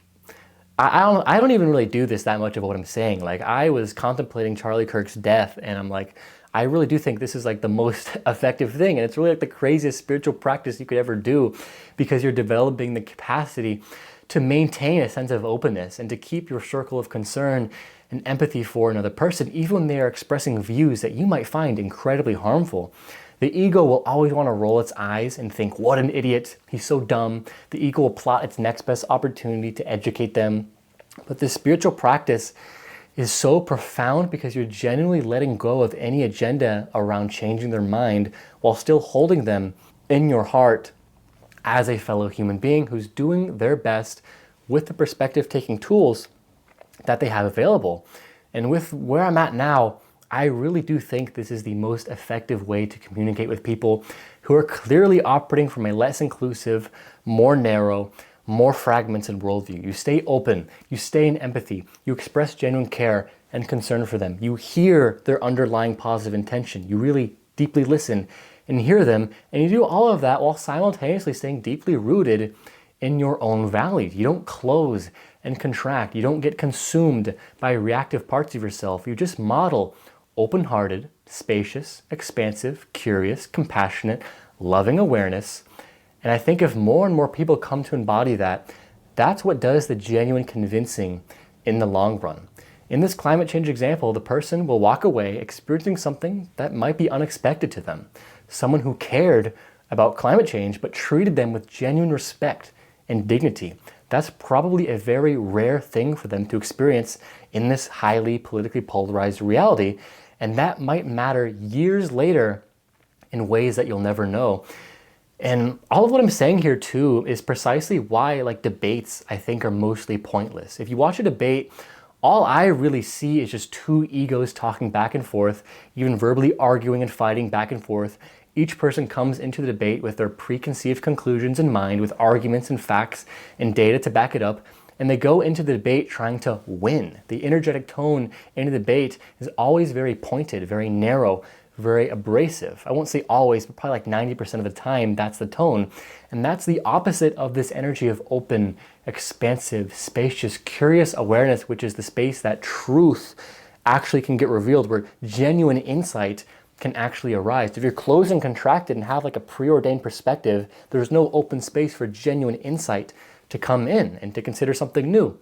Speaker 1: I don't even really do this that much of what I'm saying. Like, I was contemplating Charlie Kirk's death, and I'm like, I really do think this is like the most effective thing. And it's really like the craziest spiritual practice you could ever do, because you're developing the capacity to maintain a sense of openness and to keep your circle of concern and empathy for another person, even when they are expressing views that you might find incredibly harmful. The ego will always want to roll its eyes and think, what an idiot, he's so dumb. The ego will plot its next best opportunity to educate them. But this spiritual practice is so profound because you're genuinely letting go of any agenda around changing their mind while still holding them in your heart as a fellow human being who's doing their best with the perspective-taking tools that they have available. And with where I'm at now, I really do think this is the most effective way to communicate with people who are clearly operating from a less inclusive, more narrow, more fragmented worldview. You stay open, you stay in empathy, you express genuine care and concern for them. You hear their underlying positive intention. You really deeply listen and hear them, and you do all of that while simultaneously staying deeply rooted in your own values. You don't close and contract. You don't get consumed by reactive parts of yourself. You just model open-hearted, spacious, expansive, curious, compassionate, loving awareness. And I think if more and more people come to embody that, that's what does the genuine convincing in the long run. In this climate change example, the person will walk away experiencing something that might be unexpected to them. Someone who cared about climate change but treated them with genuine respect and dignity. That's probably a very rare thing for them to experience in this highly politically polarized reality, and that might matter years later in ways that you'll never know. And all of what I'm saying here too is precisely why like debates I think are mostly pointless. If you watch a debate, all I really see is just two egos talking back and forth, even verbally arguing and fighting back and forth. Each person comes into the debate with their preconceived conclusions in mind, with arguments and facts and data to back it up, and they go into the debate trying to win. The energetic tone in the debate is always very pointed, very narrow, very abrasive. I won't say always, but probably like 90% of the time, that's the tone. And that's the opposite of this energy of open, expansive, spacious, curious awareness, which is the space that truth actually can get revealed, where genuine insight can actually arise. If you're closed and contracted and have like a preordained perspective, there's no open space for genuine insight to come in and to consider something new.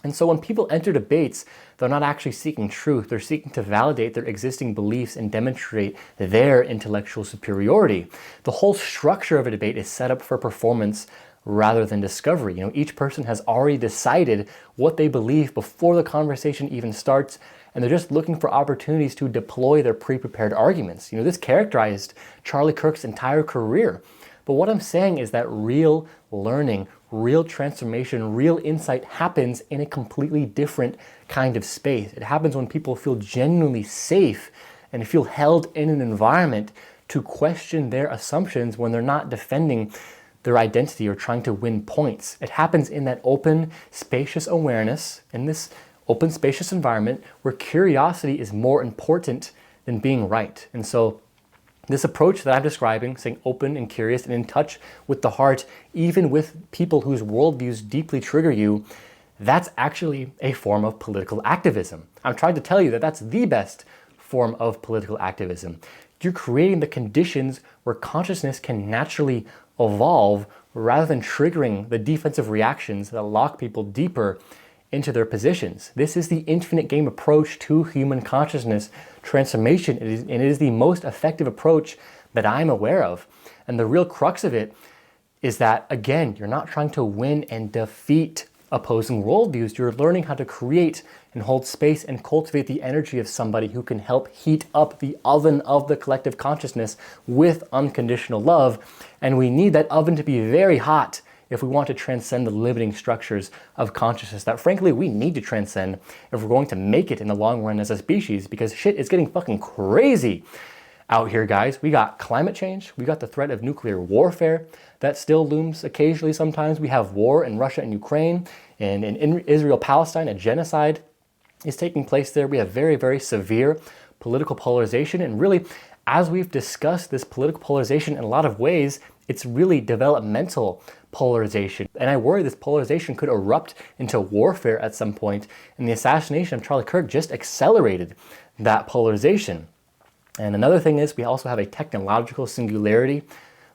Speaker 1: And so when people enter debates, they're not actually seeking truth. They're seeking to validate their existing beliefs and demonstrate their intellectual superiority. The whole structure of a debate is set up for performance rather than discovery. You know, each person has already decided what they believe before the conversation even starts, and they're just looking for opportunities to deploy their pre-prepared arguments. You know, this characterized Charlie Kirk's entire career. But what I'm saying is that real learning, real transformation, real insight happens in a completely different kind of space. It happens when people feel genuinely safe and feel held in an environment to question their assumptions when they're not defending their identity or trying to win points. It happens in that open, spacious awareness, in this open, spacious environment where curiosity is more important than being right. And so this approach that I'm describing, saying open and curious and in touch with the heart, even with people whose worldviews deeply trigger you, that's actually a form of political activism. I'm trying to tell you that that's the best form of political activism. You're creating the conditions where consciousness can naturally evolve rather than triggering the defensive reactions that lock people deeper into their positions. This is the infinite game approach to human consciousness transformation, and it is the most effective approach that I'm aware of. And the real crux of it is that, again, you're not trying to win and defeat opposing worldviews. You're learning how to create and hold space and cultivate the energy of somebody who can help heat up the oven of the collective consciousness with unconditional love. And we need that oven to be very hot if we want to transcend the limiting structures of consciousness that, frankly, we need to transcend if we're going to make it in the long run as a species, because shit is getting fucking crazy out here, guys. We got climate change. We got the threat of nuclear warfare that still looms occasionally sometimes. We have war in Russia and Ukraine, and in Israel-Palestine, a genocide is taking place there. We have very, very severe political polarization. And really, as we've discussed this political polarization in a lot of ways, it's really developmental polarization. And I worry this polarization could erupt into warfare at some point. And the assassination of Charlie Kirk just accelerated that polarization. And another thing is we also have a technological singularity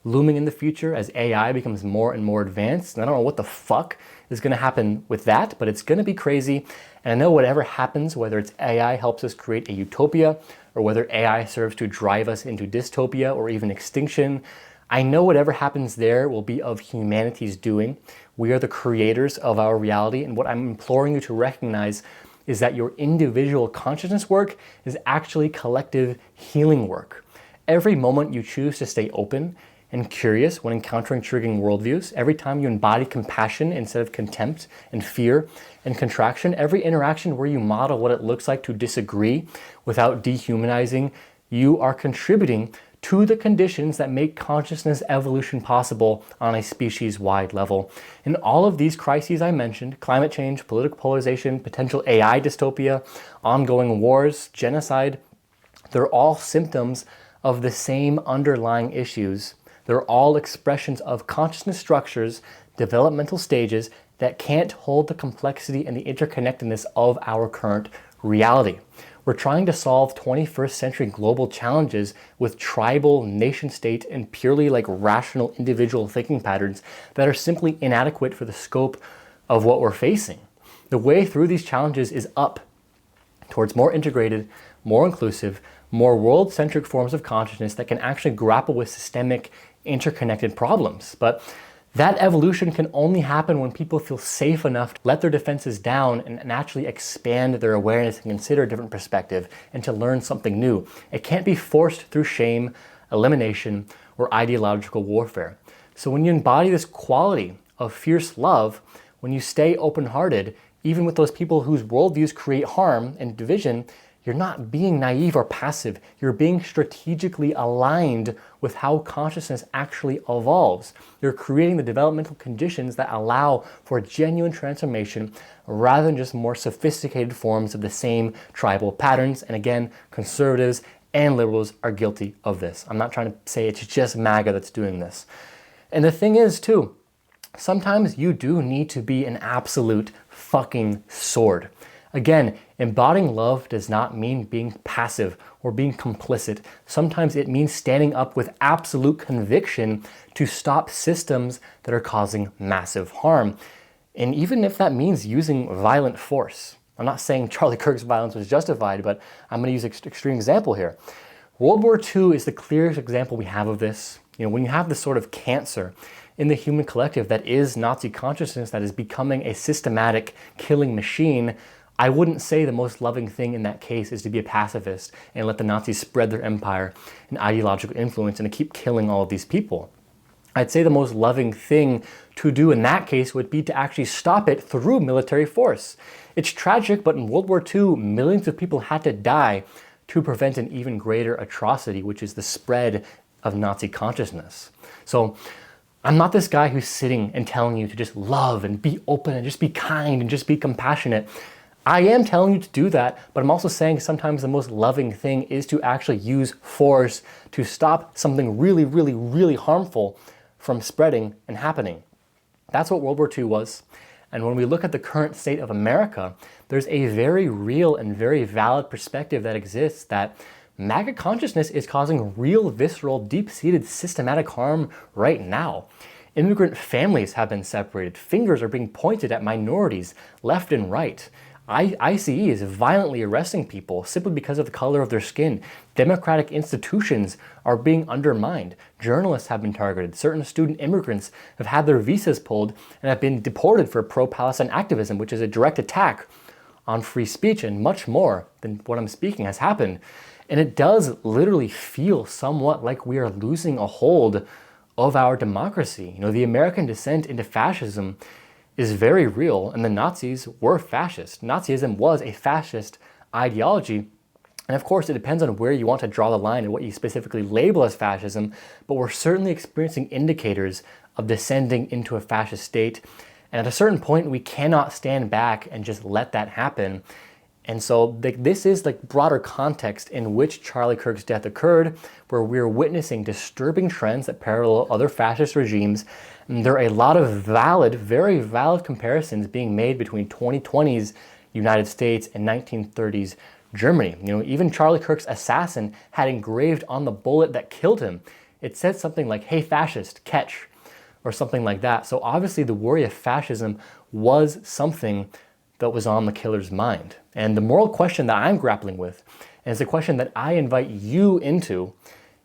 Speaker 1: looming in the future as AI becomes more and more advanced. And I don't know what the fuck is going to happen with that, but it's going to be crazy. And I know whatever happens, whether it's AI helps us create a utopia or whether AI serves to drive us into dystopia or even extinction, I know whatever happens there will be of humanity's doing. We are the creators of our reality, and what I'm imploring you to recognize is that your individual consciousness work is actually collective healing work. Every moment you choose to stay open and curious when encountering triggering worldviews, every time you embody compassion instead of contempt and fear and contraction, every interaction where you model what it looks like to disagree without dehumanizing, you are contributing to the conditions that make consciousness evolution possible on a species-wide level. In all of these crises I mentioned, climate change, political polarization, potential AI dystopia, ongoing wars, genocide, they're all symptoms of the same underlying issues. They're all expressions of consciousness structures, developmental stages that can't hold the complexity and the interconnectedness of our current reality. We're trying to solve 21st century global challenges with tribal, nation state, and purely rational individual thinking patterns that are simply inadequate for the scope of what we're facing. The way through these challenges is up towards more integrated, more inclusive, more world-centric forms of consciousness that can actually grapple with systemic, interconnected problems. But that evolution can only happen when people feel safe enough to let their defenses down and naturally expand their awareness and consider a different perspective and to learn something new. It can't be forced through shame, elimination, or ideological warfare. So when you embody this quality of fierce love, when you stay open-hearted, even with those people whose worldviews create harm and division, you're not being naive or passive. You're being strategically aligned with how consciousness actually evolves. You're creating the developmental conditions that allow for genuine transformation rather than just more sophisticated forms of the same tribal patterns. And again, conservatives and liberals are guilty of this. I'm not trying to say it's just MAGA that's doing this. And the thing is too, sometimes you do need to be an absolute fucking sword. Again, embodying love does not mean being passive or being complicit. Sometimes it means standing up with absolute conviction to stop systems that are causing massive harm. And even if that means using violent force. I'm not saying Charlie Kirk's violence was justified, but I'm going to use an extreme example here. World War II is the clearest example we have of this. When you have this sort of cancer in the human collective that is Nazi consciousness that is becoming a systematic killing machine, I wouldn't say the most loving thing in that case is to be a pacifist and let the Nazis spread their empire and ideological influence and to keep killing all of these people. I'd say the most loving thing to do in that case would be to actually stop it through military force. It's tragic, but in World War II, millions of people had to die to prevent an even greater atrocity, which is the spread of Nazi consciousness. So I'm not this guy who's sitting and telling you to just love and be open and just be kind and just be compassionate. I am telling you to do that, but I'm also saying sometimes the most loving thing is to actually use force to stop something really, really, really harmful from spreading and happening. That's what World War II was. And when we look at the current state of America, there's a very real and very valid perspective that exists that MAGA consciousness is causing real, visceral, deep-seated, systematic harm right now. Immigrant families have been separated. Fingers are being pointed at minorities left and right. ICE is violently arresting people simply because of the color of their skin. Democratic institutions are being undermined. Journalists have been targeted. Certain student immigrants have had their visas pulled and have been deported for pro-Palestine activism, which is a direct attack on free speech, and much more than what I'm speaking has happened. And it does literally feel somewhat like we are losing a hold of our democracy. The American descent into fascism is very real, and the Nazis were fascist. Nazism was a fascist ideology, And of course, it depends on where you want to draw the line and what you specifically label as fascism, but we're certainly experiencing indicators of descending into a fascist state. And at a certain point, we cannot stand back and just let that happen. And so this is like broader context in which Charlie Kirk's death occurred, where we're witnessing disturbing trends that parallel other fascist regimes. And there are a lot of valid, very valid comparisons being made between 2020's United States and 1930s Germany. You know, even Charlie Kirk's assassin had engraved on the bullet that killed him, it said something like, "Hey fascist, catch," or something like that. So obviously the worry of fascism was something that was on the killer's mind. And the moral question that I'm grappling with, and it's a question that I invite you into,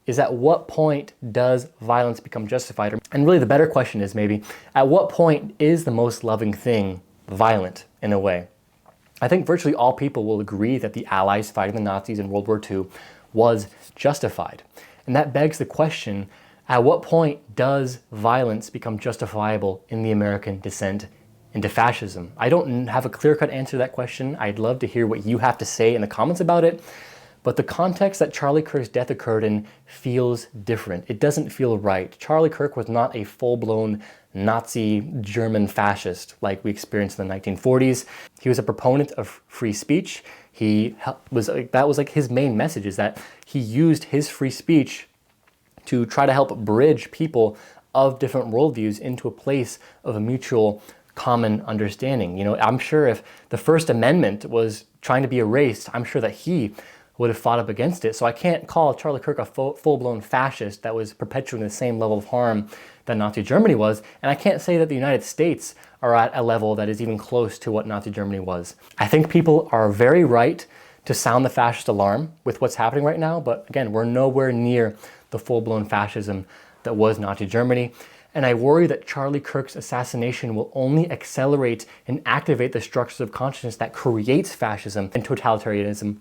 Speaker 1: is at what point does violence become justified? And really the better question is maybe, at what point is the most loving thing violent in a way? I think virtually all people will agree that the Allies fighting the Nazis in World War II was justified. And that begs the question, at what point does violence become justifiable in the American descent into fascism? I don't have a clear-cut answer to that question. I'd love to hear what you have to say in the comments about it. But the context that Charlie Kirk's death occurred in feels different. It doesn't feel right. Charlie Kirk was not a full-blown Nazi German fascist like we experienced in the 1940s. He was a proponent of free speech. That was like his main message, is that he used his free speech to try to help bridge people of different worldviews into a place of a mutual common understanding. You know, I'm sure if the First Amendment was trying to be erased, I'm sure that he would have fought up against it. So I can't call Charlie Kirk a full-blown fascist that was perpetuating the same level of harm that Nazi Germany was. And I can't say that the United States are at a level that is even close to what Nazi Germany was. I think people are very right to sound the fascist alarm with what's happening right now. But again, we're nowhere near the full-blown fascism that was Nazi Germany. And I worry that Charlie Kirk's assassination will only accelerate and activate the structures of consciousness that creates fascism and totalitarianism,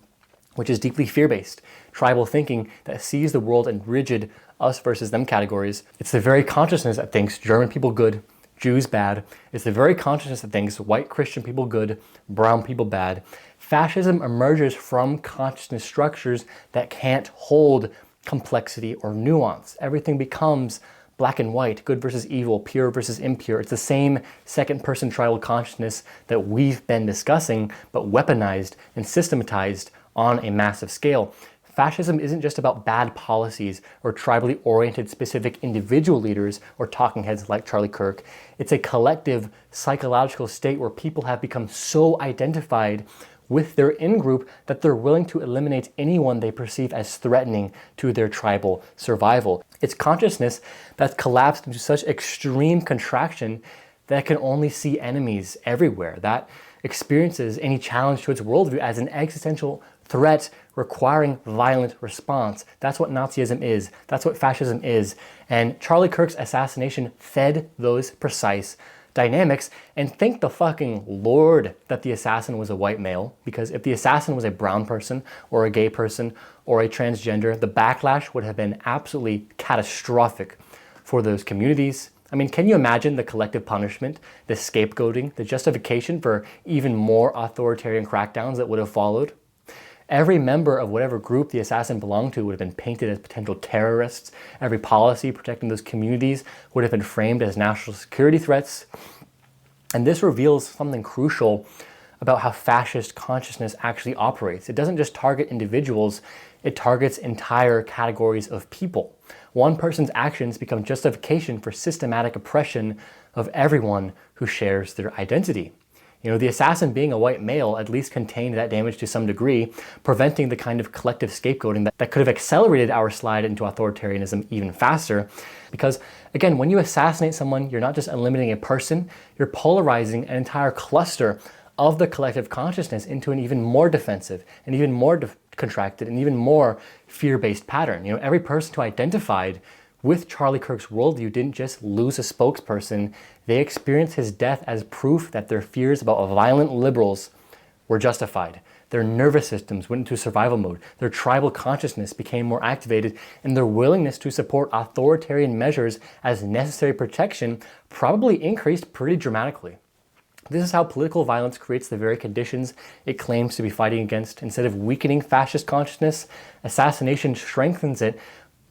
Speaker 1: which is deeply fear-based, tribal thinking that sees the world in rigid us versus them categories. It's the very consciousness that thinks German people good, Jews bad. It's the very consciousness that thinks white Christian people good, brown people bad. Fascism emerges from consciousness structures that can't hold complexity or nuance. Everything becomes black and white, good versus evil, pure versus impure. It's the same second-person tribal consciousness that we've been discussing, but weaponized and systematized on a massive scale. Fascism isn't just about bad policies or tribally oriented specific individual leaders or talking heads like Charlie Kirk. It's a collective psychological state where people have become so identified with their in-group that they're willing to eliminate anyone they perceive as threatening to their tribal survival. It's consciousness that's collapsed into such extreme contraction that it can only see enemies everywhere, that experiences any challenge to its worldview as an existential threat requiring violent response. That's what Nazism is. That's what fascism is. And Charlie Kirk's assassination fed those precise dynamics. And thank the fucking Lord that the assassin was a white male, because if the assassin was a brown person or a gay person or a transgender, the backlash would have been absolutely catastrophic for those communities. I mean, can you imagine the collective punishment, the scapegoating, the justification for even more authoritarian crackdowns that would have followed? Every member of whatever group the assassin belonged to would have been painted as potential terrorists. Every policy protecting those communities would have been framed as national security threats. And this reveals something crucial about how fascist consciousness actually operates. It doesn't just target individuals, it targets entire categories of people. One person's actions become justification for systematic oppression of everyone who shares their identity. You know, the assassin being a white male at least contained that damage to some degree, preventing the kind of collective scapegoating that could have accelerated our slide into authoritarianism even faster. Because again, when you assassinate someone, you're not just eliminating a person, you're polarizing an entire cluster of the collective consciousness into an even more defensive, and even more contracted, and even more fear-based pattern. You know, every person who identified with Charlie Kirk's worldview didn't just lose a spokesperson, they experienced his death as proof that their fears about violent liberals were justified. Their nervous systems went into survival mode, their tribal consciousness became more activated, and their willingness to support authoritarian measures as necessary protection probably increased pretty dramatically. This is how political violence creates the very conditions it claims to be fighting against. Instead of weakening fascist consciousness, assassination strengthens it,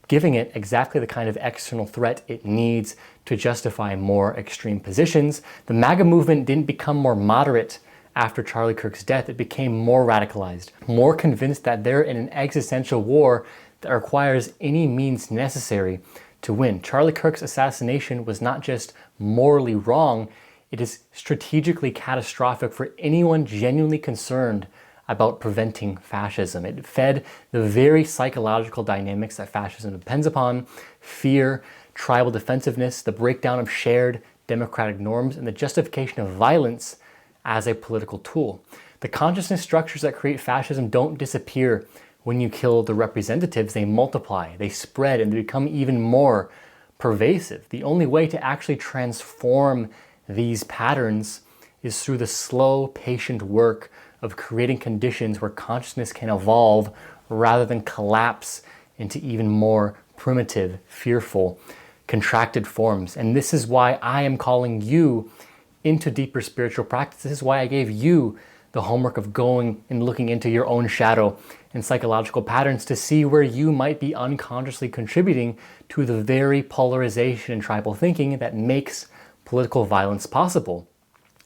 Speaker 1: giving it exactly the kind of external threat it needs to justify more extreme positions. The MAGA movement didn't become more moderate after Charlie Kirk's death. It became more radicalized, more convinced that they're in an existential war that requires any means necessary to win. Charlie Kirk's assassination was not just morally wrong, it is strategically catastrophic for anyone genuinely concerned about preventing fascism. It fed the very psychological dynamics that fascism depends upon: fear, tribal defensiveness, the breakdown of shared democratic norms, and the justification of violence as a political tool. The consciousness structures that create fascism don't disappear when you kill the representatives. They multiply, they spread, and they become even more pervasive. The only way to actually transform these patterns is through the slow, patient work of creating conditions where consciousness can evolve rather than collapse into even more primitive, fearful, contracted forms. And this is why I am calling you into deeper spiritual practice. This is why I gave you the homework of going and looking into your own shadow and psychological patterns to see where you might be unconsciously contributing to the very polarization and tribal thinking that makes political violence possible.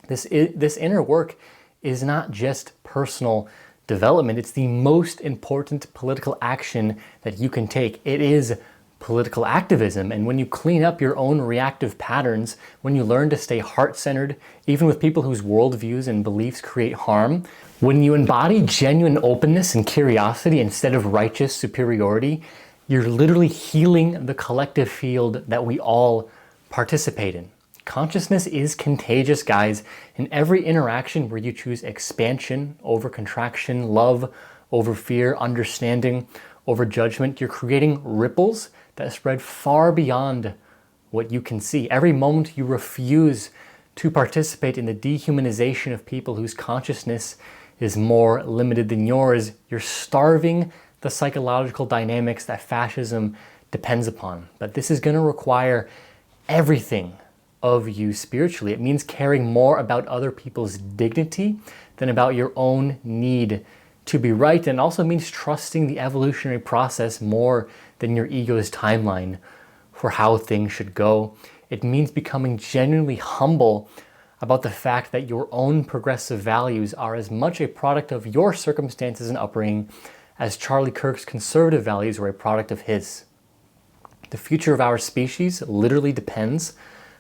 Speaker 1: This inner work is not just personal development, it's the most important political action that you can take. It is political activism. And when you clean up your own reactive patterns, when you learn to stay heart-centered, even with people whose worldviews and beliefs create harm, when you embody genuine openness and curiosity instead of righteous superiority, you're literally healing the collective field that we all participate in. Consciousness is contagious, guys. In every interaction where you choose expansion over contraction, love over fear, understanding over judgment, you're creating ripples that spread far beyond what you can see. Every moment you refuse to participate in the dehumanization of people whose consciousness is more limited than yours, you're starving the psychological dynamics that fascism depends upon. But this is going to require everything of you spiritually. It means caring more about other people's dignity than about your own need to be right, and also means trusting the evolutionary process more than your ego's timeline for how things should go. It means becoming genuinely humble about the fact that your own progressive values are as much a product of your circumstances and upbringing as Charlie Kirk's conservative values were a product of his. The future of our species literally depends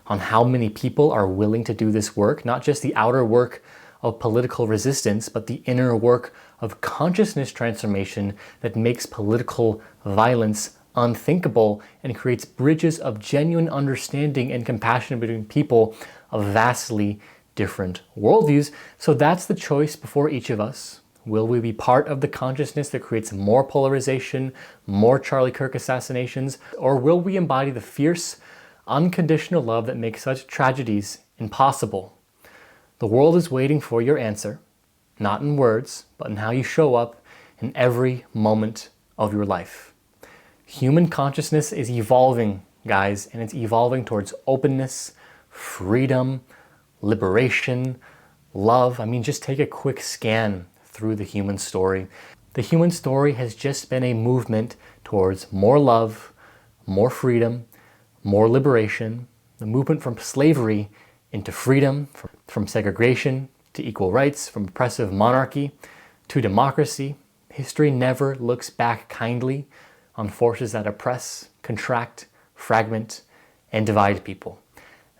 Speaker 1: on how many people are willing to do this work, not just the outer work of political resistance, but the inner work of consciousness transformation that makes political violence unthinkable and creates bridges of genuine understanding and compassion between people of vastly different worldviews. So that's the choice before each of us. Will we be part of the consciousness that creates more polarization, more Charlie Kirk assassinations, or will we embody the fierce, unconditional love that makes such tragedies impossible? The world is waiting for your answer, not in words, but in how you show up in every moment of your life. Human consciousness is evolving, guys, and it's evolving towards openness, freedom, liberation, love. I mean, just take a quick scan through the human story. The human story has just been a movement towards more love, more freedom, more liberation, the movement from slavery into freedom, from segregation to equal rights, from oppressive monarchy to democracy. History never looks back kindly on forces that oppress, contract, fragment, and divide people.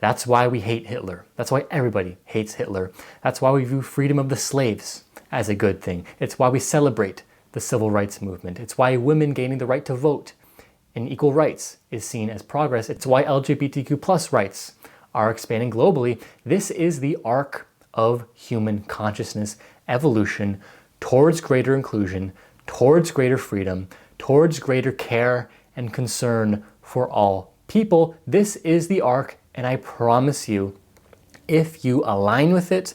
Speaker 1: That's why we hate Hitler. That's why everybody hates Hitler. That's why we view freedom of the slaves as a good thing. It's why we celebrate the civil rights movement. It's why women gaining the right to vote and equal rights is seen as progress. It's why LGBTQ+ rights are expanding globally. This is the arc of human consciousness evolution towards greater inclusion, towards greater freedom, towards greater care and concern for all people. This is the arc, and I promise you, if you align with it,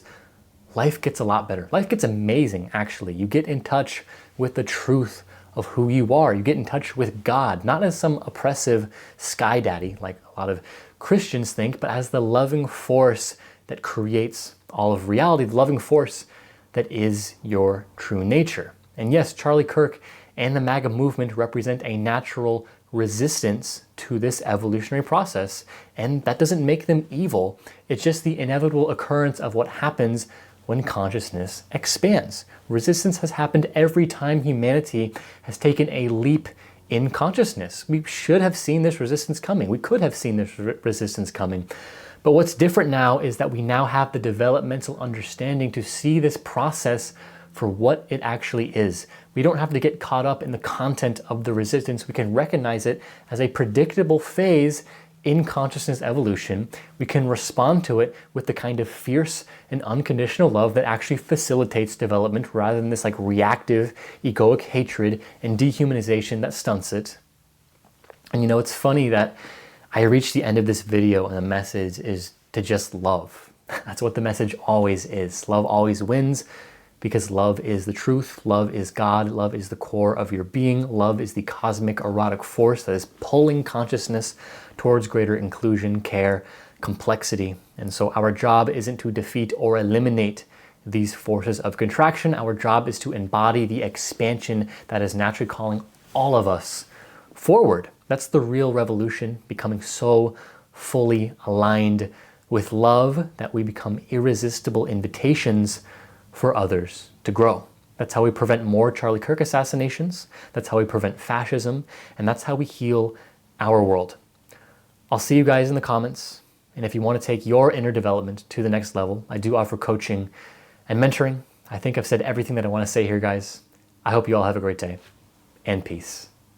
Speaker 1: life gets a lot better. Life gets amazing, actually. You get in touch with the truth of who you are. You get in touch with God, not as some oppressive sky daddy, like a lot of Christians think, but as the loving force that creates all of reality, the loving force that is your true nature. And yes, Charlie Kirk and the MAGA movement represent a natural resistance to this evolutionary process, and that doesn't make them evil. It's just the inevitable occurrence of what happens when consciousness expands. Resistance has happened every time humanity has taken a leap in consciousness. We should have seen this resistance coming. We could have seen this resistance coming. But what's different now is that we now have the developmental understanding to see this process for what it actually is. We don't have to get caught up in the content of the resistance. We can recognize it as a predictable phase in consciousness evolution. We can respond to it with the kind of fierce and unconditional love that actually facilitates development rather than this like reactive, egoic hatred and dehumanization that stunts it. And you know, it's funny that I reached the end of this video and the message is to just love. That's what the message always is. Love always wins, because love is the truth, love is God, love is the core of your being, love is the cosmic erotic force that is pulling consciousness towards greater inclusion, care, complexity. And so our job isn't to defeat or eliminate these forces of contraction. Our job is to embody the expansion that is naturally calling all of us forward. That's the real revolution, becoming so fully aligned with love that we become irresistible invitations for others to grow. That's how we prevent more Charlie Kirk assassinations. That's how we prevent fascism. And that's how we heal our world. I'll see you guys in the comments. And if you want to take your inner development to the next level, I do offer coaching and mentoring. I think I've said everything that I want to say here, guys. I hope you all have a great day and peace.